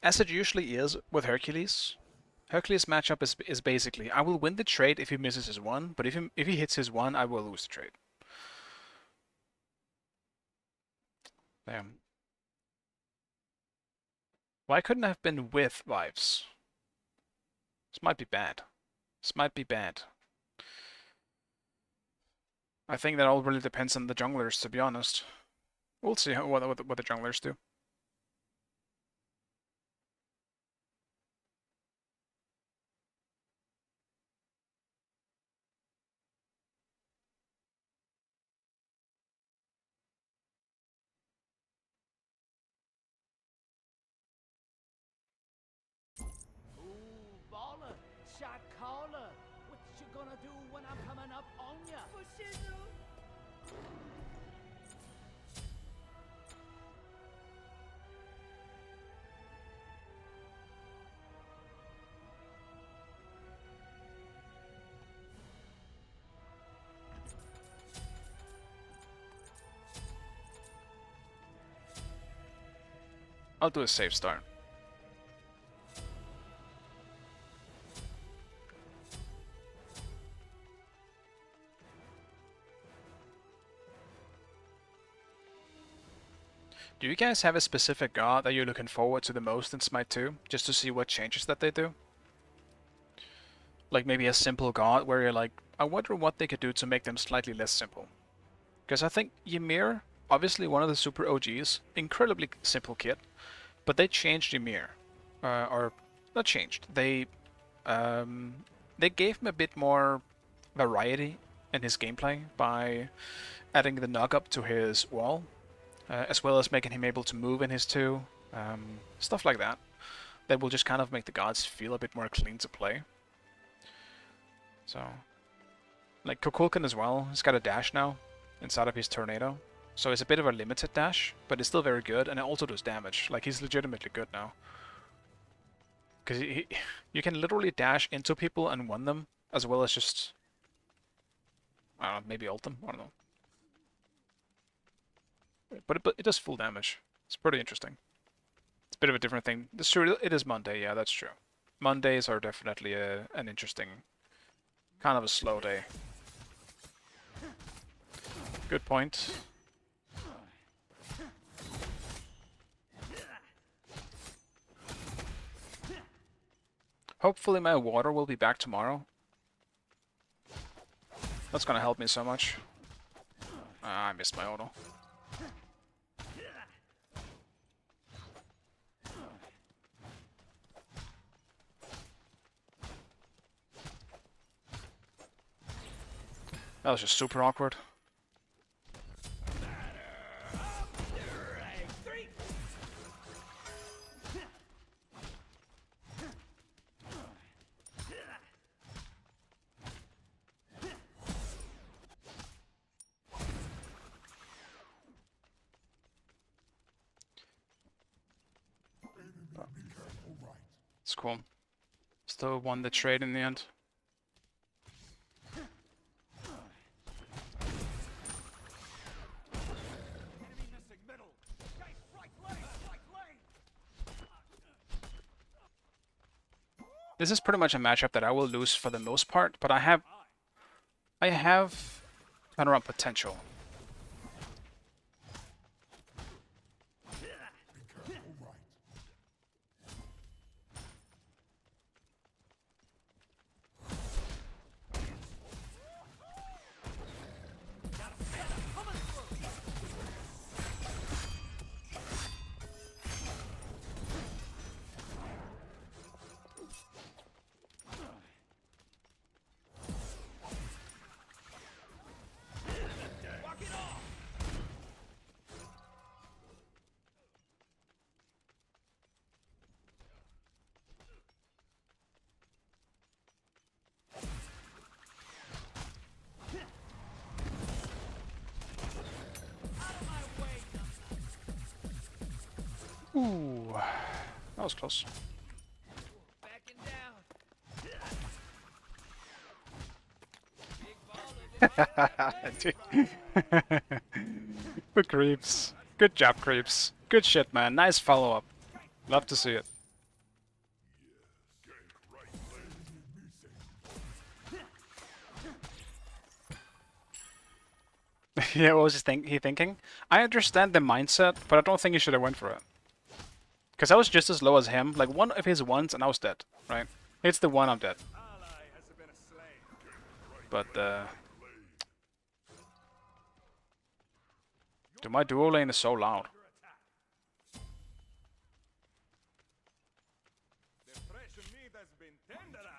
As it usually is with Hercules, Hercules matchup is basically, I will win the trade if he misses his one, but if he hits his one, I will lose the trade. Damn. Why couldn't I have been with vibes? This might be bad. This might be bad. I think that all really depends on the junglers, to be honest. We'll see what the junglers do. Ooh, baller, shot caller. What you gonna do when I'm coming up on ya? For shizzle. I'll do a safe start. Do you guys have a specific god that you're looking forward to the most in Smite 2? Just to see what changes that they do? Like maybe a simple god where you're like, I wonder what they could do to make them slightly less simple. Because I think Ymir, obviously one of the super OGs, incredibly simple kit, but they changed Ymir. Or, not changed, they gave him a bit more variety in his gameplay by adding the knock up to his wall. As well as making him able to move in his 2, stuff like that. That will just kind of make the gods feel a bit more clean to play. So, like Kukulkan as well, he's got a dash now inside of his tornado. So it's a bit of a limited dash, but it's still very good, and it also does damage. Like, he's legitimately good now. Because you can literally dash into people and win them, as well as just, I don't know, maybe ult them, I don't know. But it does full damage. It's pretty interesting. It's a bit of a different thing. That's true, it is Monday, yeah, that's true. Mondays are definitely an interesting, kind of a slow day. Good point. Hopefully my water will be back tomorrow. That's gonna help me so much. Ah, I missed my auto. That was just super awkward. It's cool. Still won the trade in the end. This is pretty much a matchup that I will lose for the most part, but I have turnaround potential. Ooh, that was close. Backing down. Good creeps. Good job, creeps. Good shit, man. Nice follow-up. Love to see it. Yeah, what was he thinking? I understand the mindset, but I don't think he should have went for it. Because I was just as low as him. Like, one of his ones, and I was dead, right? It's the one I'm dead. Ally has been slain. But, dude, my duo lane is so loud. The fresh meat has been tenderized.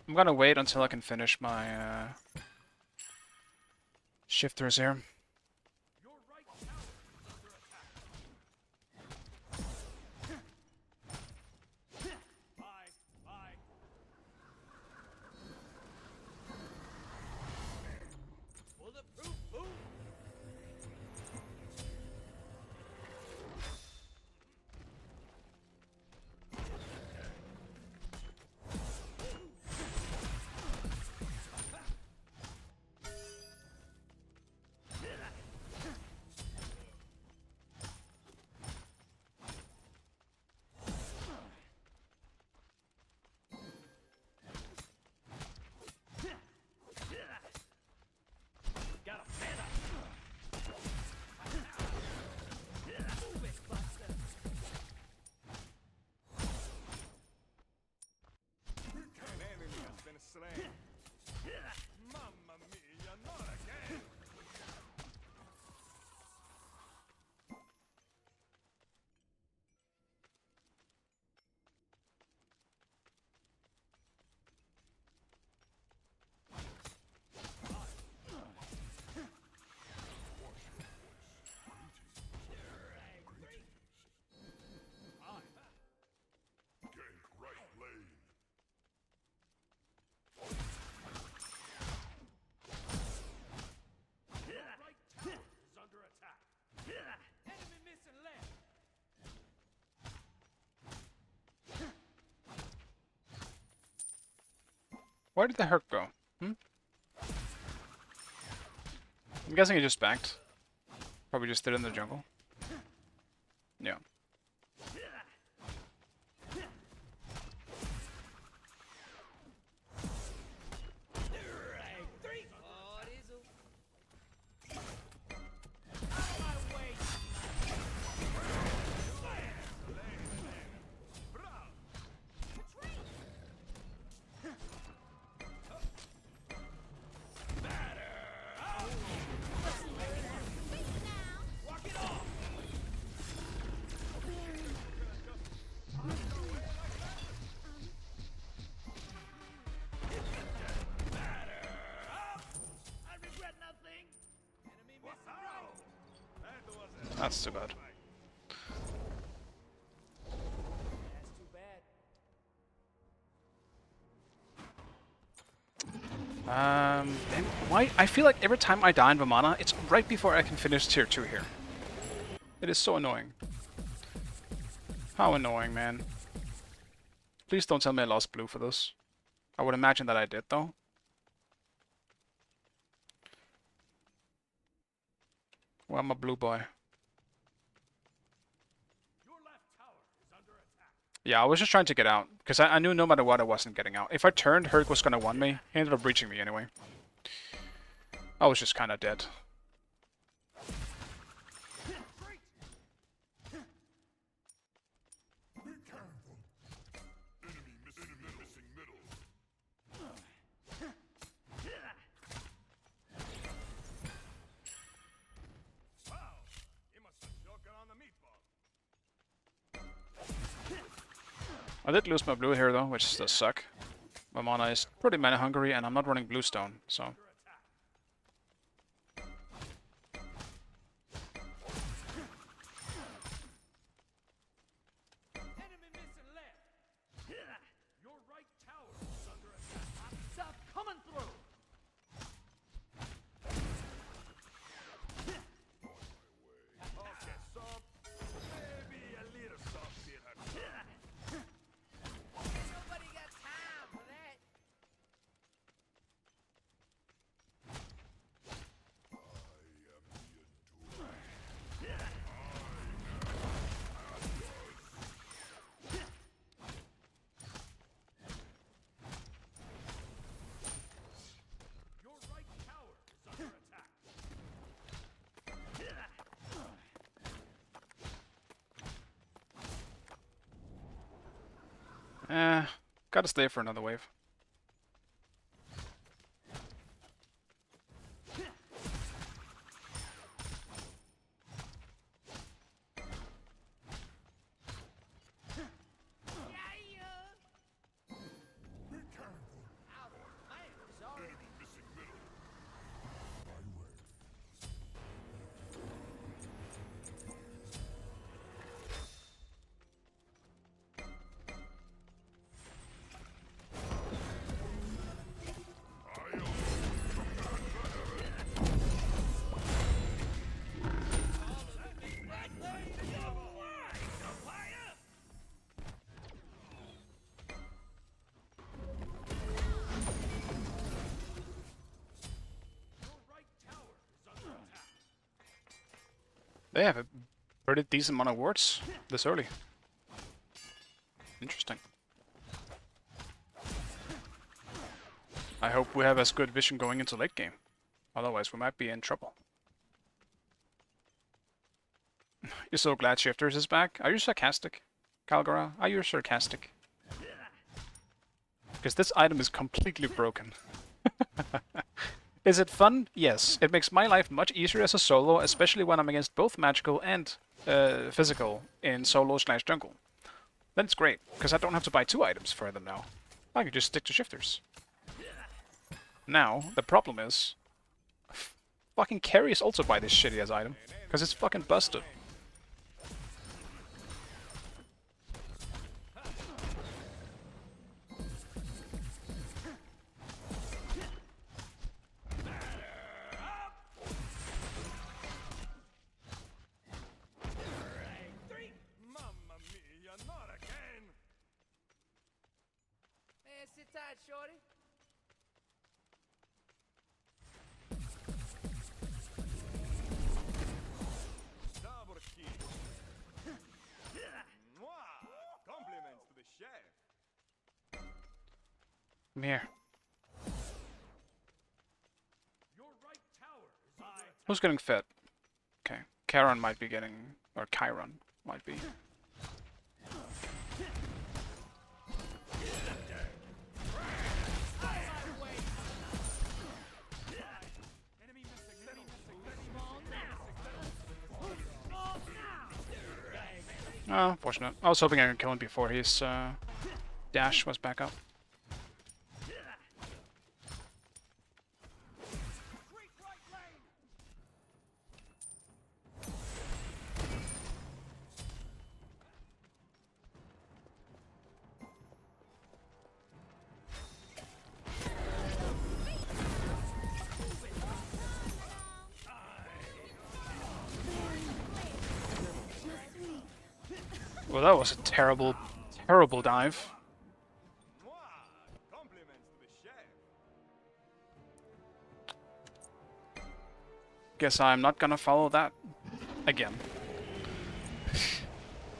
I'm gonna wait until I can finish my, shifters here. Your right tower is under attack. Bye. Bye. Bulletproof boom. Got a mana. Move it, Buster. An enemy has been slain. Mamma mia, not again. Right tower is under attack. Enemy missing left. Where did the Herc go? Hmm? I'm guessing he just backed. Probably just stood in the jungle. Yeah. Oh, it is out of my way. Walk it off. I regret nothing. Enemy missing right. That was That's too bad. That's too bad. And why? I feel like every time I die in Vamana, it's right before I can finish tier 2 here. It is so annoying. How annoying, man. Please don't tell me I lost blue for this. I would imagine that I did, though. Well, I'm a blue boy. your left tower is under attack. Yeah, I was just trying to get out, because I knew no matter what I wasn't getting out. If I turned, Herc was gonna one me. He ended up reaching me anyway. I was just kinda dead. Wow, he must have choking on the meatball. I did lose my blue here though, which does suck. My mana is pretty mana hungry and I'm not running bluestone, so. Enemy missing left. Your right tower is under attack. Stop Gotta stay for another wave. They have a pretty decent amount of wards this early. Interesting. I hope we have as good vision going into late game. Otherwise, we might be in trouble. You're so glad Shifters is back? Are you sarcastic, Calgara? Are you sarcastic? Because this item is completely broken. Is it fun? Yes. It makes my life much easier as a solo, especially when I'm against both magical and physical in solo/jungle. Then it's great, because I don't have to buy 2 items for them now. I can just stick to Shifters. Now, the problem is... fucking carries also buy this shitty ass item, because it's fucking busted. Mamma mia, not again! Man, sit tight, shorty. Double kill. Mwah! Compliments to the chef. Come here. Your right tower is under attack. Who's getting fed? Okay. Charon might be getting... or Chiron might be. Oh, unfortunate. I was hoping I could kill him before his dash was back up. Well, that was a terrible, terrible dive. Mwah! Compliments to the chef. Guess I'm not gonna follow that again.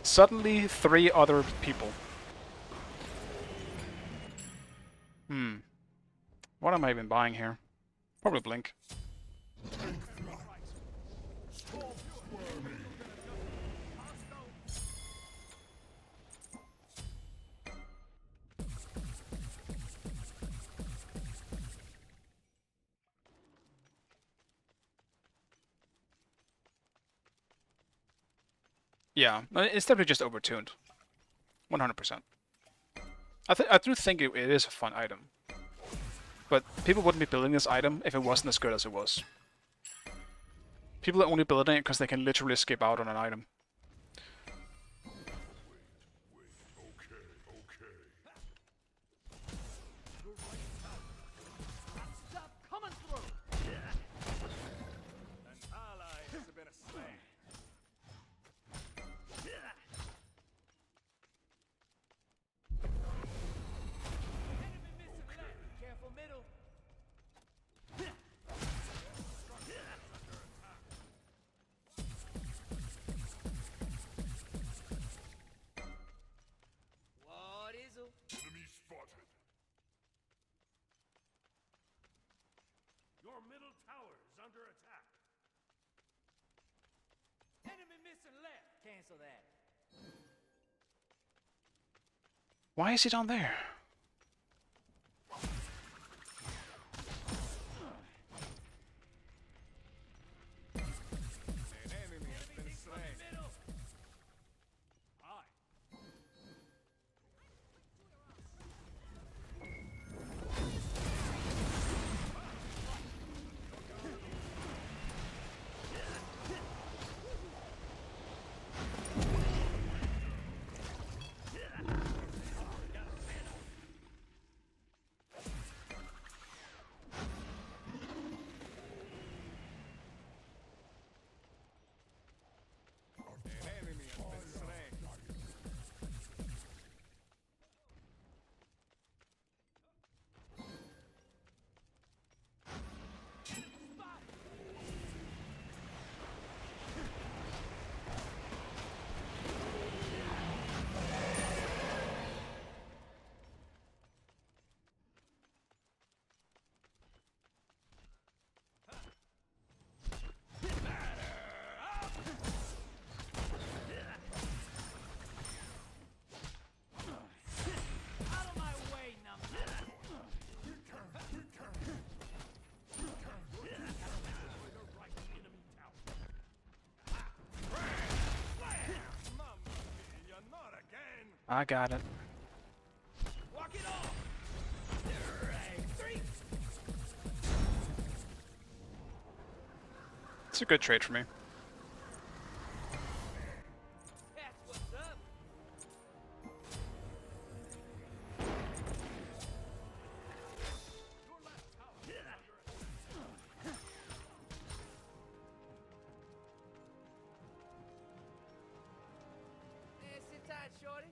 Suddenly, 3 other people. What am I even buying here? Probably Blink. Yeah, it's definitely just overtuned. 100%. I do think it is a fun item. But people wouldn't be building this item if it wasn't as good as it was. People are only building it because they can literally skip out on an item. Stop coming through. An ally has been slain. Careful middle. What is it? Enemy spotted. Your middle tower is under attack. Enemy missing left. Cancel that. Why is he down there? An enemy has been slain. Hi. An enemy has been slain. Out of my way, numbnuts. Mamma mia, not again. I got it. Walk it off. Right, 3. It's a good trade for me. That's what's up. Yeah, sit tight, shorty.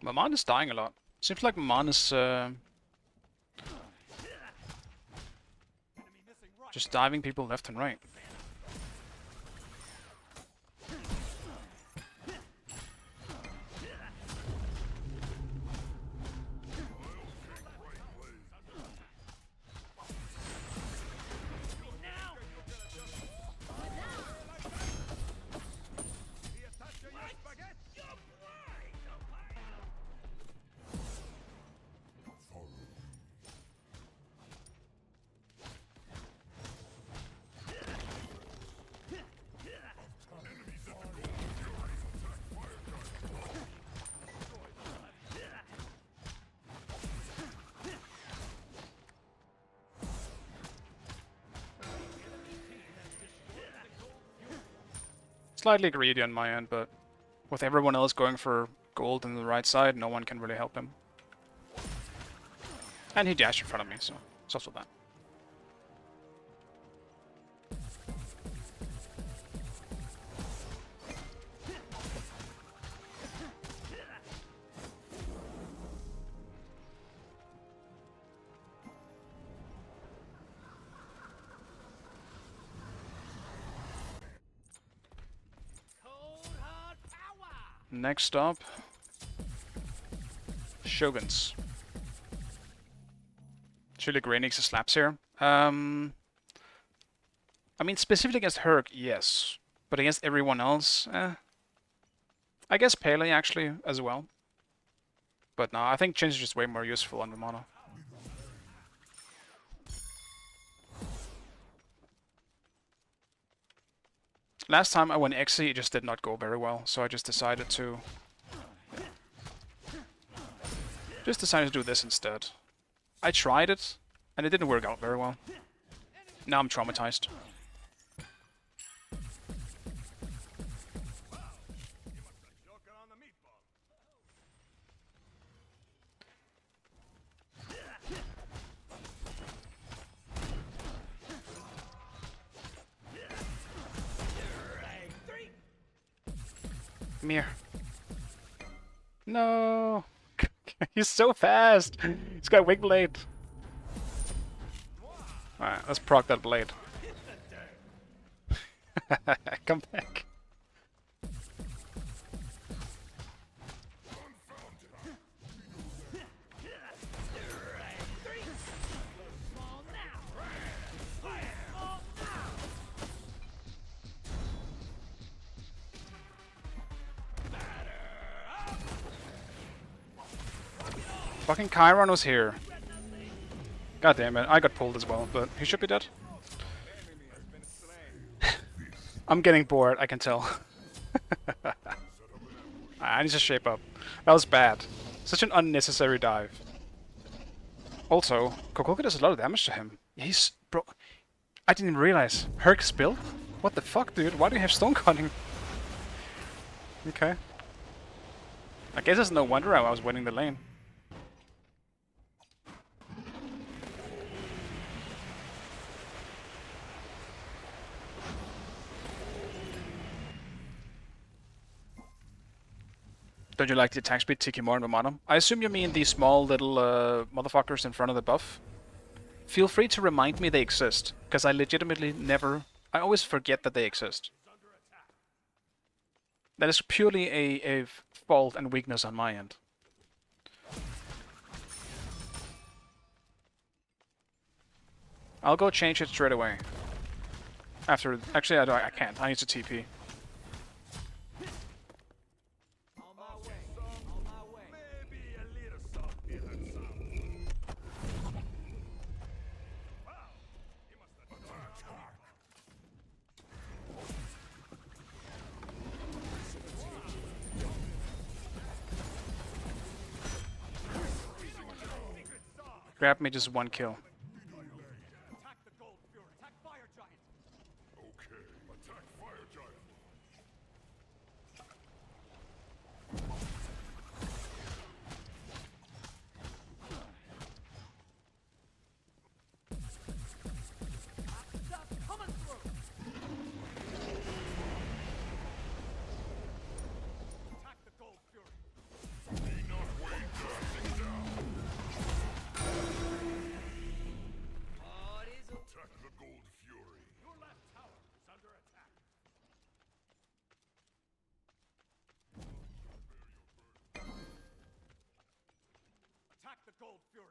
Vamana's dying a lot. Seems like Vamana's just diving people left and right. Slightly greedy on my end, but with everyone else going for gold on the right side, no one can really help him. And he dashed in front of me, so it's also that. Cold hard power. Next up, Shoguns. Chili Granix slaps here. I mean, specifically against Herc, yes. But against everyone else, I guess Pele actually as well. But no, I think Chin's just way more useful on the mono. Last time I went Xe, it just did not go very well, so I just decided to... Just decided to do this instead. I tried it, and it didn't work out very well. Now I'm traumatized. Joker on the meatball. Right, 3. Come here. No! He's so fast! He's got Wing Blade. Alright, let's proc that blade. Come back. Fucking Chiron was here. God damn it, I got pulled as well, but he should be dead. I'm getting bored, I can tell. I need to shape up. That was bad. Such an unnecessary dive. Also, Kokoka does a lot of damage to him. He's... bro... I didn't even realize. Herc's build? What the fuck, dude? Why do you have stone cutting? Okay. I guess it's no wonder I was winning the lane. Don't you like the attack speed Tiki more in Vamana? I assume you mean these small little motherfuckers in front of the buff. Feel free to remind me they exist, because I legitimately never... I always forget that they exist. That is purely a fault and weakness on my end. I'll go change it straight away. After... Actually, I can't. I need to TP. Grab me just one kill. Attack the Gold Fury. Attack Fire Giant. Okay, attack Fire Giant. Stuff coming through. Attack the Gold Fury. Be not weighed down. Attack the Gold Fury. Your left tower is under attack. Attack the Gold Fury.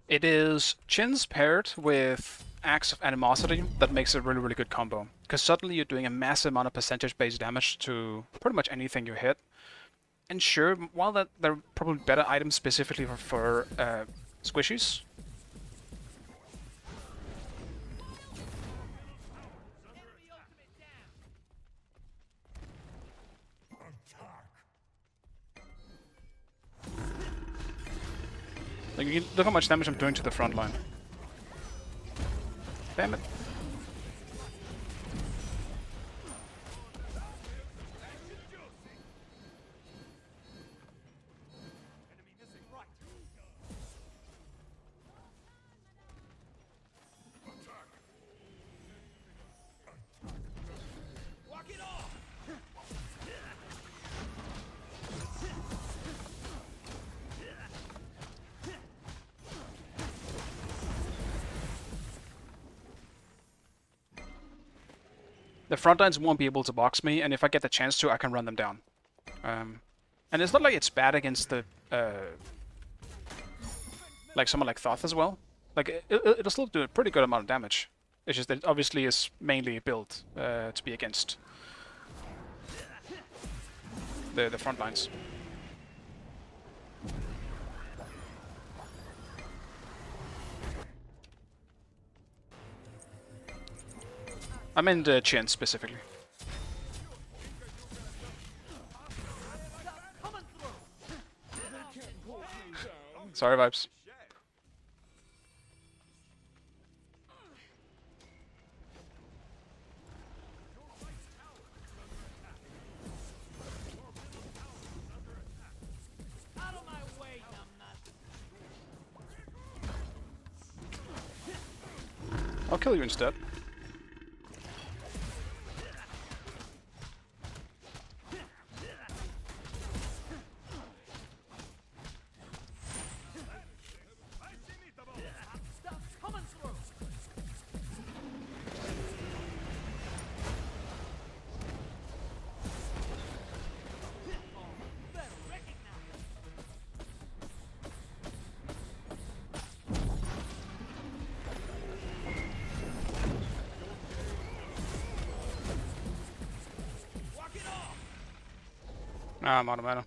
It is Chins paired with Axe of Animosity that makes a really, really good combo. Because suddenly you're doing a massive amount of percentage-based damage to pretty much anything you hit. And sure, while that there are probably better items specifically for squishies. Like, look how much damage I'm doing to the front line. Damn it. Enemy missing right. Walk it off. The front lines won't be able to box me, and if I get the chance to, I can run them down. And it's not like it's bad against the... like someone like Thoth as well. Like, it'll still do a pretty good amount of damage. It's just that it obviously is mainly built to be against the front lines. I meant the Chin specifically. Coming through. Sorry, Vibes. Out of my way, numbnuts. I'll kill you instead. Ah, I'm out of mana.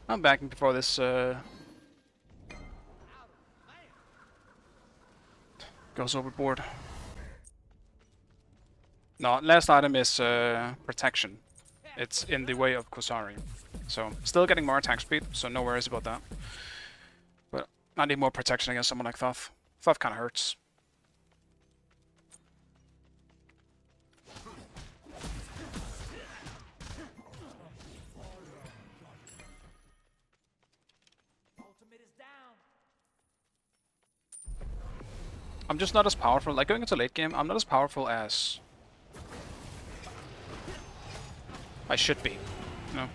I'm backing before this goes overboard. No, last item is protection. It's in the way of Kusari. So, still getting more attack speed, so no worries about that. But I need more protection against someone like Thoth. Thoth kinda hurts. Ultimate is down. I'm just not as powerful. Like, going into late game, I'm not as powerful as I should be. You know?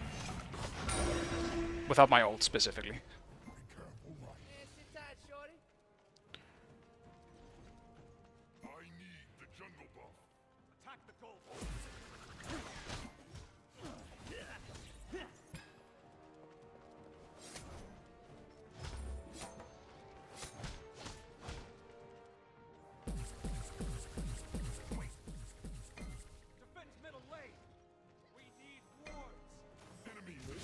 Without my ult, specifically. Yeah, sit tight, shorty. I need the jungle buff. Attack the gold. Defend middle lane. We need wards. Enemy left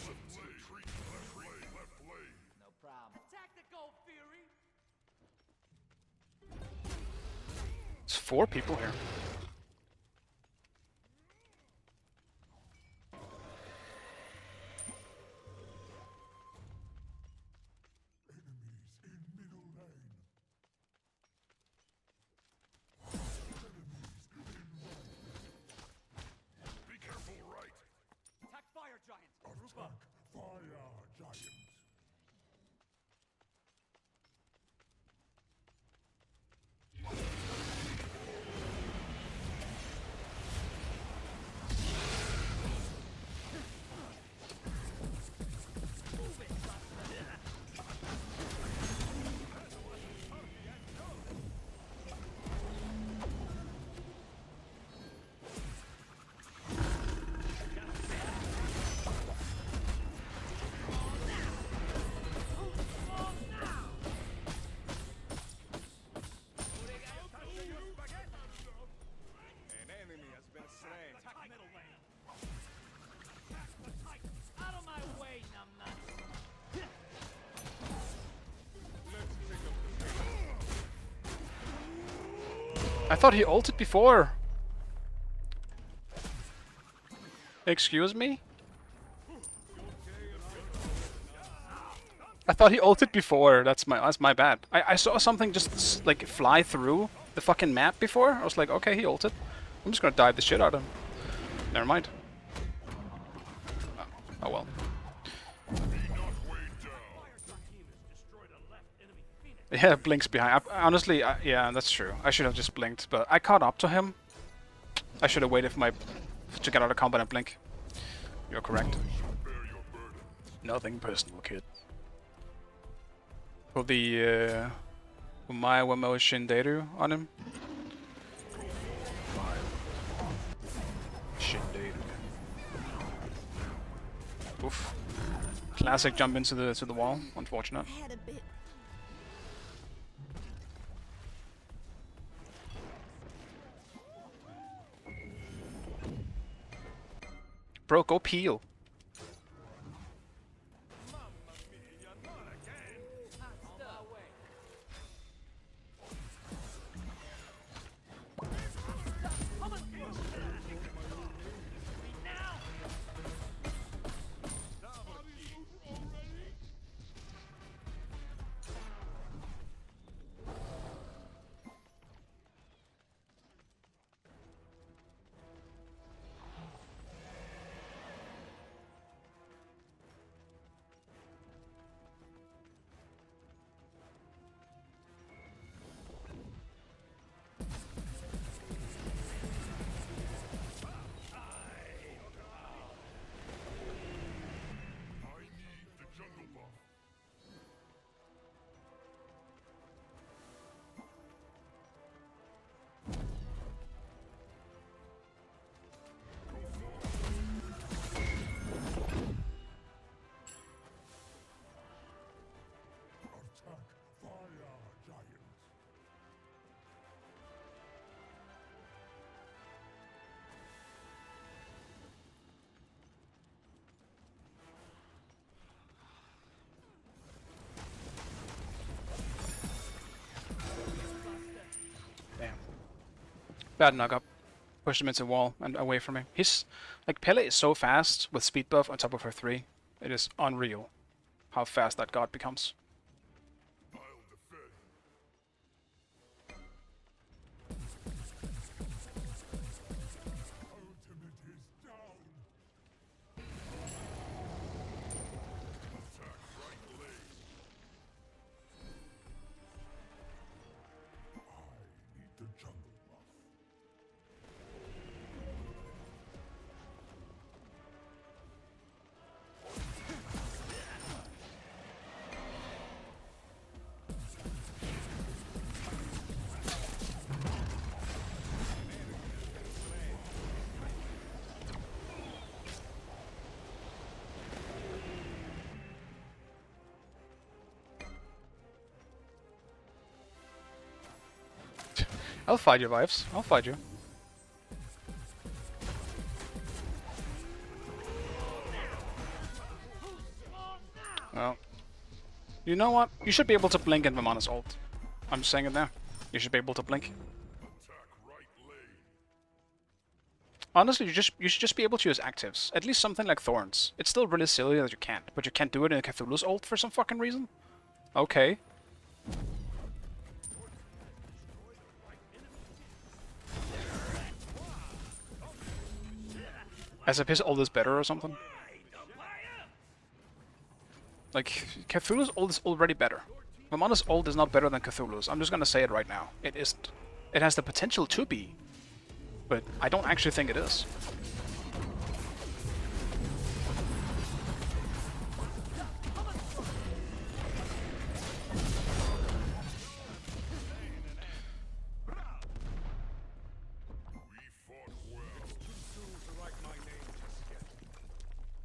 lane. Left lane. No problem. Tactical Fury. It's 4 people here. Be careful, right? Attack fire giant. Group up. Fire giant. An enemy has been slain. Attack middle lane. Out of my way, numbnuts. Let's pick up the pace. I thought he ulted before. Excuse me? I thought he ulted before. That's my bad. I saw something just like fly through the fucking map before. I was like, okay, he ulted. I'm just gonna dive the shit out of him. Never mind. Oh well. Yeah, blinks behind. Honestly, yeah, that's true. I should have just blinked, but I caught up to him. I should have waited for to get out of combat and blink. You're correct. Nothing personal, kid. Put the Umaya Wamo Shinderu on him. Shinderu. Oof. Classic jump into the wall. Unfortunate. I had a bit. Bro, go peel. Bad knock up. Pushed him into the wall and away from me. He's like Pele is so fast with speed buff on top of her 3. It is unreal how fast that god becomes. I'll defend. Ultimate is down. Attack right lane. I need the jungle buff. I'll fight you, Vibes. I'll fight you. Well, you know what? You should be able to blink in Vamana's ult. I'm just saying it now. You should be able to blink. Attack right lane. Honestly, you should just be able to use actives. At least something like Thorns. It's still really silly that you can't, but you can't do it in Cthulhu's ult for some fucking reason? Okay. As if his ult is better or something. Like, Cthulhu's ult is already better. Vamana's ult is not better than Cthulhu's. I'm just gonna say it right now. It isn't. It has the potential to be, but I don't actually think it is.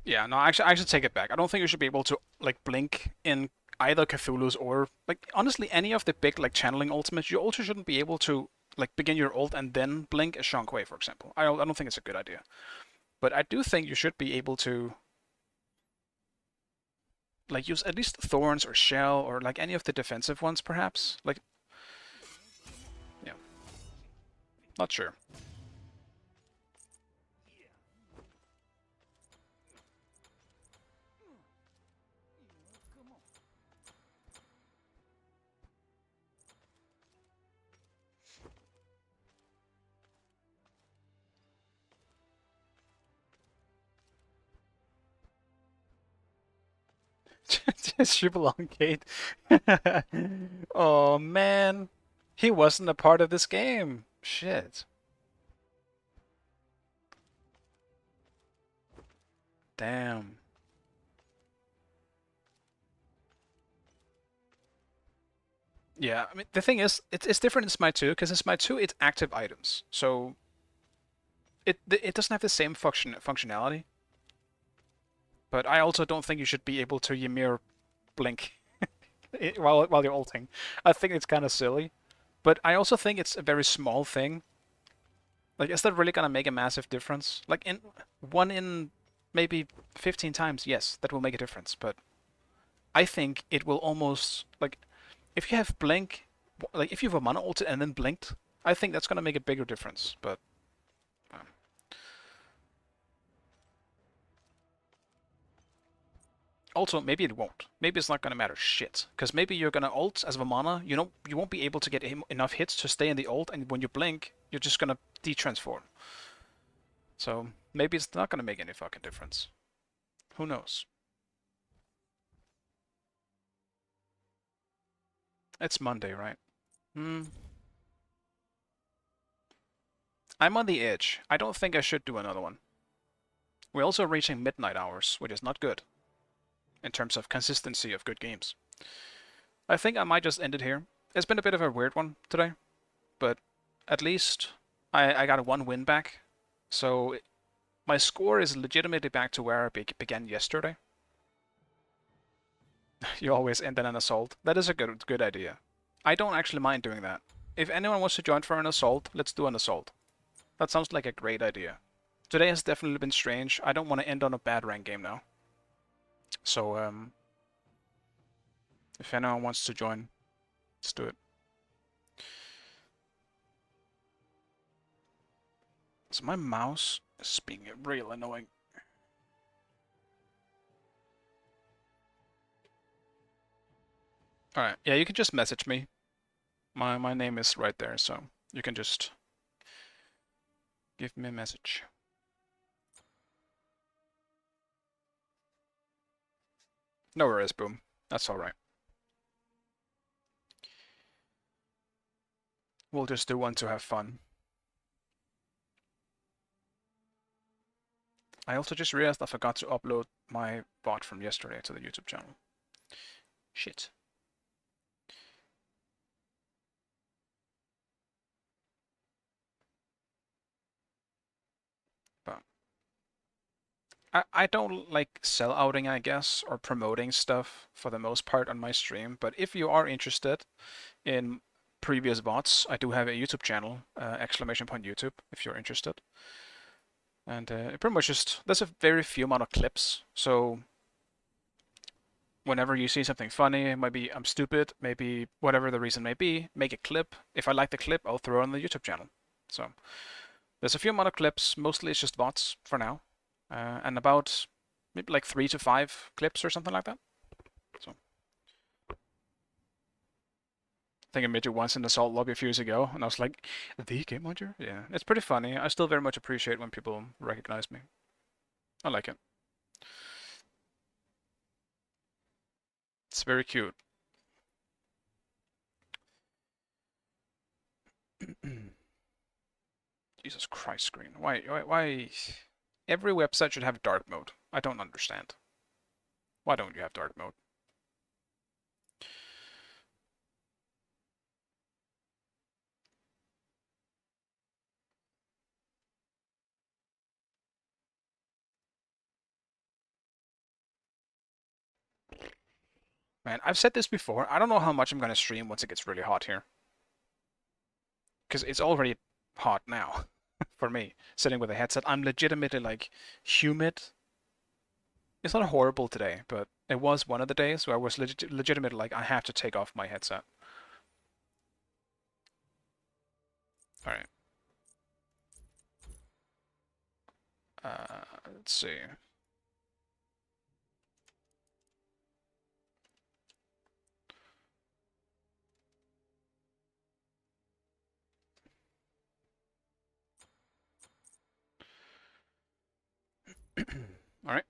Yeah, no, actually, I should take it back. I don't think you should be able to like blink in either Cthulhu's or like honestly any of the big like channeling ultimates. You also shouldn't be able to like begin your ult and then blink a Shang-Kui, for example. I don't think it's a good idea. But I do think you should be able to like use at least Thorns or Shell or like any of the defensive ones, perhaps. Like, yeah, not sure. Super long Kate. Oh man, he wasn't a part of this game. Shit. Damn. Yeah, I mean the thing is, it's different in Smite 2 because in Smite 2 it's active items, so it doesn't have the same functionality. But I also don't think you should be able to Ymir blink while you're ulting. I think it's kind of silly. But I also think it's a very small thing. Like, is that really gonna make a massive difference? Like, in one in maybe 15 times, yes, that will make a difference. But I think it will almost like if you have blink, like if you have a mana ulted and then blinked, I think that's gonna make a bigger difference. But also, maybe it won't. Maybe it's not gonna matter shit. Because maybe you're gonna ult as Vamana, you won't be able to get enough hits to stay in the ult, and when you blink, you're just gonna de-transform. So maybe it's not gonna make any fucking difference. Who knows? It's Monday, right? I'm on the edge. I don't think I should do another one. We're also reaching midnight hours, which is not good in terms of consistency of good games. I think I might just end it here. It's been a bit of a weird one today, but at least I got one win back. So my score is legitimately back to where I began yesterday. You always end in an assault. That is a good idea. I don't actually mind doing that. If anyone wants to join for an assault, let's do an assault. That sounds like a great idea. Today has definitely been strange. I don't want to end on a bad rank game now. So, if anyone wants to join, let's do it. So my mouse is being real annoying. Alright, yeah, you can just message me. My name is right there, so you can just give me a message. No worries, Boom. That's alright. We'll just do one to have fun. I also just realized I forgot to upload my VOD from yesterday to the YouTube channel. Shit. But I don't like sell-outing, I guess, or promoting stuff for the most part on my stream. But if you are interested in previous VODs, I do have a YouTube channel, !YouTube, if you're interested. And it pretty much just, there's a very few amount of clips, so whenever you see something funny, maybe I'm stupid, maybe whatever the reason may be, make a clip. If I like the clip, I'll throw it on the YouTube channel. So there's a few amount of clips, mostly it's just VODs for now, and about maybe like 3 to 5 clips or something like that. So I think I met you once in the Salt lobby a few years ago, and I was like, the Gamehunter? Yeah, it's pretty funny. I still very much appreciate when people recognize me. I like it. It's very cute. Jesus Christ, screen. Why? Every website should have dark mode. I don't understand. Why don't you have dark mode? Man, I've said this before. I don't know how much I'm gonna stream once it gets really hot here. Because it's already hot now for me, sitting with a headset. I'm legitimately like humid. It's not horrible today, but it was one of the days where I was legitimately like, I have to take off my headset. Alright. Let's see. Alright.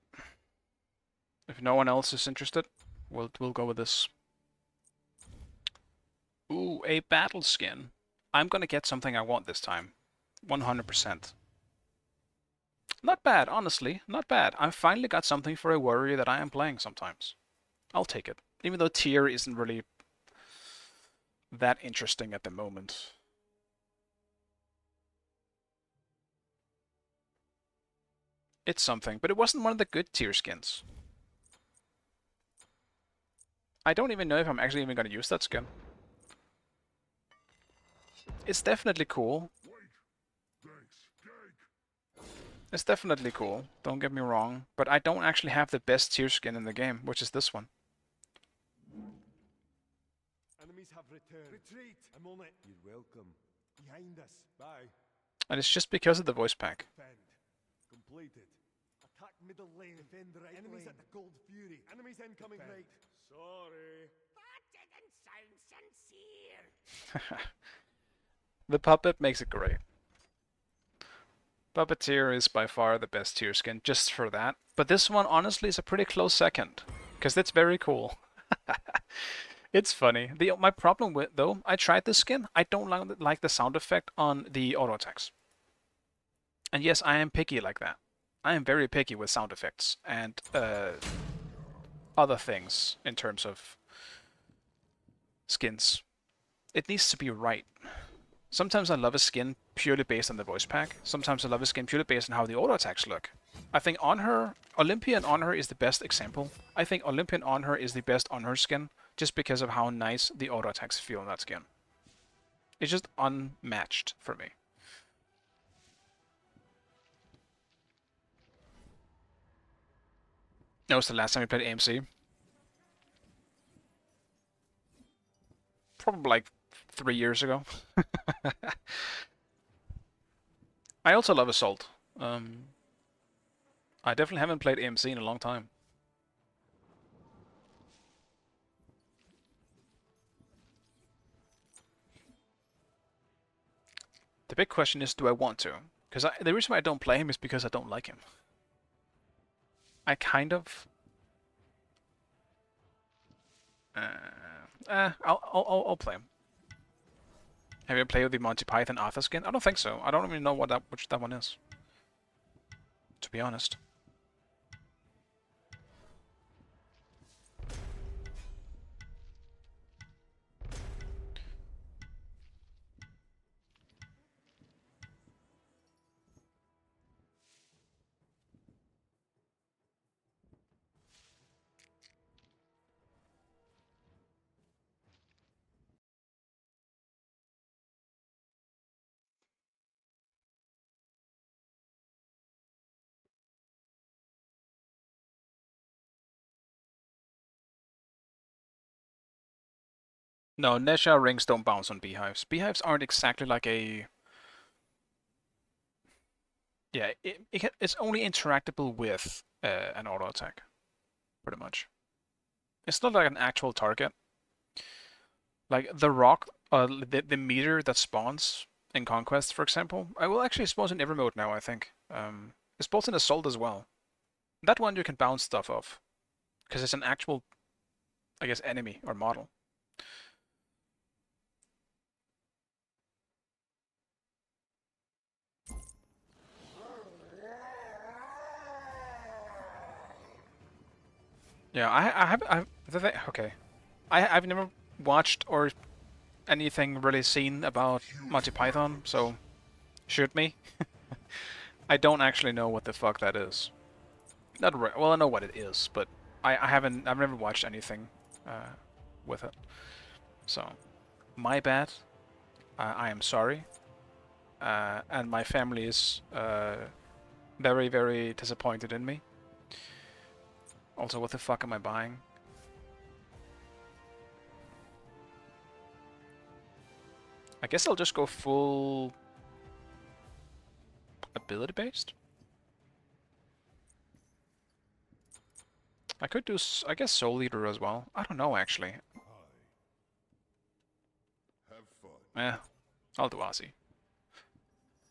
If no one else is interested, we'll go with this. Ooh, a battle skin. I'm gonna get something I want this time. 100%. Not bad, honestly. Not bad. I finally got something for a warrior that I am playing sometimes. I'll take it. Even though tier isn't really that interesting at the moment. It's something, but it wasn't one of the good tier skins. I don't even know if I'm actually even going to use that skin. It's definitely cool. It's definitely cool, don't get me wrong, but I don't actually have the best tier skin in the game, which is this one. Enemies have returned. Retreat! I'm on it. You're welcome. Behind us. Bye. And it's just because of the voice pack. Defend. Completed. Attack middle lane. Defend right enemies lane. At the Gold Fury. Enemies incoming right. Sorry. That didn't sound sincere. The puppet makes it great. Puppeteer is by far the best tier skin, just for that. But this one, honestly, is a pretty close second, because it's very cool. It's funny. My problem with, though, I tried this skin. I don't like the sound effect on the auto attacks. And yes, I am picky like that. I am very picky with sound effects and other things in terms of skins. It needs to be right. Sometimes I love a skin purely based on the voice pack. Sometimes I love a skin purely based on how the auto attacks look. I think Olympian Honor is the best example. I think Olympian Honor is the best Honor skin just because of how nice the auto attacks feel in that skin. It's just unmatched for me. That was the last time we played AMC. Probably like 3 years ago. I also love Assault. I definitely haven't played AMC in a long time. The big question is, do I want to? Because the reason why I don't play him is because I don't like him. I kind of... I'll play him. Have you played with the Monty Python Arthur skin? I don't think so. I don't even know which that one is, to be honest. No, Nesha rings don't bounce on beehives. Beehives aren't exactly like a... Yeah, it's only interactable with an auto attack, pretty much. It's not like an actual target. Like the rock, the meter that spawns in Conquest, for example, I will actually spawn in every mode now, I think. It spawns in Assault as well. That one you can bounce stuff off, because it's an actual, I guess, enemy or model. Yeah, okay. I've never watched or anything really seen about Monty Python, so shoot me. I don't actually know what the fuck that is. Well, I know what it is, but I've never watched anything with it. So, my bad. I am sorry. And my family is very, very disappointed in me. Also, what the fuck am I buying? I guess I'll just go full ability based. I could do, I guess, Soul Leader as well. I don't know, actually. Have fun. I'll do Ozzy.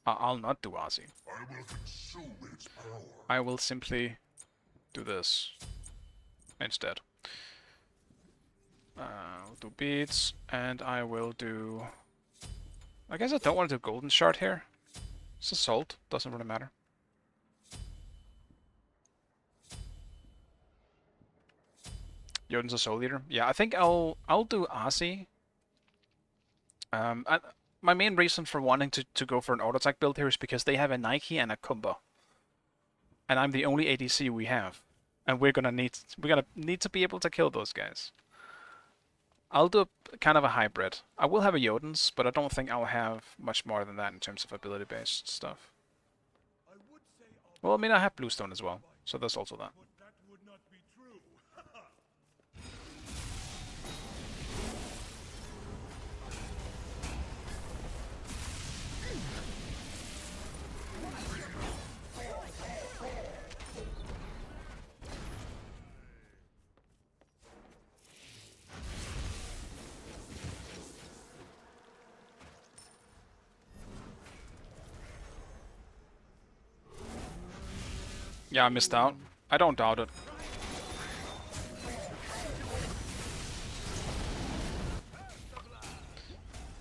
I'll not do Ozzy. I will consume its power. I will simply do this instead. I'll do beads, and I will do... I guess I don't want to do Golden Shard here. It's Assault, doesn't really matter. Jotun's a Soul Leader. Yeah, I think I'll do Ozzy. My main reason for wanting to go for an auto attack build here is because they have a Nike and a Kumba, and I'm the only ADC we have, and we're gonna need to be able to kill those guys. I'll do kind of a hybrid. I will have a Jotun's, but I don't think I'll have much more than that in terms of ability-based stuff. Well, I mean, I have Bluestone as well, so there's also that. But that would not be true. Yeah, I missed out. I don't doubt it.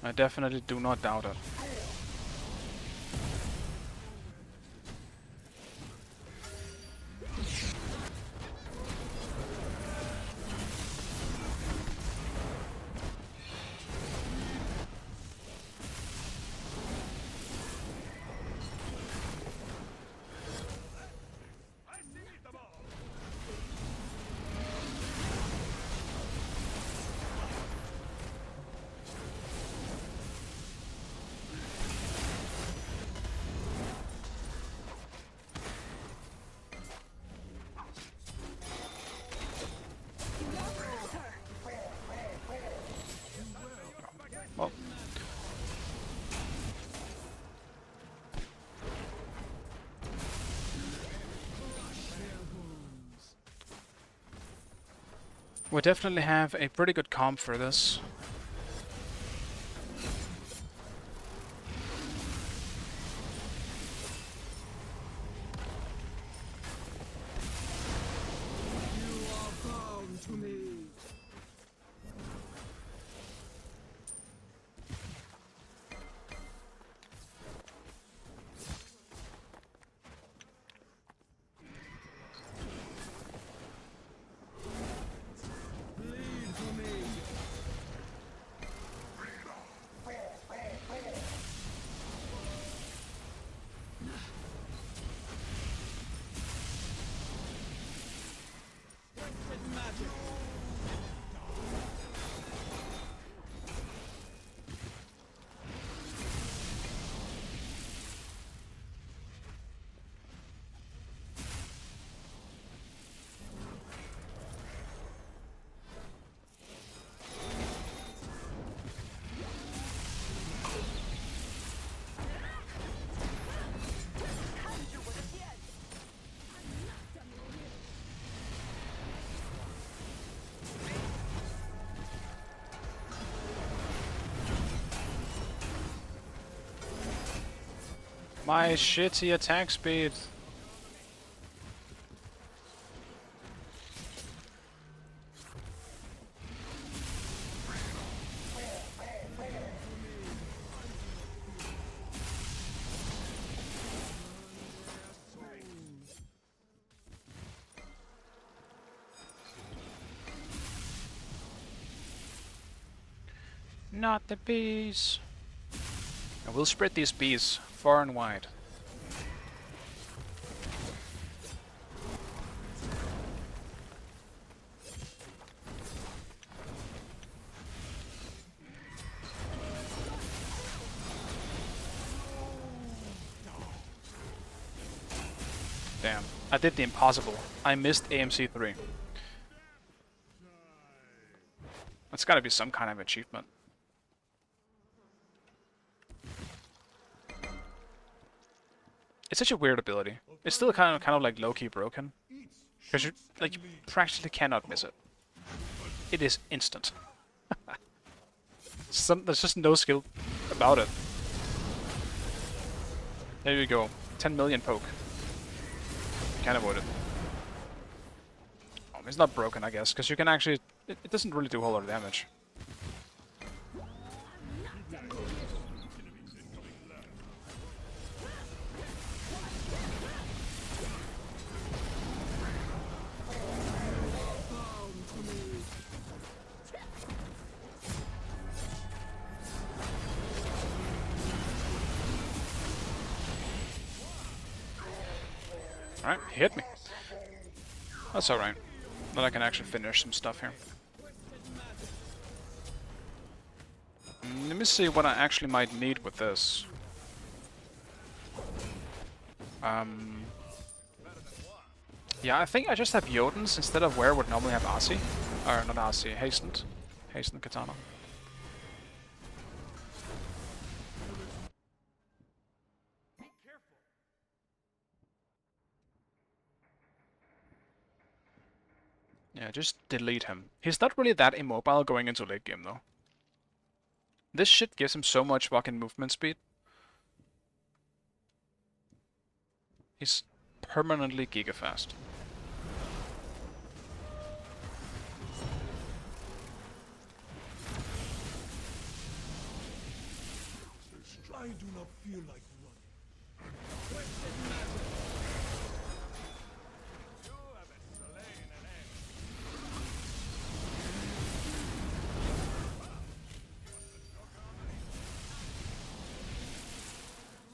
I definitely do not doubt it. We definitely have a pretty good comp for this. My shitty attack speed. Not the bees. And we'll spread these bees far and wide. Damn, I did the impossible. I missed AMC 3. That's gotta be some kind of achievement. It's such a weird ability. It's still kind of like low-key broken. Because you practically cannot miss it. It is instant. There's just no skill about it. There you go. 10 million poke. Can't avoid it. Oh, it's not broken, I guess, because you can actually... It doesn't really do a whole lot of damage. Alright, he hit me. That's alright. Then I can actually finish some stuff here. Let me see what I actually might need with this. Yeah, I think I just have Jotuns instead of where I would normally have Asi. Or not Asi, Hastened. Hastened Katana. Yeah, just delete him. He's not really that immobile going into late game though. This shit gives him so much fucking movement speed. He's permanently gigafast. I do not feel like running. You have slain an enemy.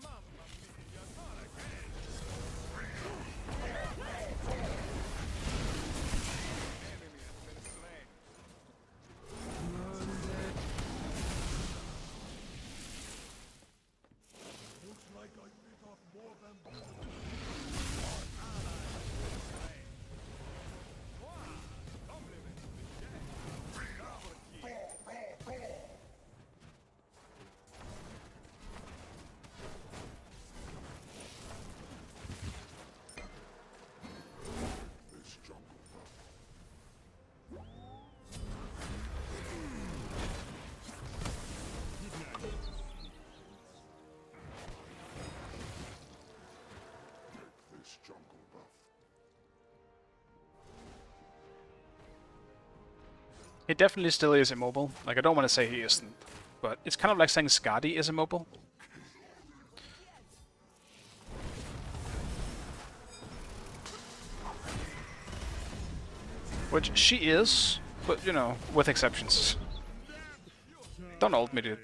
Mamma mia, not again. Enemy has been slain. He definitely still is immobile. Like, I don't want to say he isn't, but it's kind of like saying Skadi is immobile. Which she is, but, you know, with exceptions. Don't ult me, dude.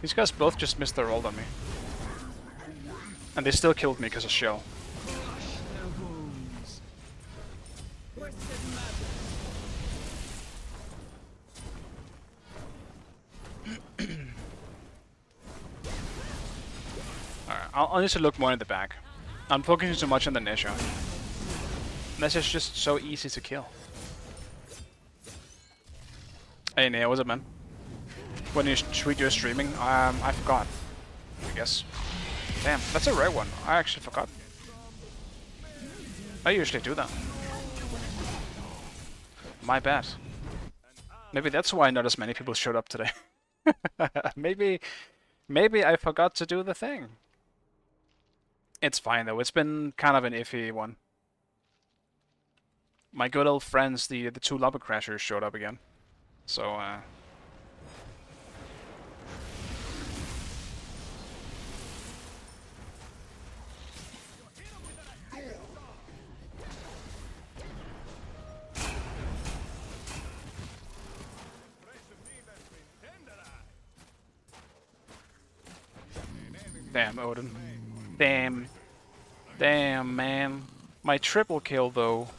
These guys both just missed their ult on me. And they still killed me because of shell. Alright, I'll need to look more in the back. I'm focusing too much on the Nesha. Nesha's just so easy to kill. Hey Nea, what's up, man? When you tweet you're streaming, I forgot. I guess. Damn, that's a rare one. I actually forgot. I usually do that. My bad. Maybe that's why not as many people showed up today. maybe I forgot to do the thing. It's fine though. It's been kind of an iffy one. My good old friends, the two lobby crashers, showed up again. So damn, Odin. Damn. Damn, man. My triple kill, though.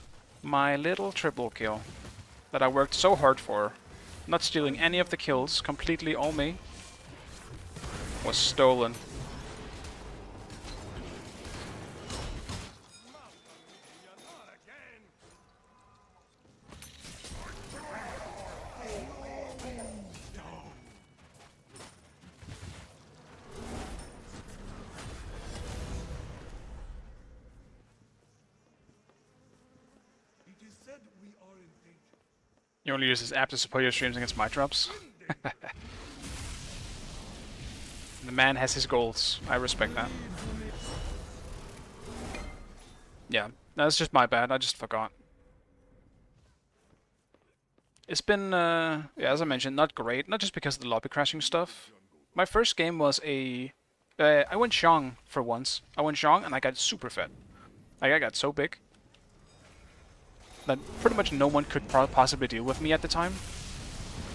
My little triple kill. That I worked so hard for. Not stealing any of the kills, completely all me. Was stolen. You only use this app to support your streams against my drops? The man has his goals. I respect that. Yeah, that's just my bad. I just forgot. It's been, yeah, as I mentioned, not great. Not just because of the lobby crashing stuff. My first game was a... I went Xiong for once. I went Xiong and I got super fat. Like, I got so big that pretty much no one could possibly deal with me at the time.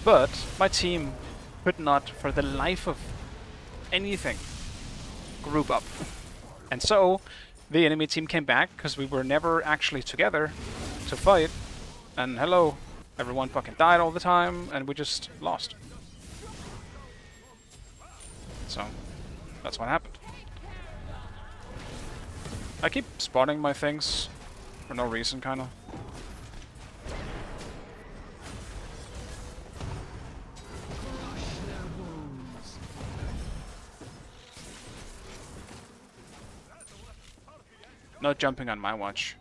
But my team could not, for the life of anything, group up. And so, the enemy team came back, because we were never actually together to fight. And hello, everyone fucking died all the time, and we just lost. So, that's what happened. I keep spotting my things for no reason, kinda. No jumping on my watch.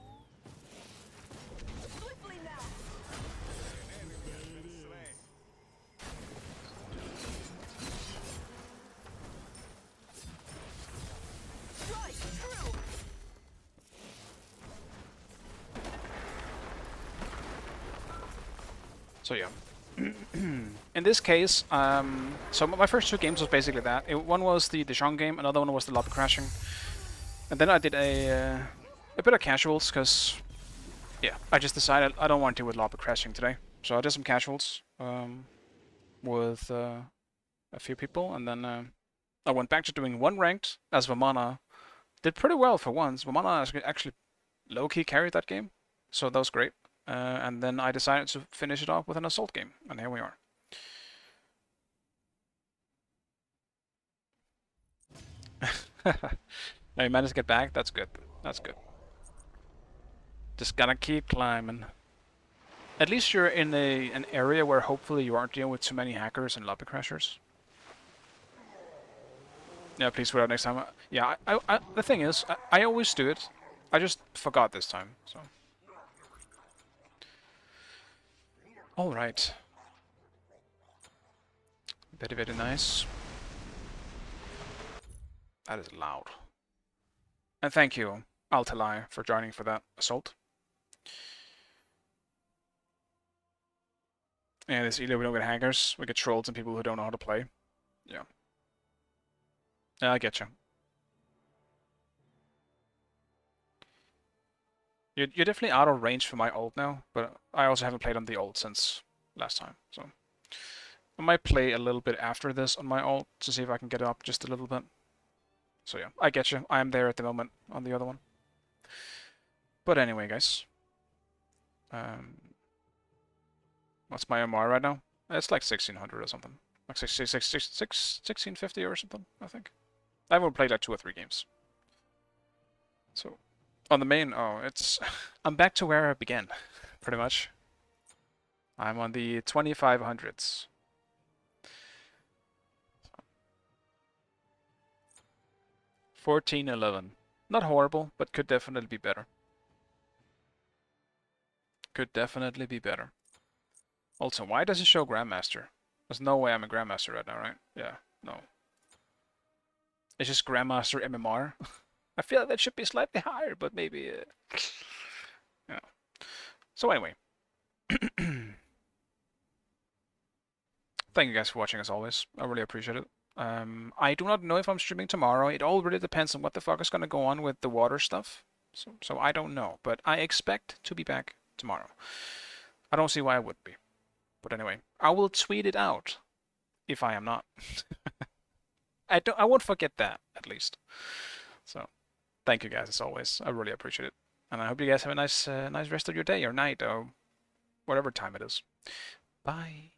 So yeah. In this case, so my first two games was basically that. One was the Xiong game, another one was the lobby crashing. And then I did a bit of casuals, because, yeah, I just decided I don't want to do with lobby crashing today. So I did some casuals with a few people, and then I went back to doing one ranked, as Vamana did pretty well for once. Vamana actually low-key carried that game, so that was great. And then I decided to finish it off with an assault game, and here we are. Now you managed to get back? That's good. That's good. Just gotta keep climbing. At least you're in an area where hopefully you aren't dealing with too many hackers and lobby crashers. Yeah, please put out next time. Yeah, the thing is, I always do it. I just forgot this time, so. Alright. Very, very nice. That is loud. And thank you, Altalai, for joining for that assault. And this either we don't get hackers, we get trolls and people who don't know how to play. Yeah. Yeah, I get you. You're definitely out of range for my ult now, but I also haven't played on the ult since last time, so I might play a little bit after this on my ult to see if I can get it up just a little bit. So yeah, I get you. I am there at the moment on the other one. But anyway, guys. What's my MR right now? It's like 1600 or something. Like 1650 or something, I think. I haven't played like 2 or 3 games. So, on the main, it's... I'm back to where I began, pretty much. I'm on the 2500s. 1411. Not horrible, but could definitely be better. Could definitely be better. Also, why does it show Grandmaster? There's no way I'm a Grandmaster right now, right? Yeah, no. It's just Grandmaster MMR. I feel like that should be slightly higher, but maybe... yeah. So anyway. Thank you guys for watching as always. I really appreciate it. I do not know if I'm streaming tomorrow. It all really depends on what the fuck is going to go on with the water stuff. So I don't know. But I expect to be back tomorrow. I don't see why I would be. But anyway, I will tweet it out if I am not. I won't forget that, at least. So, thank you guys as always. I really appreciate it. And I hope you guys have a nice rest of your day or night or whatever time it is. Bye.